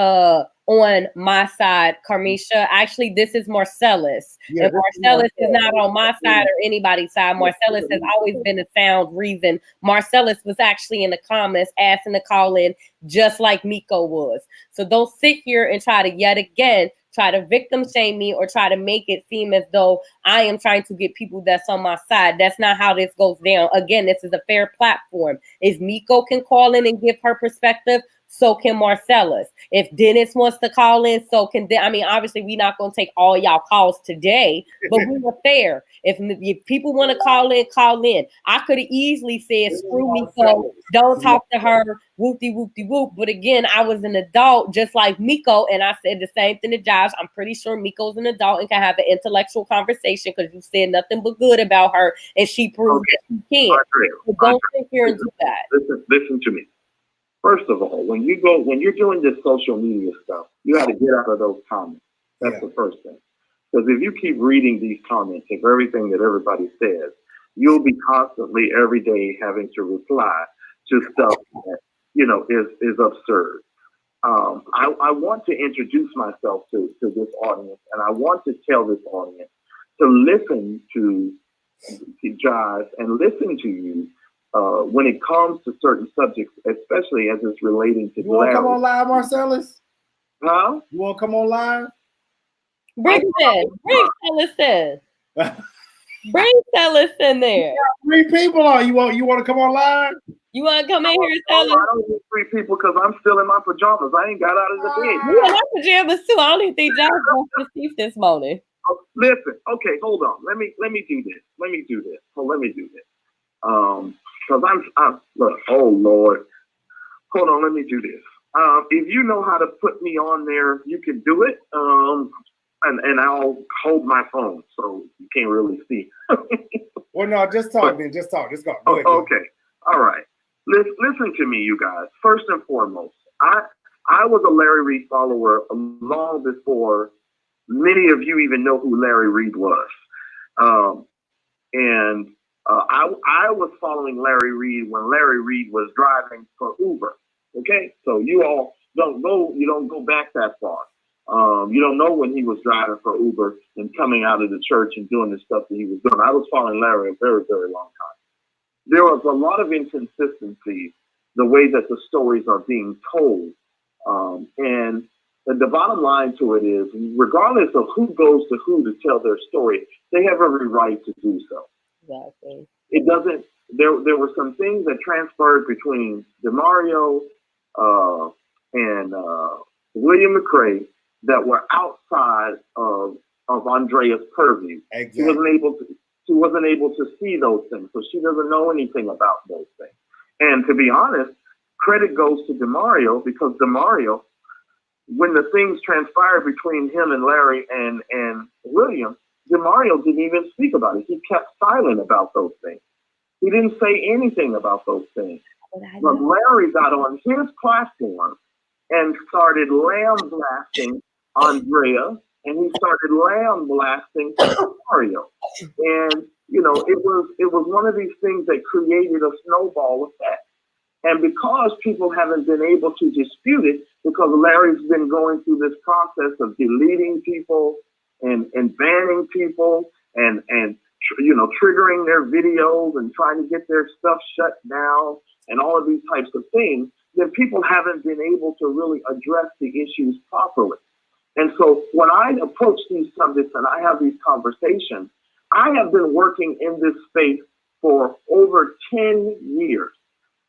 on my side, Carmisha. Actually, this is Marcellus. Yeah, and Marcellus is not on my side or anybody's side. Marcellus has always been a sound reason. Marcellus was actually in the comments asking to call in just like Miko was. So don't sit here and try to yet again try to victim shame me or try to make it seem as though I am trying to get people that's on my side. That's not how this goes down. Again, this is a fair platform. If Miko can call in and give her perspective, so can Marcellus. If Dennis wants to call in, so can I mean, obviously, we're not going to take all y'all calls today, but we were fair. If people want to call in, call in. I could have easily said, screw Miko, don't talk to her, whoopty whoopty whoop. But again, I was an adult just like Miko, and I said the same thing to Jives. I'm pretty sure Miko's an adult and can have an intellectual conversation because you said nothing but good about her, and she proved that she can. So don't sit here and do that. Listen to me. First of all, when you're doing this social media stuff, you got to get out of those comments. That's the first thing. Because if you keep reading these comments of everything that everybody says, you'll be constantly every day having to reply to stuff that, is absurd. I want to introduce myself to this audience, and I want to tell this audience to listen to Jives and listen to you when it comes to certain subjects, especially as it's relating to. You want to come on live, Marcellus? Huh? You want to come on live? Bring Marcellus in. Bring Marcellus in there. 3 people on. You want to come on live? You want to come in here and Oh, tell us? I don't need 3 people because I'm still in my pajamas. I ain't got out of the bed. We in our pajamas too. I don't even think Josh brushed his teeth this morning. Oh, listen, okay, hold on. Let me do this. Let me do this. Because I'm look. Oh Lord, hold on. Let me do this. If you know how to put me on there, you can do it. And I'll hold my phone so you can't really see. Well, no, just talk, then. Just talk. Just go. Go ahead. Okay. All right. Listen to me, you guys. First and foremost, I was a Larry Reed follower long before many of you even know who Larry Reed was. I was following Larry Reed when Larry Reed was driving for Uber. Okay, so you all don't go back that far. You don't know when he was driving for Uber and coming out of the church and doing the stuff that he was doing. I was following Larry a very, very long time. There was a lot of inconsistencies the way that the stories are being told. And the bottom line to it is, regardless of who goes to who to tell their story, they have every right to do so. Exactly. It doesn't, there were some things that transpired between DeMario and William McCray that were outside of Andrea's purview. Exactly. She wasn't able to see those things, so she doesn't know anything about those things. And to be honest, credit goes to DeMario, because DeMario, when the things transpired between him and Larry and William, DeMario didn't even speak about it. He kept silent about those things. He didn't say anything about those things. But Larry got on his platform and started lambasting Andrea, and he started lambasting Mario. And it was one of these things that created a snowball effect. And because people haven't been able to dispute it, because Larry's been going through this process of deleting people and banning people and triggering their videos and trying to get their stuff shut down and all of these types of things, then people haven't been able to really address the issues properly. And so when I approach these subjects and I have these conversations, I have been working in this space for over 10 years.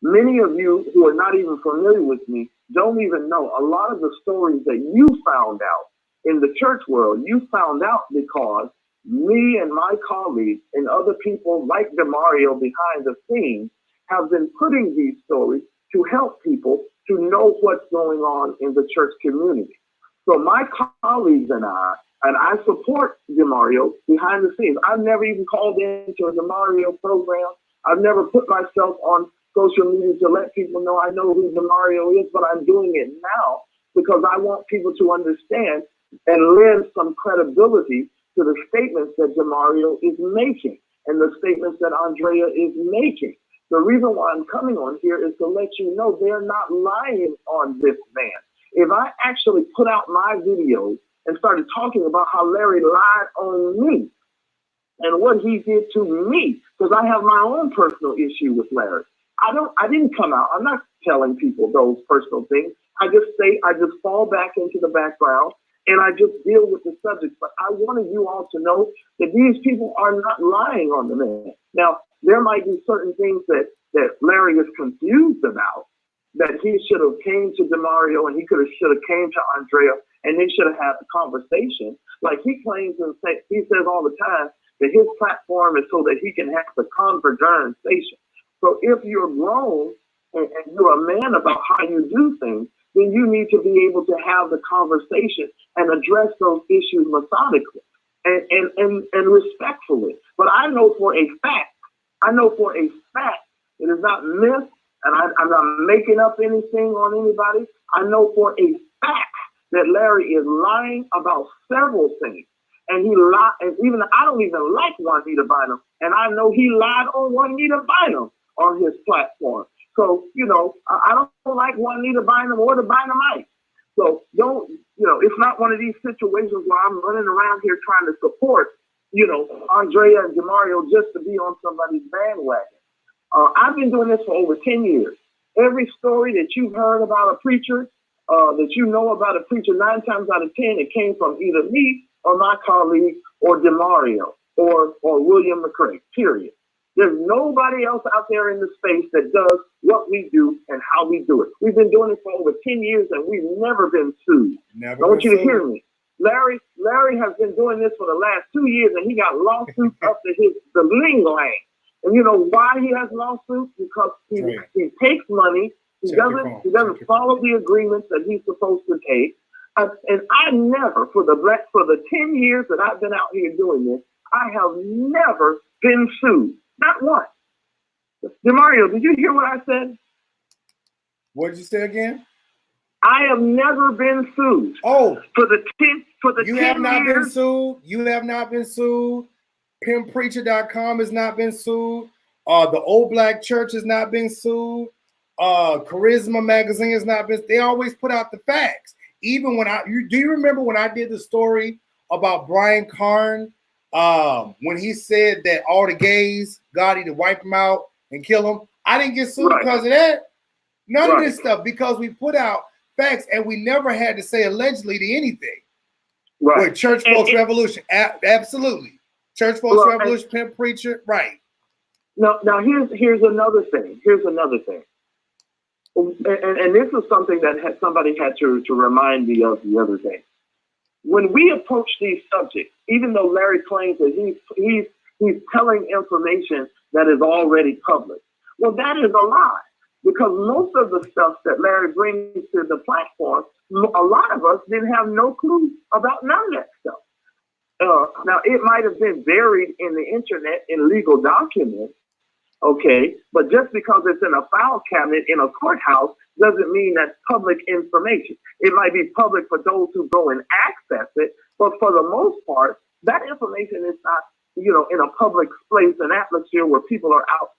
Many of you who are not even familiar with me don't even know a lot of the stories that you found out in the church world. You found out because me and my colleagues and other people like DeMario behind the scenes have been putting these stories to help people to know what's going on in the church community. So my colleagues and I support DeMario behind the scenes. I've never even called into a DeMario program. I've never put myself on social media to let people know I know who DeMario is, but I'm doing it now because I want people to understand and lend some credibility to the statements that DeMario is making and the statements that Andrea is making. The reason why I'm coming on here is to let you know they're not lying on this man. If I actually put out my videos and started talking about how Larry lied on me and what he did to me, because I have my own personal issue with Larry. I didn't come out. I'm not telling people those personal things. I just fall back into the background and I just deal with the subject. But I wanted you all to know that these people are not lying on the man. Now, there might be certain things that Larry is confused about, that he should have came to DeMario and should have came to Andrea and they should have had a conversation. Like he claims and he says all the time that his platform is so that he can have the conversation. So if you're grown and you're a man about how you do things, then you need to be able to have the conversation and address those issues methodically and respectfully. But I know for a fact, it is not myth, and I'm not making up anything on anybody. I know for a fact that Larry is lying about several things. And he lied, and I don't even like Juanita Bynum, and I know he lied on Juanita Bynum on his platform. So, I don't like Juanita Bynum or the Bynamites. So it's not one of these situations where I'm running around here trying to support, Andrea and DeMario just to be on somebody's bandwagon. I've been doing this for over 10 years. Every story that you've heard about a preacher, that you know about a preacher, 9 times out of 10, it came from either me or my colleague or DeMario or William McCray, period. There's nobody else out there in the space that does what we do and how we do it. We've been doing it for over 10 years and we've never been sued. I want you to hear me. Larry has been doing this for the last 2 years and he got lawsuits up to the ling lang. And you know why he has lawsuits? Because he takes money. He doesn't follow the agreements that he's supposed to take. And I never, for the 10 years that I've been out here doing this, I have never been sued. Not once. DeMario, did you hear what I said? What did you say again? I have never been sued. Oh, for the 10 you 10 have not years, been sued. You have not been sued. PimPreacher.com has not been sued. The Old Black Church has not been sued. Charisma Magazine has not been. They always put out the facts. Even when do you remember when I did the story about Brian Karn? When he said that all the gays, God either wipe them out and kill them. I didn't get sued because of that. None of this stuff, because we put out facts and we never had to say allegedly to anything. Right. With Church Folks Revolution, absolutely. Church Folks Revolution, Pimp Preacher, right. Now here's another thing. And this is something that somebody had to remind me of the other day. When we approach these subjects, even though Larry claims that he's telling information that is already public, well, that is a lie. Because most of the stuff that Larry brings to the platform, a lot of us didn't have no clue about none of that stuff. Now, it might have been buried in the internet in legal documents, okay? But just because it's in a file cabinet in a courthouse doesn't mean that's public information. It might be public for those who go and access it, but for the most part, that information is not, in a public place and atmosphere where people are out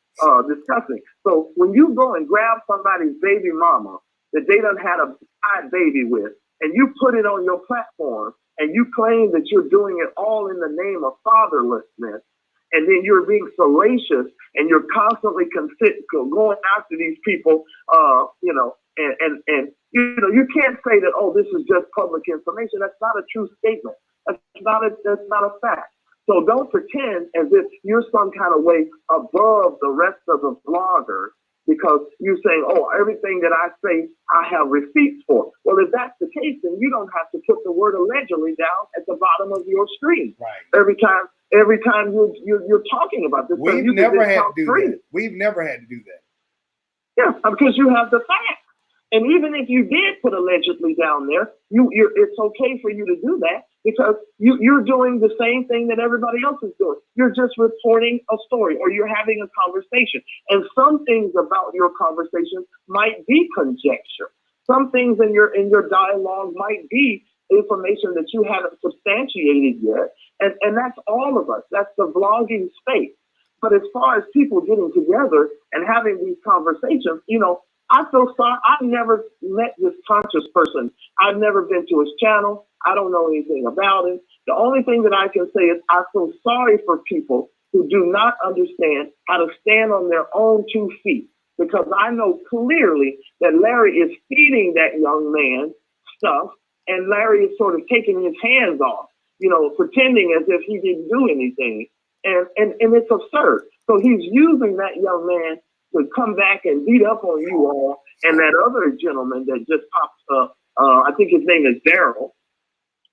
discussing. So when you go and grab somebody's baby mama that they done had a bad baby with, and you put it on your platform, and you claim that you're doing it all in the name of fatherlessness, and then you're being salacious, and you're constantly going after these people, and you can't say that, oh, this is just public information. That's not a true statement. That's not a fact. So don't pretend as if you're some kind of way above the rest of the bloggers because you're saying, oh, everything that I say, I have receipts for. Well, if that's the case, then you don't have to put the word allegedly down at the bottom of your screen. Right. Every time you're talking about this. We've never had to do that. We've never had to do that. Yeah, because you have the facts. And even if you did put allegedly down there, it's okay for you to do that because you're doing the same thing that everybody else is doing. You're just reporting a story or you're having a conversation. And some things about your conversation might be conjecture. Some things in your dialogue might be information that you haven't substantiated yet. And that's all of us. That's the vlogging space. But as far as people getting together and having these conversations, I feel sorry. I've never met this conscious person. I've never been to his channel. I don't know anything about him. The only thing that I can say is I feel sorry for people who do not understand how to stand on their own 2 feet. Because I know clearly that Larry is feeding that young man stuff, and Larry is sort of taking his hands off, pretending as if he didn't do anything. And it's absurd. So he's using that young man to come back and beat up on you all, and that other gentleman that just popped up, I think his name is Daryl,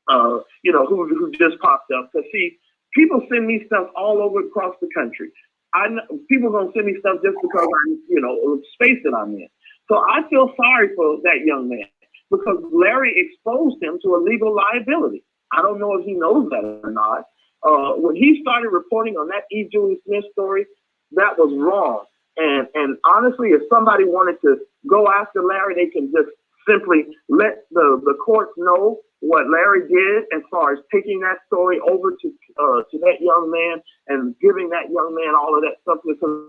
who just popped up. Because see, people send me stuff all over across the country. People don't send me stuff just because I'm, space that I'm in. So I feel sorry for that young man because Larry exposed him to a legal liability. I don't know if he knows that or not. When he started reporting on that E. Julie Smith story, that was wrong. And honestly, if somebody wanted to go after Larry, they can just simply let the courts know what Larry did as far as taking that story over to that young man and giving that young man all of that stuff. Because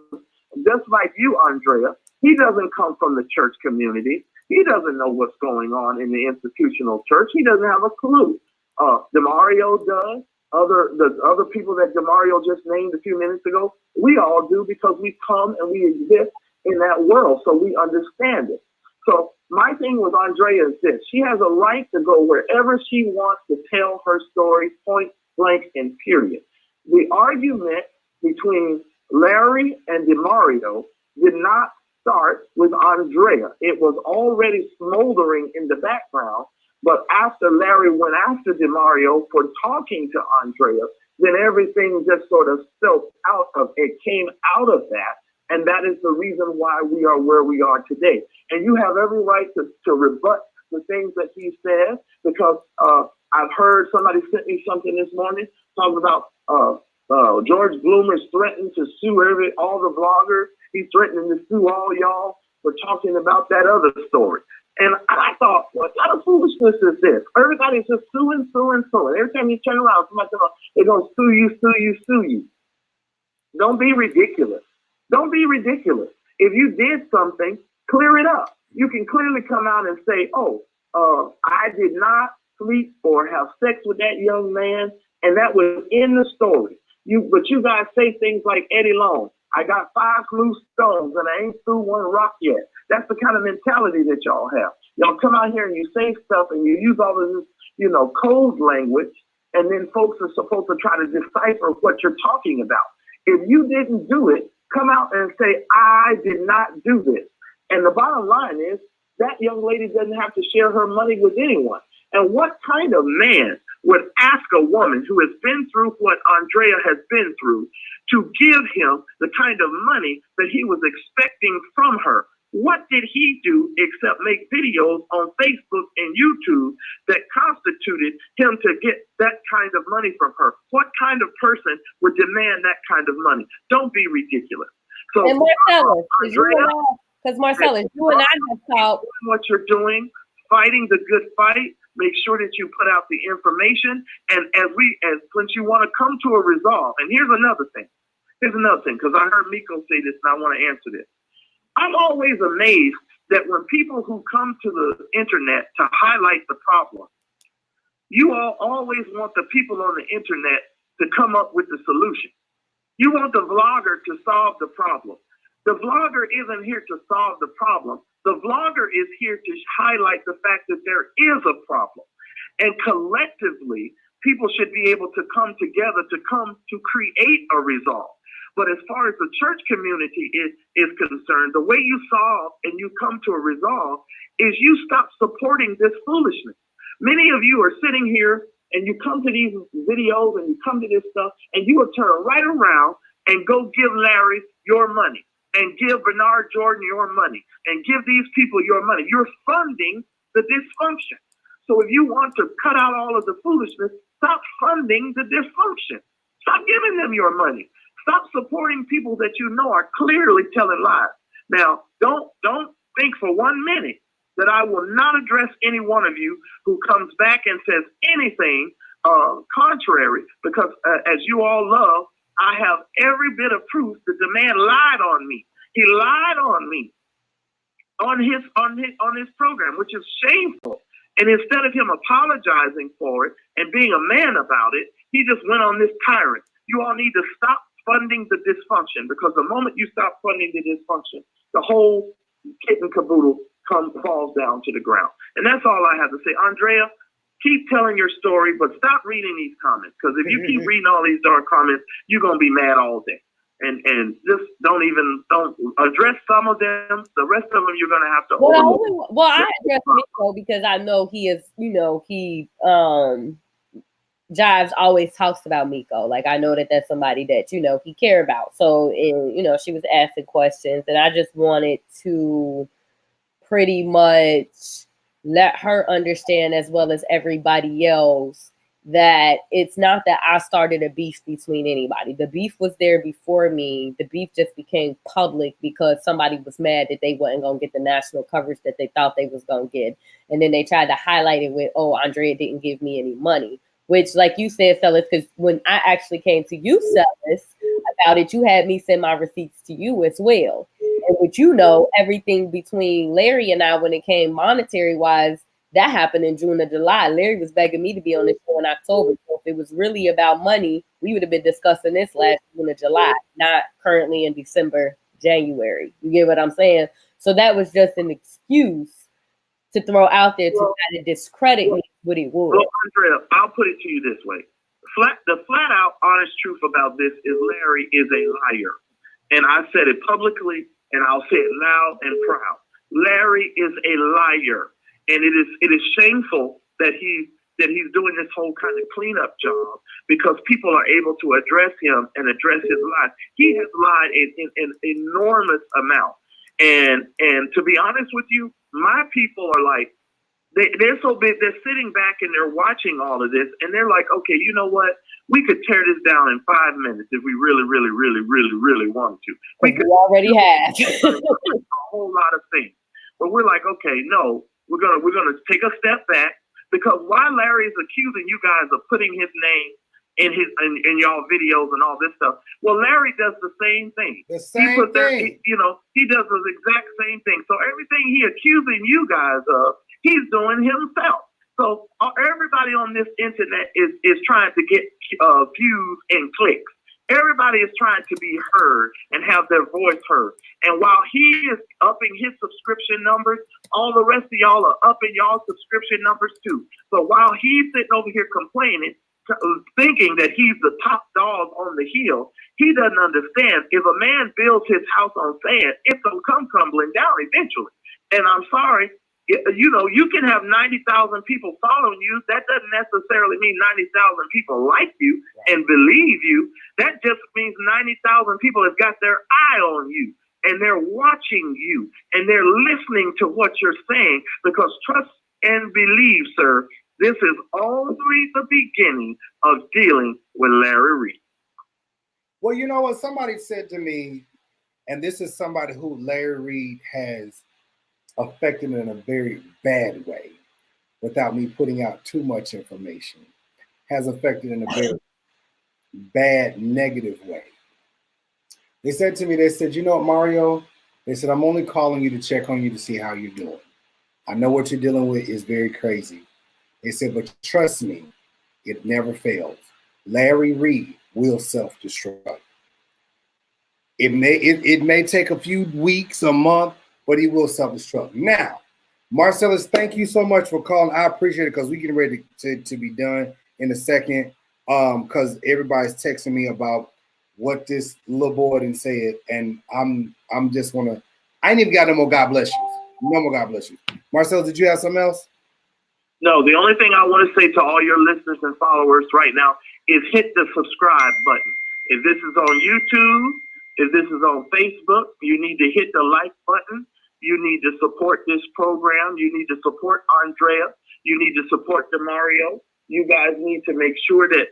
just like you, Andrea, he doesn't come from the church community. He doesn't know what's going on in the institutional church. He doesn't have a clue. DeMario does. The other people that DeMario just named a few minutes ago, we all do because we come and we exist in that world, so we understand it. So my thing with Andrea is this. She has a right to go wherever she wants to tell her story, point blank and period. The argument between Larry and DeMario did not start with Andrea. It was already smoldering in the background, but after Larry went after DeMario for talking to Andrea, then everything just sort of spilled out of it, came out of that. And that is the reason why we are where we are today. And you have every right to rebut the things that he said, because I've heard somebody sent me something this morning talking about George Bloomer's threatened to sue all the vloggers. He's threatening to sue all y'all for talking about that other story. And I thought, what kind of foolishness is this? Everybody's just suing. Every time you turn around, somebody's they're going to sue you. Don't be ridiculous. Don't be ridiculous. If you did something, clear it up. You can clearly come out and say, I did not sleep or have sex with that young man, and that was in the story. But you guys say things like Eddie Long, I got 5 loose stones and I ain't threw one rock yet. That's the kind of mentality that y'all have. Y'all come out here and you say stuff and you use all of this, code language, and then folks are supposed to try to decipher what you're talking about. If you didn't do it, come out and say, I did not do this. And the bottom line is that young lady doesn't have to share her money with anyone. And what kind of man would ask a woman who has been through what Andrea has been through to give him the kind of money that he was expecting from her? What did he do except make videos on Facebook and YouTube that constituted him to get that kind of money from her? What kind of person would demand that kind of money? Don't be ridiculous. So, and Marcellus, because Marcellus, you and I have talked. What you're doing, fighting the good fight. Make sure that you put out the information, and since you want to come to a resolve. And here's another thing, because I heard Miko say this, and I want to answer this. I'm always amazed that when people who come to the internet to highlight the problem, you all always want the people on the internet to come up with the solution. You want the vlogger to solve the problem. The vlogger isn't here to solve the problem. The vlogger is here to highlight the fact that there is a problem. And collectively, people should be able to come together to create a resolve. But as far as the church community is concerned, the way you solve and you come to a resolve is you stop supporting this foolishness. Many of you are sitting here and you come to these videos and you come to this stuff and you will turn right around and go give Larry your money and give Bernard Jordan your money and give these people your money. You're funding the dysfunction. So if you want to cut out all of the foolishness, stop funding the dysfunction. Stop giving them your money. Stop supporting people that you know are clearly telling lies. Now, don't think for 1 minute that I will not address any one of you who comes back and says anything contrary, because as you all love, I have every bit of proof that the man lied on me. He lied on me on his program, which is shameful. And instead of him apologizing for it and being a man about it, he just went on this tyrant. You all need to stop funding the dysfunction, because the moment you stop funding the dysfunction, the whole kit and caboodle falls down to the ground. And that's all I have to say. Andrea, keep telling your story, but stop reading these comments, because if you keep reading all these dark comments, you're going to be mad all day. And just don't address some of them. The rest of them you're going to have to overlook. I address Miko because I know he is, Jives always talks about Miko. Like, I know that that's somebody that, he care about. So, she was asking questions, and I just wanted to pretty much let her understand, as well as everybody else, that it's not that I started a beef between anybody. The beef was there before me. The beef just became public because somebody was mad that they wasn't going to get the national coverage that they thought they was going to get. And then they tried to highlight it with, Andrea didn't give me any money. Which, like you said, fellas, because when I actually came to you, fellas, about it, you had me send my receipts to you as well. And what everything between Larry and I, when it came monetary-wise, that happened in June or July. Larry was begging me to be on this show in October. So if it was really about money, we would have been discussing this last June or July, not currently in December, January. You get what I'm saying? So that was just an excuse to throw out there to try to discredit me what it was. Well, Andrea, I'll put it to you this way. The flat out honest truth about this is Larry is a liar. And I said it publicly, and I'll say it loud and proud. Larry is a liar, and it is shameful that he's doing this whole kind of cleanup job, because people are able to address him and address his lies. He has lied in an enormous amount, and to be honest with you, my people are like, they're so big, they're sitting back and they're watching all of this, and they're like, okay, you know what? We could tear this down in 5 minutes if we really wanted to. We already have a whole lot of things, but we're like, okay, no, we're gonna take a step back, because while Larry is accusing you guys of putting his name in y'all videos and all this stuff, well, Larry does the same thing. The same thing. He does the exact same thing. So everything he accusing you guys of, he's doing himself. So everybody on this internet is trying to get views and clicks. Everybody is trying to be heard and have their voice heard. And while he is upping his subscription numbers, all the rest of y'all are upping y'all subscription numbers too. So while he's sitting over here complaining, thinking that he's the top dog on the hill, he doesn't understand, if a man builds his house on sand, it's going to come crumbling down eventually. And I'm sorry, you can have 90,000 people following you. That doesn't necessarily mean 90,000 people like you and believe you. That just means 90,000 people have got their eye on you, and they're watching you, and they're listening to what you're saying, because trust and believe, sir, this is only the beginning of dealing with Larry Reed. Well, you know what? Somebody said to me, and this is somebody who Larry Reed has affected in a very bad way, without me putting out too much information, has affected in a very bad, negative way. They said to me, they said, you know what, Mario? They said, I'm only calling you to check on you to see how you're doing. I know what you're dealing with is very crazy. They said, but trust me, it never fails. Larry Reed will self-destruct. It may take a few weeks, a month, but he will self-destruct. Now, Marcellus, thank you so much for calling. I appreciate it, because we're getting ready to be done in a second, because everybody's texting me about what this little boy didn't say it, and I'm just want to, I ain't even got no more God bless you. No more God bless you. Marcellus, did you have something else? No, the only thing I want to say to all your listeners and followers right now is hit the subscribe button. If this is on YouTube, if this is on Facebook, you need to hit the like button. You need to support this program. You need to support Andrea. You need to support DeMario. You guys need to make sure that,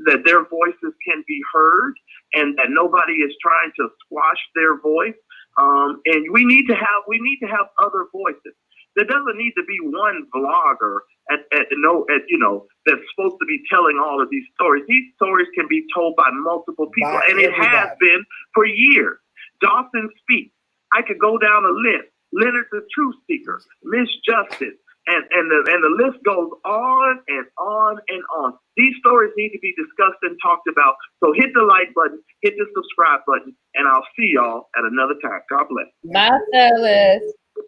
that their voices can be heard, and that nobody is trying to squash their voice. And we need to have other voices. There doesn't need to be one vlogger that's supposed to be telling all of these stories. These stories can be told by multiple people, and it has been for years. Dawson Speaks. I could go down a list. Leonard the Truth Seeker, Miss Justice, and the list goes on and on and on. These stories need to be discussed and talked about. So hit the like button, hit the subscribe button, and I'll see y'all at another time. God bless. Bye, fellas.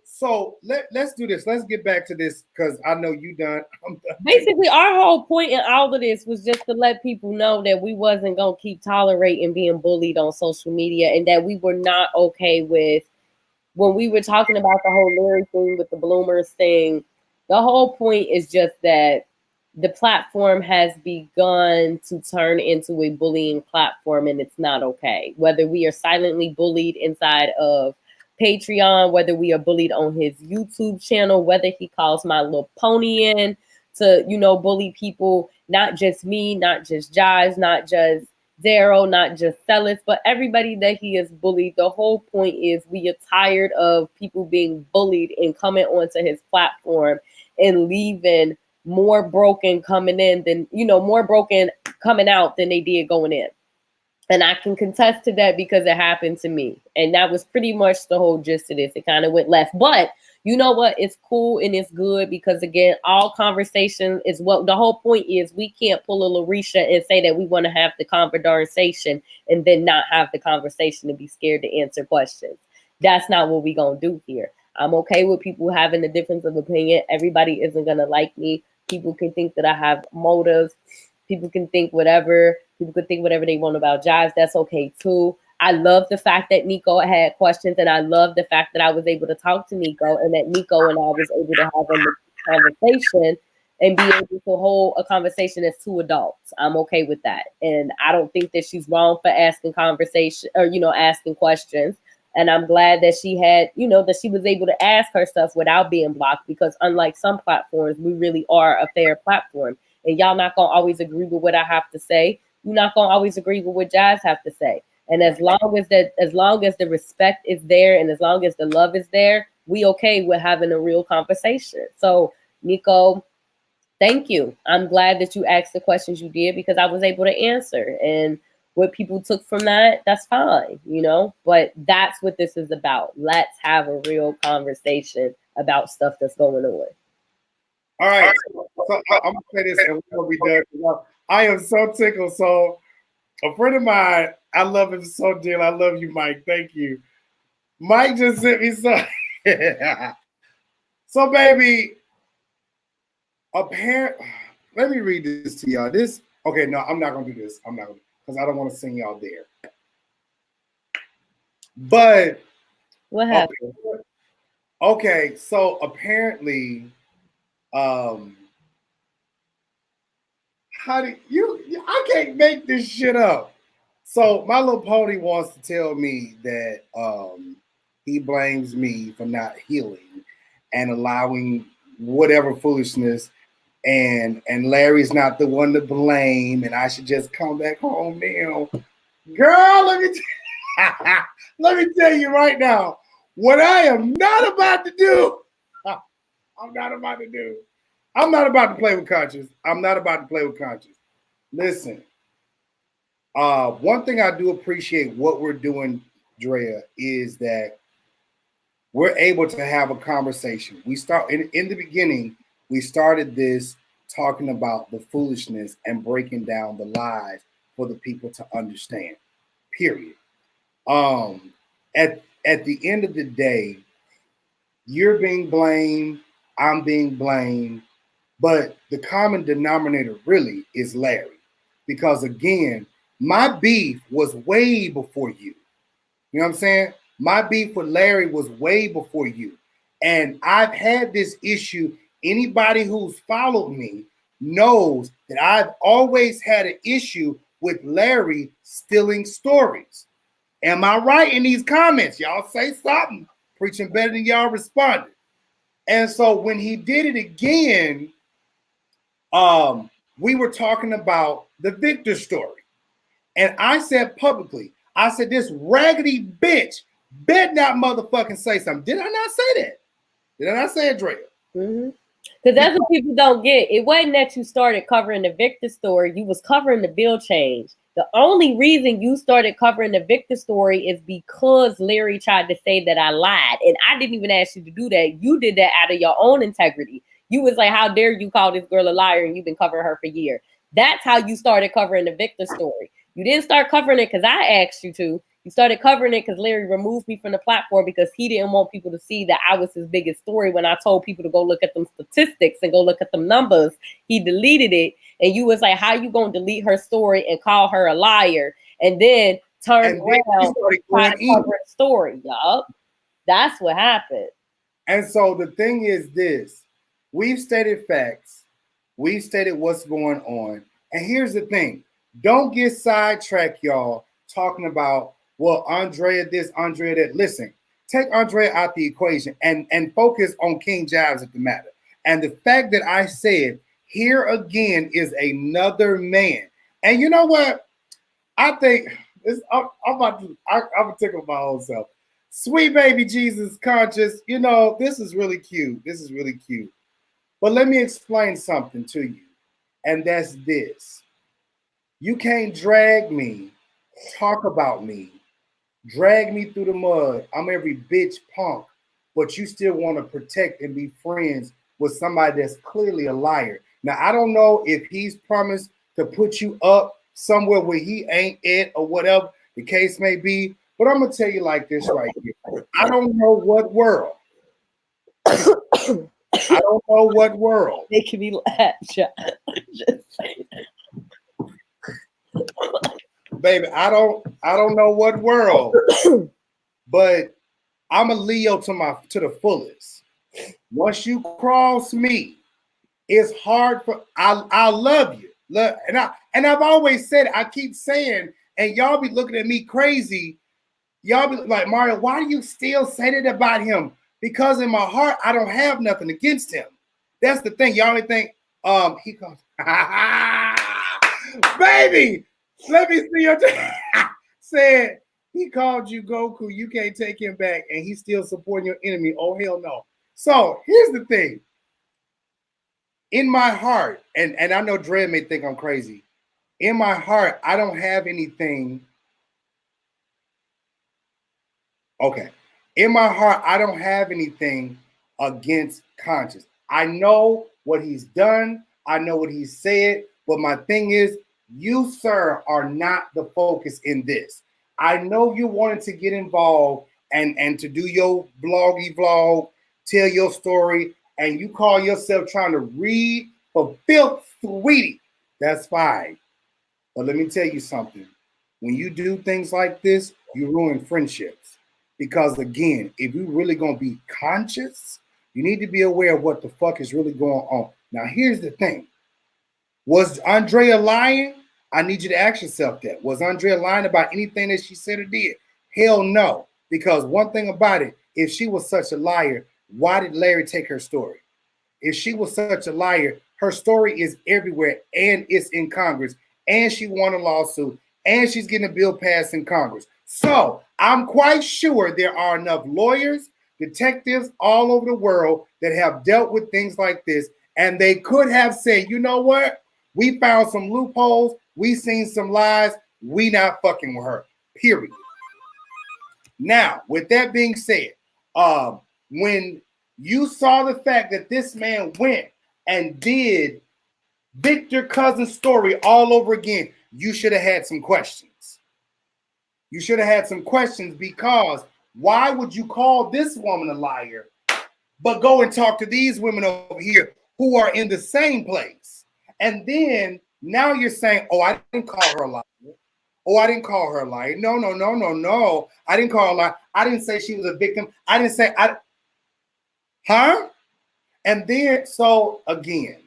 So let's do this. Let's get back to this, because I know you done. I'm done. Basically, our whole point in all of this was just to let people know that we wasn't going to keep tolerating being bullied on social media, and that we were not okay with, when we were talking about the whole Larry thing with the bloomers thing, the whole point is just that the platform has begun to turn into a bullying platform, and it's not okay. Whether we are silently bullied inside of Patreon, whether we are bullied on his YouTube channel, whether he calls My Little Pony in to, bully people, not just me, not just Jives, not just Daryl, not just Celis, but everybody that he has bullied. The whole point is we are tired of people being bullied and coming onto his platform and leaving more broken coming in than, more broken coming out than they did going in. And I can contest to that because it happened to me. And that was pretty much the whole gist of this. It kind of went left. But you know what? It's cool and it's good, because, again, all conversation is what the whole point is. We can't pull a Larisha and say that we want to have the conversation and then not have the conversation and be scared to answer questions. That's not what we're going to do here. I'm okay with people having a difference of opinion. Everybody isn't going to like me. People can think that I have motives. People can think whatever. People could think whatever they want about Jives. That's okay too. I love the fact that Nico had questions, and I love the fact that I was able to talk to Nico, and that Nico and I was able to have a conversation and be able to hold a conversation as two adults. I'm okay with that. And I don't think that she's wrong for asking conversation or, asking questions. And I'm glad that she had, that she was able to ask her stuff without being blocked, because unlike some platforms, we really are a fair platform. And y'all not going to always agree with what I have to say. You're not going to always agree with what Jives have to say. And as long as the respect is there and as long as the love is there, we okay with having a real conversation. So, Nico, thank you. I'm glad that you asked the questions you did, because I was able to answer. And what people took from that, that's fine, but that's what this is about. Let's have a real conversation about stuff that's going on. All right. So I'm going to say this and we'll be done. I am so tickled. So a friend of mine, I love him so dearly. I love you, Mike. Thank you. Mike just sent me some. So, baby, let me read this to y'all. Okay, no, I'm not going to do this. I'm not going to, because I don't want to sing y'all there. But what happened? Okay, so apparently, I can't make this shit up. So My Little Pony wants to tell me that he blames me for not healing and allowing whatever foolishness, and Larry's not the one to blame, and I should just come back home now. Girl, let me tell you right now, what I am not about to do. I'm not about to play with conscience. I'm not about to play with conscience. Listen, one thing I do appreciate what we're doing, Drea, is that we're able to have a conversation. We start in the beginning, we started this talking about the foolishness and breaking down the lies for the people to understand, period. At the end of the day, you're being blamed, I'm being blamed, but the common denominator really is Larry. Because again, my beef was way before you. You know what I'm saying? My beef with Larry was way before you. And I've had this issue. Anybody who's followed me knows that I've always had an issue with Larry stealing stories. Am I right in these comments? Y'all say something. Preaching better than y'all responded. And so when he did it again, we were talking about the Victor story. And I said publicly, I said, this raggedy bitch better not motherfucking say something. Did I not say that? Did I not say it, Drea? Mm-hmm. Because that's what people don't get. It wasn't that you started covering the Victor story. You was covering the bill change. The only reason you started covering the Victor story is because Larry tried to say that I lied. And I didn't even ask you to do that. You did that out of your own integrity. You was like, how dare you call this girl a liar, and you've been covering her for years. That's how you started covering the Victor story. You didn't start covering it because I asked you to. You started covering it because Larry removed me from the platform because he didn't want people to see that I was his biggest story. When I told people to go look at them statistics and go look at them numbers, he deleted it. And you was like, how you going to delete her story and call her a liar and then turn around and try to cover the story? Yup. That's what happened. And so the thing is this. We've stated facts. We've stated what's going on. And here's the thing. Don't get sidetracked, y'all, talking about, well, Andrea this, Andrea that. Listen, take Andrea out the equation and focus on King Jives at the matter. And the fact that I said, here again is another man. And you know what? I think I'm gonna tickle my own self. Sweet baby Jesus conscious, this is really cute. This is really cute. But let me explain something to you. And that's this. You can't drag me, talk about me, drag me through the mud. I'm every bitch punk, but you still want to protect and be friends with somebody that's clearly a liar. Now, I don't know if he's promised to put you up somewhere where he ain't at or whatever the case may be, but I'm going to tell you like this right here. I don't know what world. I don't know what world. Making me laugh, just saying. Baby, I don't I don't know what world, but I'm a Leo to the fullest. Once you cross me, it's hard for I love you. And I've always said it, I keep saying, and y'all be looking at me crazy. Y'all be like, Mario, why do you still say that about him? Because in my heart, I don't have nothing against him. That's the thing. Y'all may think, he goes, baby, let me see your said he called you Goku. You can't take him back, and he's still supporting your enemy. Oh, hell no. So here's the thing. In my heart, and I know Dre may think I'm crazy. In my heart, I don't have anything. Okay. In my heart, I don't have anything against Conscious. I know what he's done. I know what he's said. But my thing is, you, sir, are not the focus in this. I know you wanted to get involved and to do your bloggy vlog, tell your story, and you call yourself trying to read for filth, sweetie. That's fine. But let me tell you something. When you do things like this, you ruin friendships. Because again, if you're really going to be conscious, you need to be aware of what the fuck is really going on. Now, here's the thing. Was Andrea lying? I need you to ask yourself that. Was Andrea lying about anything that she said or did? Hell no. Because one thing about it, if she was such a liar, why did Larry take her story? If she was such a liar, her story is everywhere and it's in Congress. And she won a lawsuit and she's getting a bill passed in Congress. So I'm quite sure there are enough lawyers, detectives all over the world that have dealt with things like this. And they could have said, you know what? We found some loopholes. We seen some lies. We not fucking with her, period. Now, with that being said, when you saw the fact that this man went and did Victor Cousin's story all over again, you should have had some questions. You should have had some questions because why would you call this woman a liar, but go and talk to these women over here who are in the same place? And then now you're saying, oh, I didn't call her a liar. Oh, I didn't call her a liar. No. I didn't call her a liar. I didn't say she was a victim. I didn't say, huh? And then, so again,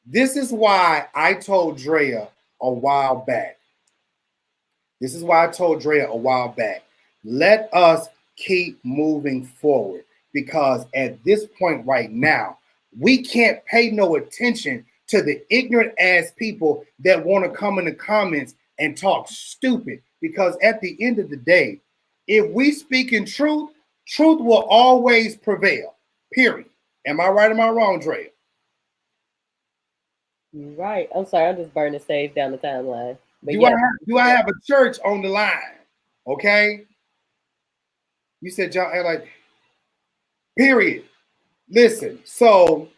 this is why I told Drea a while back. Let us keep moving forward because at this point right now, we can't pay no attention to the ignorant ass people that want to come in the comments and talk stupid because at the end of the day, if we speak in truth, truth will always prevail, period. Am I right or am I wrong, Drea? Right. I'm sorry. I'm just burning sage down the timeline. But Do I have a church on the line? Okay. You said y'all act like, period. Listen, so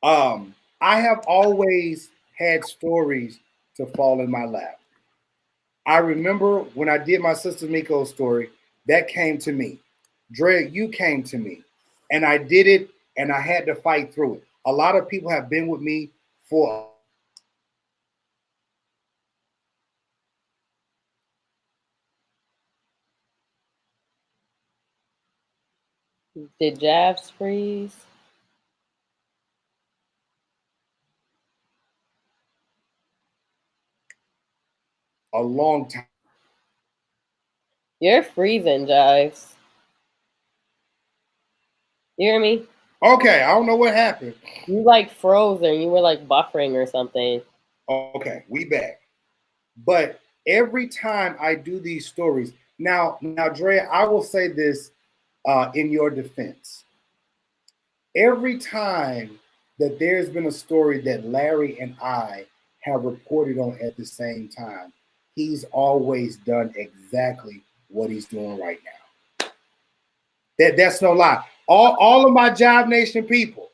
I have always had stories to fall in my lap. I remember when I did my sister Miko's story, that came to me. Dre, you came to me. And I did it and I had to fight through it. A lot of people have been with me for did Jives freeze? a long time. You're freezing, Jives. You hear me? Okay, I don't know what happened. You like frozen. You were like buffering or something. Okay, we back. But every time I do these stories, now, Drea, I will say this in your defense. Every time that there's been a story that Larry and I have reported on at the same time, he's always done exactly what he's doing right now. That's no lie. All of my Jive Nation people,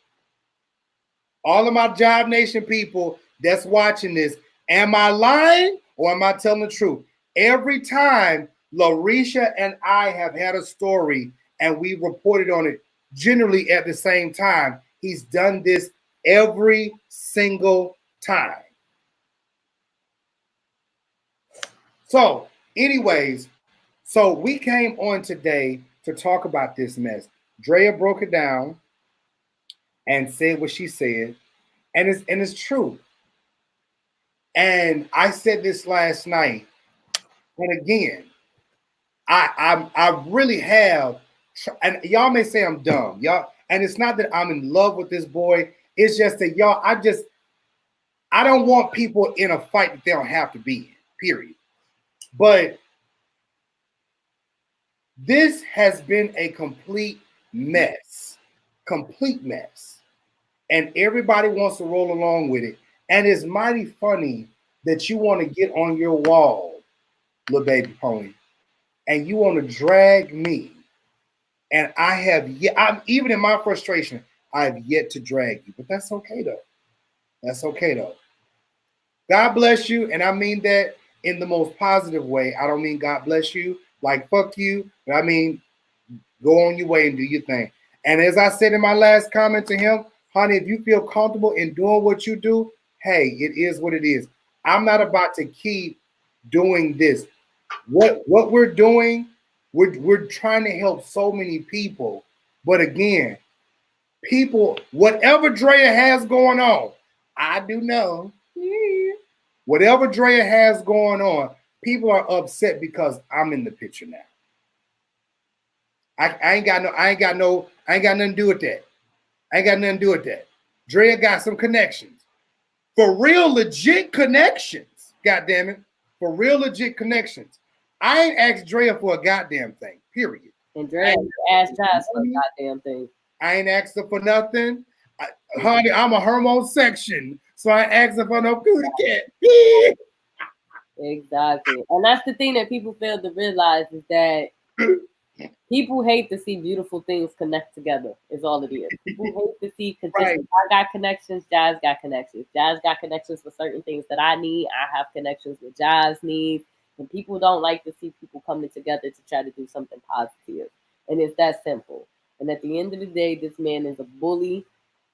that's watching this, am I lying or am I telling the truth? Every time Larisha and I have had a story and we reported on it generally at the same time, he's done this every single time. So, anyways, so we came on today to talk about this mess. Drea broke it down and said what she said, and it's true. And I said this last night, and again, I really have, and y'all may say I'm dumb, y'all, and it's not that I'm in love with this boy. It's just that y'all, I don't want people in a fight that they don't have to be in. Period. But this has been a complete mess, and everybody wants to roll along with it. And it's mighty funny that you want to get on your wall, little baby pony, and you want to drag me. And I have yet, I'm even in my frustration, I have yet to drag you. But that's okay though. That's okay though. God bless you, and I mean that in the most positive way. I don't mean God bless you, like fuck you, but I mean go on your way and do your thing. And as I said in my last comment to him, honey, if you feel comfortable in doing what you do, hey, it is what it is. I'm not about to keep doing this. What we're doing, we're trying to help so many people. But again, people, whatever Drea has going on, I do know. Whatever Drea has going on, people are upset because I'm in the picture now. I ain't got nothing to do with that. I ain't got nothing to do with that. Drea got some connections. For real legit connections. God damn it. For real legit connections. I ain't asked Drea for a goddamn thing. Period. And Drea asked Jives for a goddamn thing. I ain't asked her for nothing. Honey, I'm a homosexual, so I asked her for no cootie cat. Exactly. And that's the thing that people fail to realize is that people hate to see beautiful things connect together, is all it is. People hate to see, because right. I got connections, Jives got connections. Jives got connections for certain things that I need. I have connections with Jives needs. And people don't like to see people coming together to try to do something positive. And it's that simple. And at the end of the day, this man is a bully.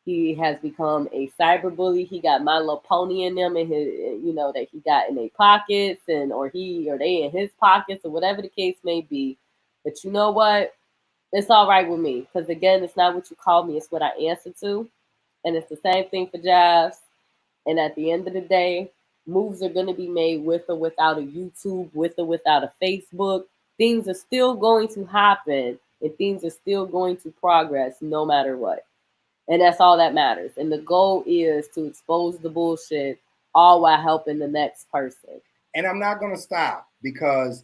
He has become a cyber bully. He got My Little Pony in them, and his, that he got in their pockets, or they in his pockets, or whatever the case may be. But you know what? It's all right with me, because again, it's not what you call me; it's what I answer to, and it's the same thing for Jives. And at the end of the day, moves are going to be made with or without a YouTube, with or without a Facebook. Things are still going to happen, and things are still going to progress no matter what. And that's all that matters. And the goal is to expose the bullshit, all while helping the next person. And I'm not going to stop, because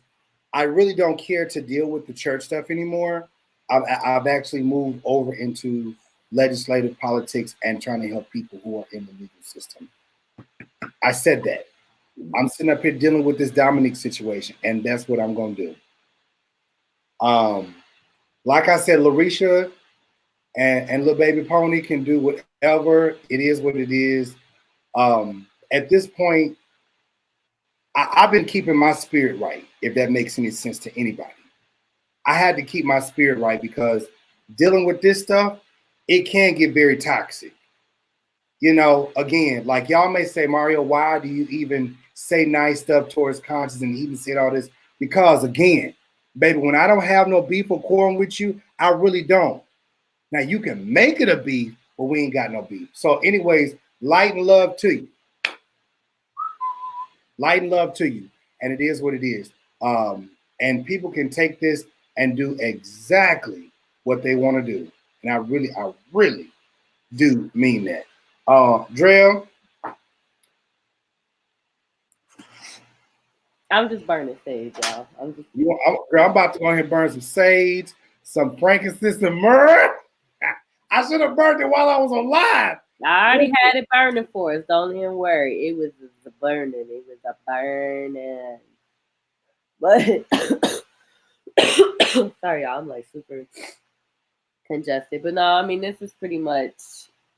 I really don't care to deal with the church stuff anymore. I've actually moved over into legislative politics and trying to help people who are in the legal system. I said that. I'm sitting up here dealing with this Dominic situation, and that's what I'm going to do. Like I said, Larisha and Little Baby Pony can do whatever. It is what it is. At this point, I've been keeping my spirit right, if that makes any sense to anybody. I had to keep my spirit right, because dealing with this stuff, it can get very toxic. Again, like y'all may say, Mario, why do you even say nice stuff towards conscience and even say all this? Because again, baby, when I don't have no beef or quarrel with you, I really don't. Now you can make it a beef, but we ain't got no beef. So anyways, light and love to you. Light and love to you. And it is what it is. And people can take this and do exactly what they want to do. And I really do mean that. Drea? I'm just burning sage, y'all. I'm about to go ahead and burn some sage, some frankincense and myrrh. I should have burned it while I was alive. I already had it burning for us. Don't even worry. It was a burning. It was a burning. But sorry, y'all. I'm like super congested. But no, I mean, this is pretty much,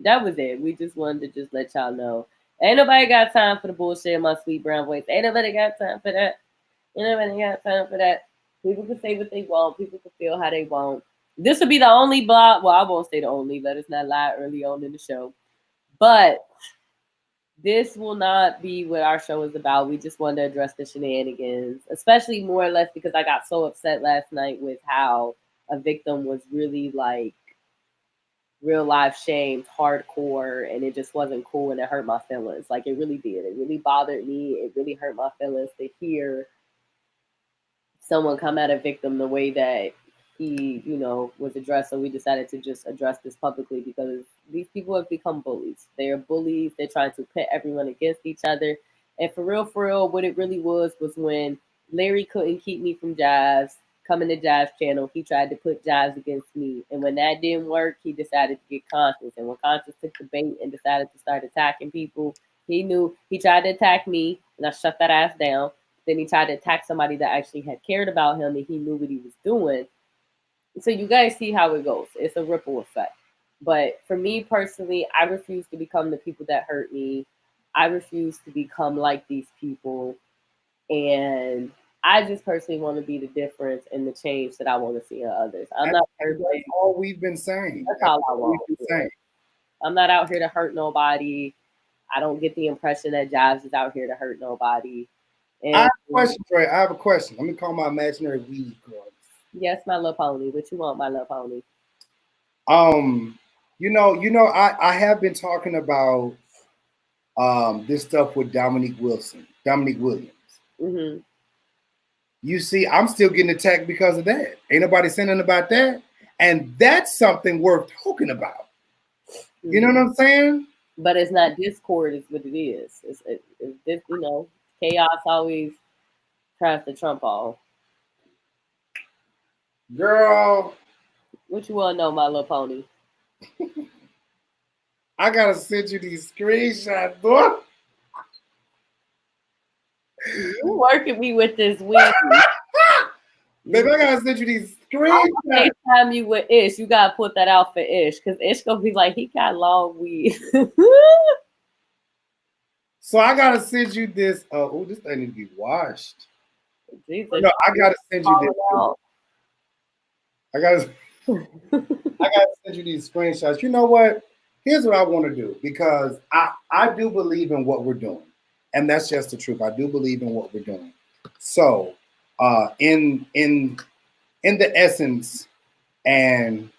that was it. We just wanted to just let y'all know. Ain't nobody got time for the bullshit in my sweet brown voice. Ain't nobody got time for that. Ain't nobody got time for that. People can say what they want. People can feel how they want. This will be the only blog. Well, I won't say the only. Let us not lie early on in the show. But this will not be what our show is about. We just wanted to address the shenanigans, especially more or less because I got so upset last night with how a victim was really like real life shamed hardcore, and it just wasn't cool, and it hurt my feelings. Like it really did. It really bothered me. It really hurt my feelings to hear someone come at a victim the way that he, was addressed. So we decided to just address this publicly because these people have become bullies. They are bullies. They're trying to pit everyone against each other. And for real, what it really was when Larry couldn't keep me from Jives, coming to Jives channel, he tried to put Jives against me. And when that didn't work, he decided to get Conscious. And when Conscious took the bait and decided to start attacking people, he knew he tried to attack me, and I shut that ass down. Then he tried to attack somebody that actually had cared about him, and he knew what he was doing. So you guys see how it goes. It's a ripple effect. But for me personally, I refuse to become the people that hurt me. I refuse to become like these people. And I just personally want to be the difference and the change that I want to see in others. I'm not That's all we've been saying. That's all I want. I'm not out here to hurt nobody. I don't get the impression that Jives is out here to hurt nobody. And I have a question, Trey. I have a question. Let me call my imaginary weed girl. Yes, my little pony. What you want, my little pony? I have been talking about this stuff with Dominique Williams. Mm-hmm. You see, I'm still getting attacked because of that. Ain't nobody saying nothing about that. And that's something worth talking about. Mm-hmm. You know what I'm saying? But it's not discord, is what it is. It's this, chaos always tries to trump all. Girl. What you want to know, my little pony? I got to send you these screenshots, boy. You working me with this weed. Baby, I got to send you these screenshots. Next time you with Ish, you got to put that out for Ish. Because Ish going to be like, he got long weed. So I got to send you this. This thing needs to be washed. Jesus. No, I got to send you this. I got to send you these screenshots. You know what? Here's what I want to do, because I do believe in what we're doing. And that's just the truth. I do believe in what we're doing. So in the essence, and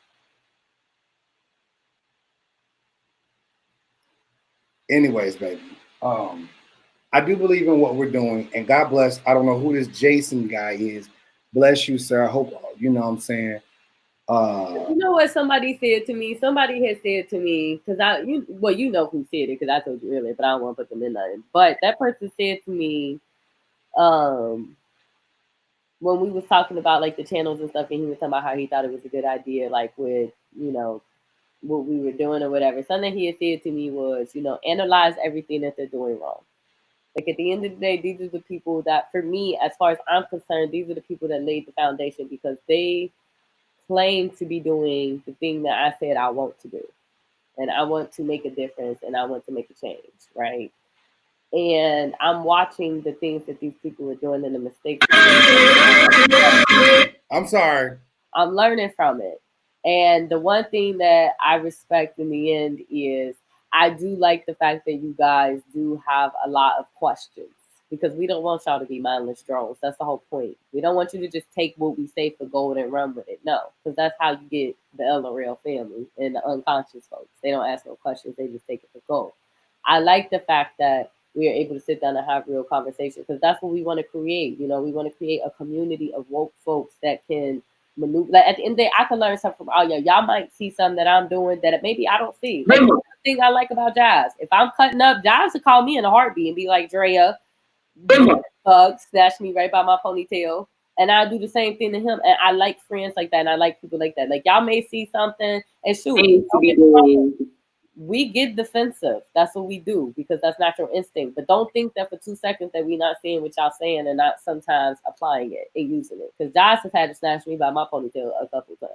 anyways, baby, I do believe in what we're doing, and God bless. I don't know who this Jason guy is. Bless you, sir. I hope you know what I'm saying. You know what somebody said to me? Somebody had said to me, because you know who said it, because I told you earlier, but I don't want to put them in nothing. But that person said to me, when we was talking about like the channels and stuff, and he was talking about how he thought it was a good idea, like with what we were doing or whatever. Something he had said to me was, analyze everything that they're doing wrong. Like at the end of the day, these are the people that, for me, as far as I'm concerned, these are the people that laid the foundation, because they claim to be doing the thing that I said I want to do. And I want to make a difference, and I want to make a change, right? And I'm watching the things that these people are doing and the mistakes. I'm sorry. I'm learning from it. And the one thing that I respect in the end is I do like the fact that you guys do have a lot of questions, because we don't want y'all to be mindless drones. That's the whole point. We don't want you to just take what we say for gold and run with it. No, because that's how you get the LRL family and the unconscious folks. They don't ask no questions. They just take it for gold. I like the fact that we are able to sit down and have real conversations, because that's what we want to create. We want to create a community of woke folks that can maneuver. Like at the end of the day, I can learn something from all y'all. Y'all might see something that I'm doing that maybe I don't see. Like, the thing I like about Jives, if I'm cutting up, Jives will call me in a heartbeat and be like, Drea, snatch me right by my ponytail. And I do the same thing to him. And I like friends like that, and I like people like that. Like y'all may see something and shoot, we get defensive. That's what we do, because that's natural instinct. But don't think that for 2 seconds that we're not seeing what y'all saying and not sometimes applying it and using it. Because Josh has had to snatch me by my ponytail a couple times.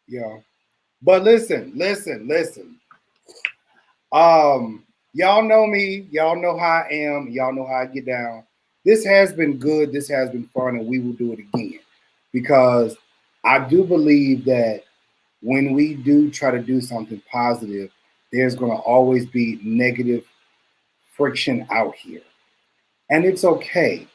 Yeah. But listen. Y'all know me. Y'all know how I am. Y'all know how I get down. This has been good. This has been fun, and we will do it again, because I do believe that when we do try to do something positive, there's going to always be negative friction out here. And it's okay.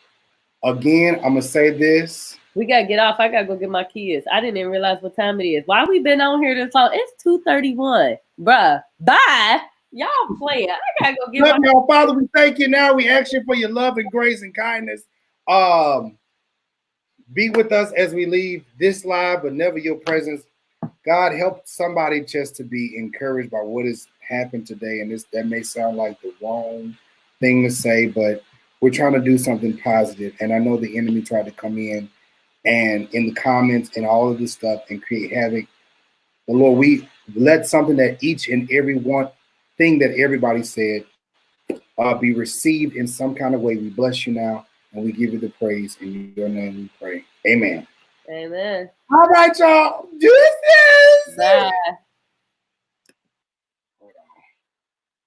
Again, I'm going to say this. We got to get off. I got to go get my kids. I didn't even realize what time it is. Why we been on here this long? It's 2:31. Bruh, bye. Y'all playing. I got to go get Love y'all, Father, we thank you now. We ask you for your love and grace and kindness. Be with us as we leave this live, but never your presence. God, help somebody just to be encouraged by what has happened today. And that may sound like the wrong thing to say, but we're trying to do something positive. And I know the enemy tried to come in and in the comments and all of this stuff and create havoc. But Lord, we let something that each and every one thing that everybody said be received in some kind of way. We bless you now and we give you the praise. In your name we pray. Amen. Amen. All right, y'all. Juices. Bye.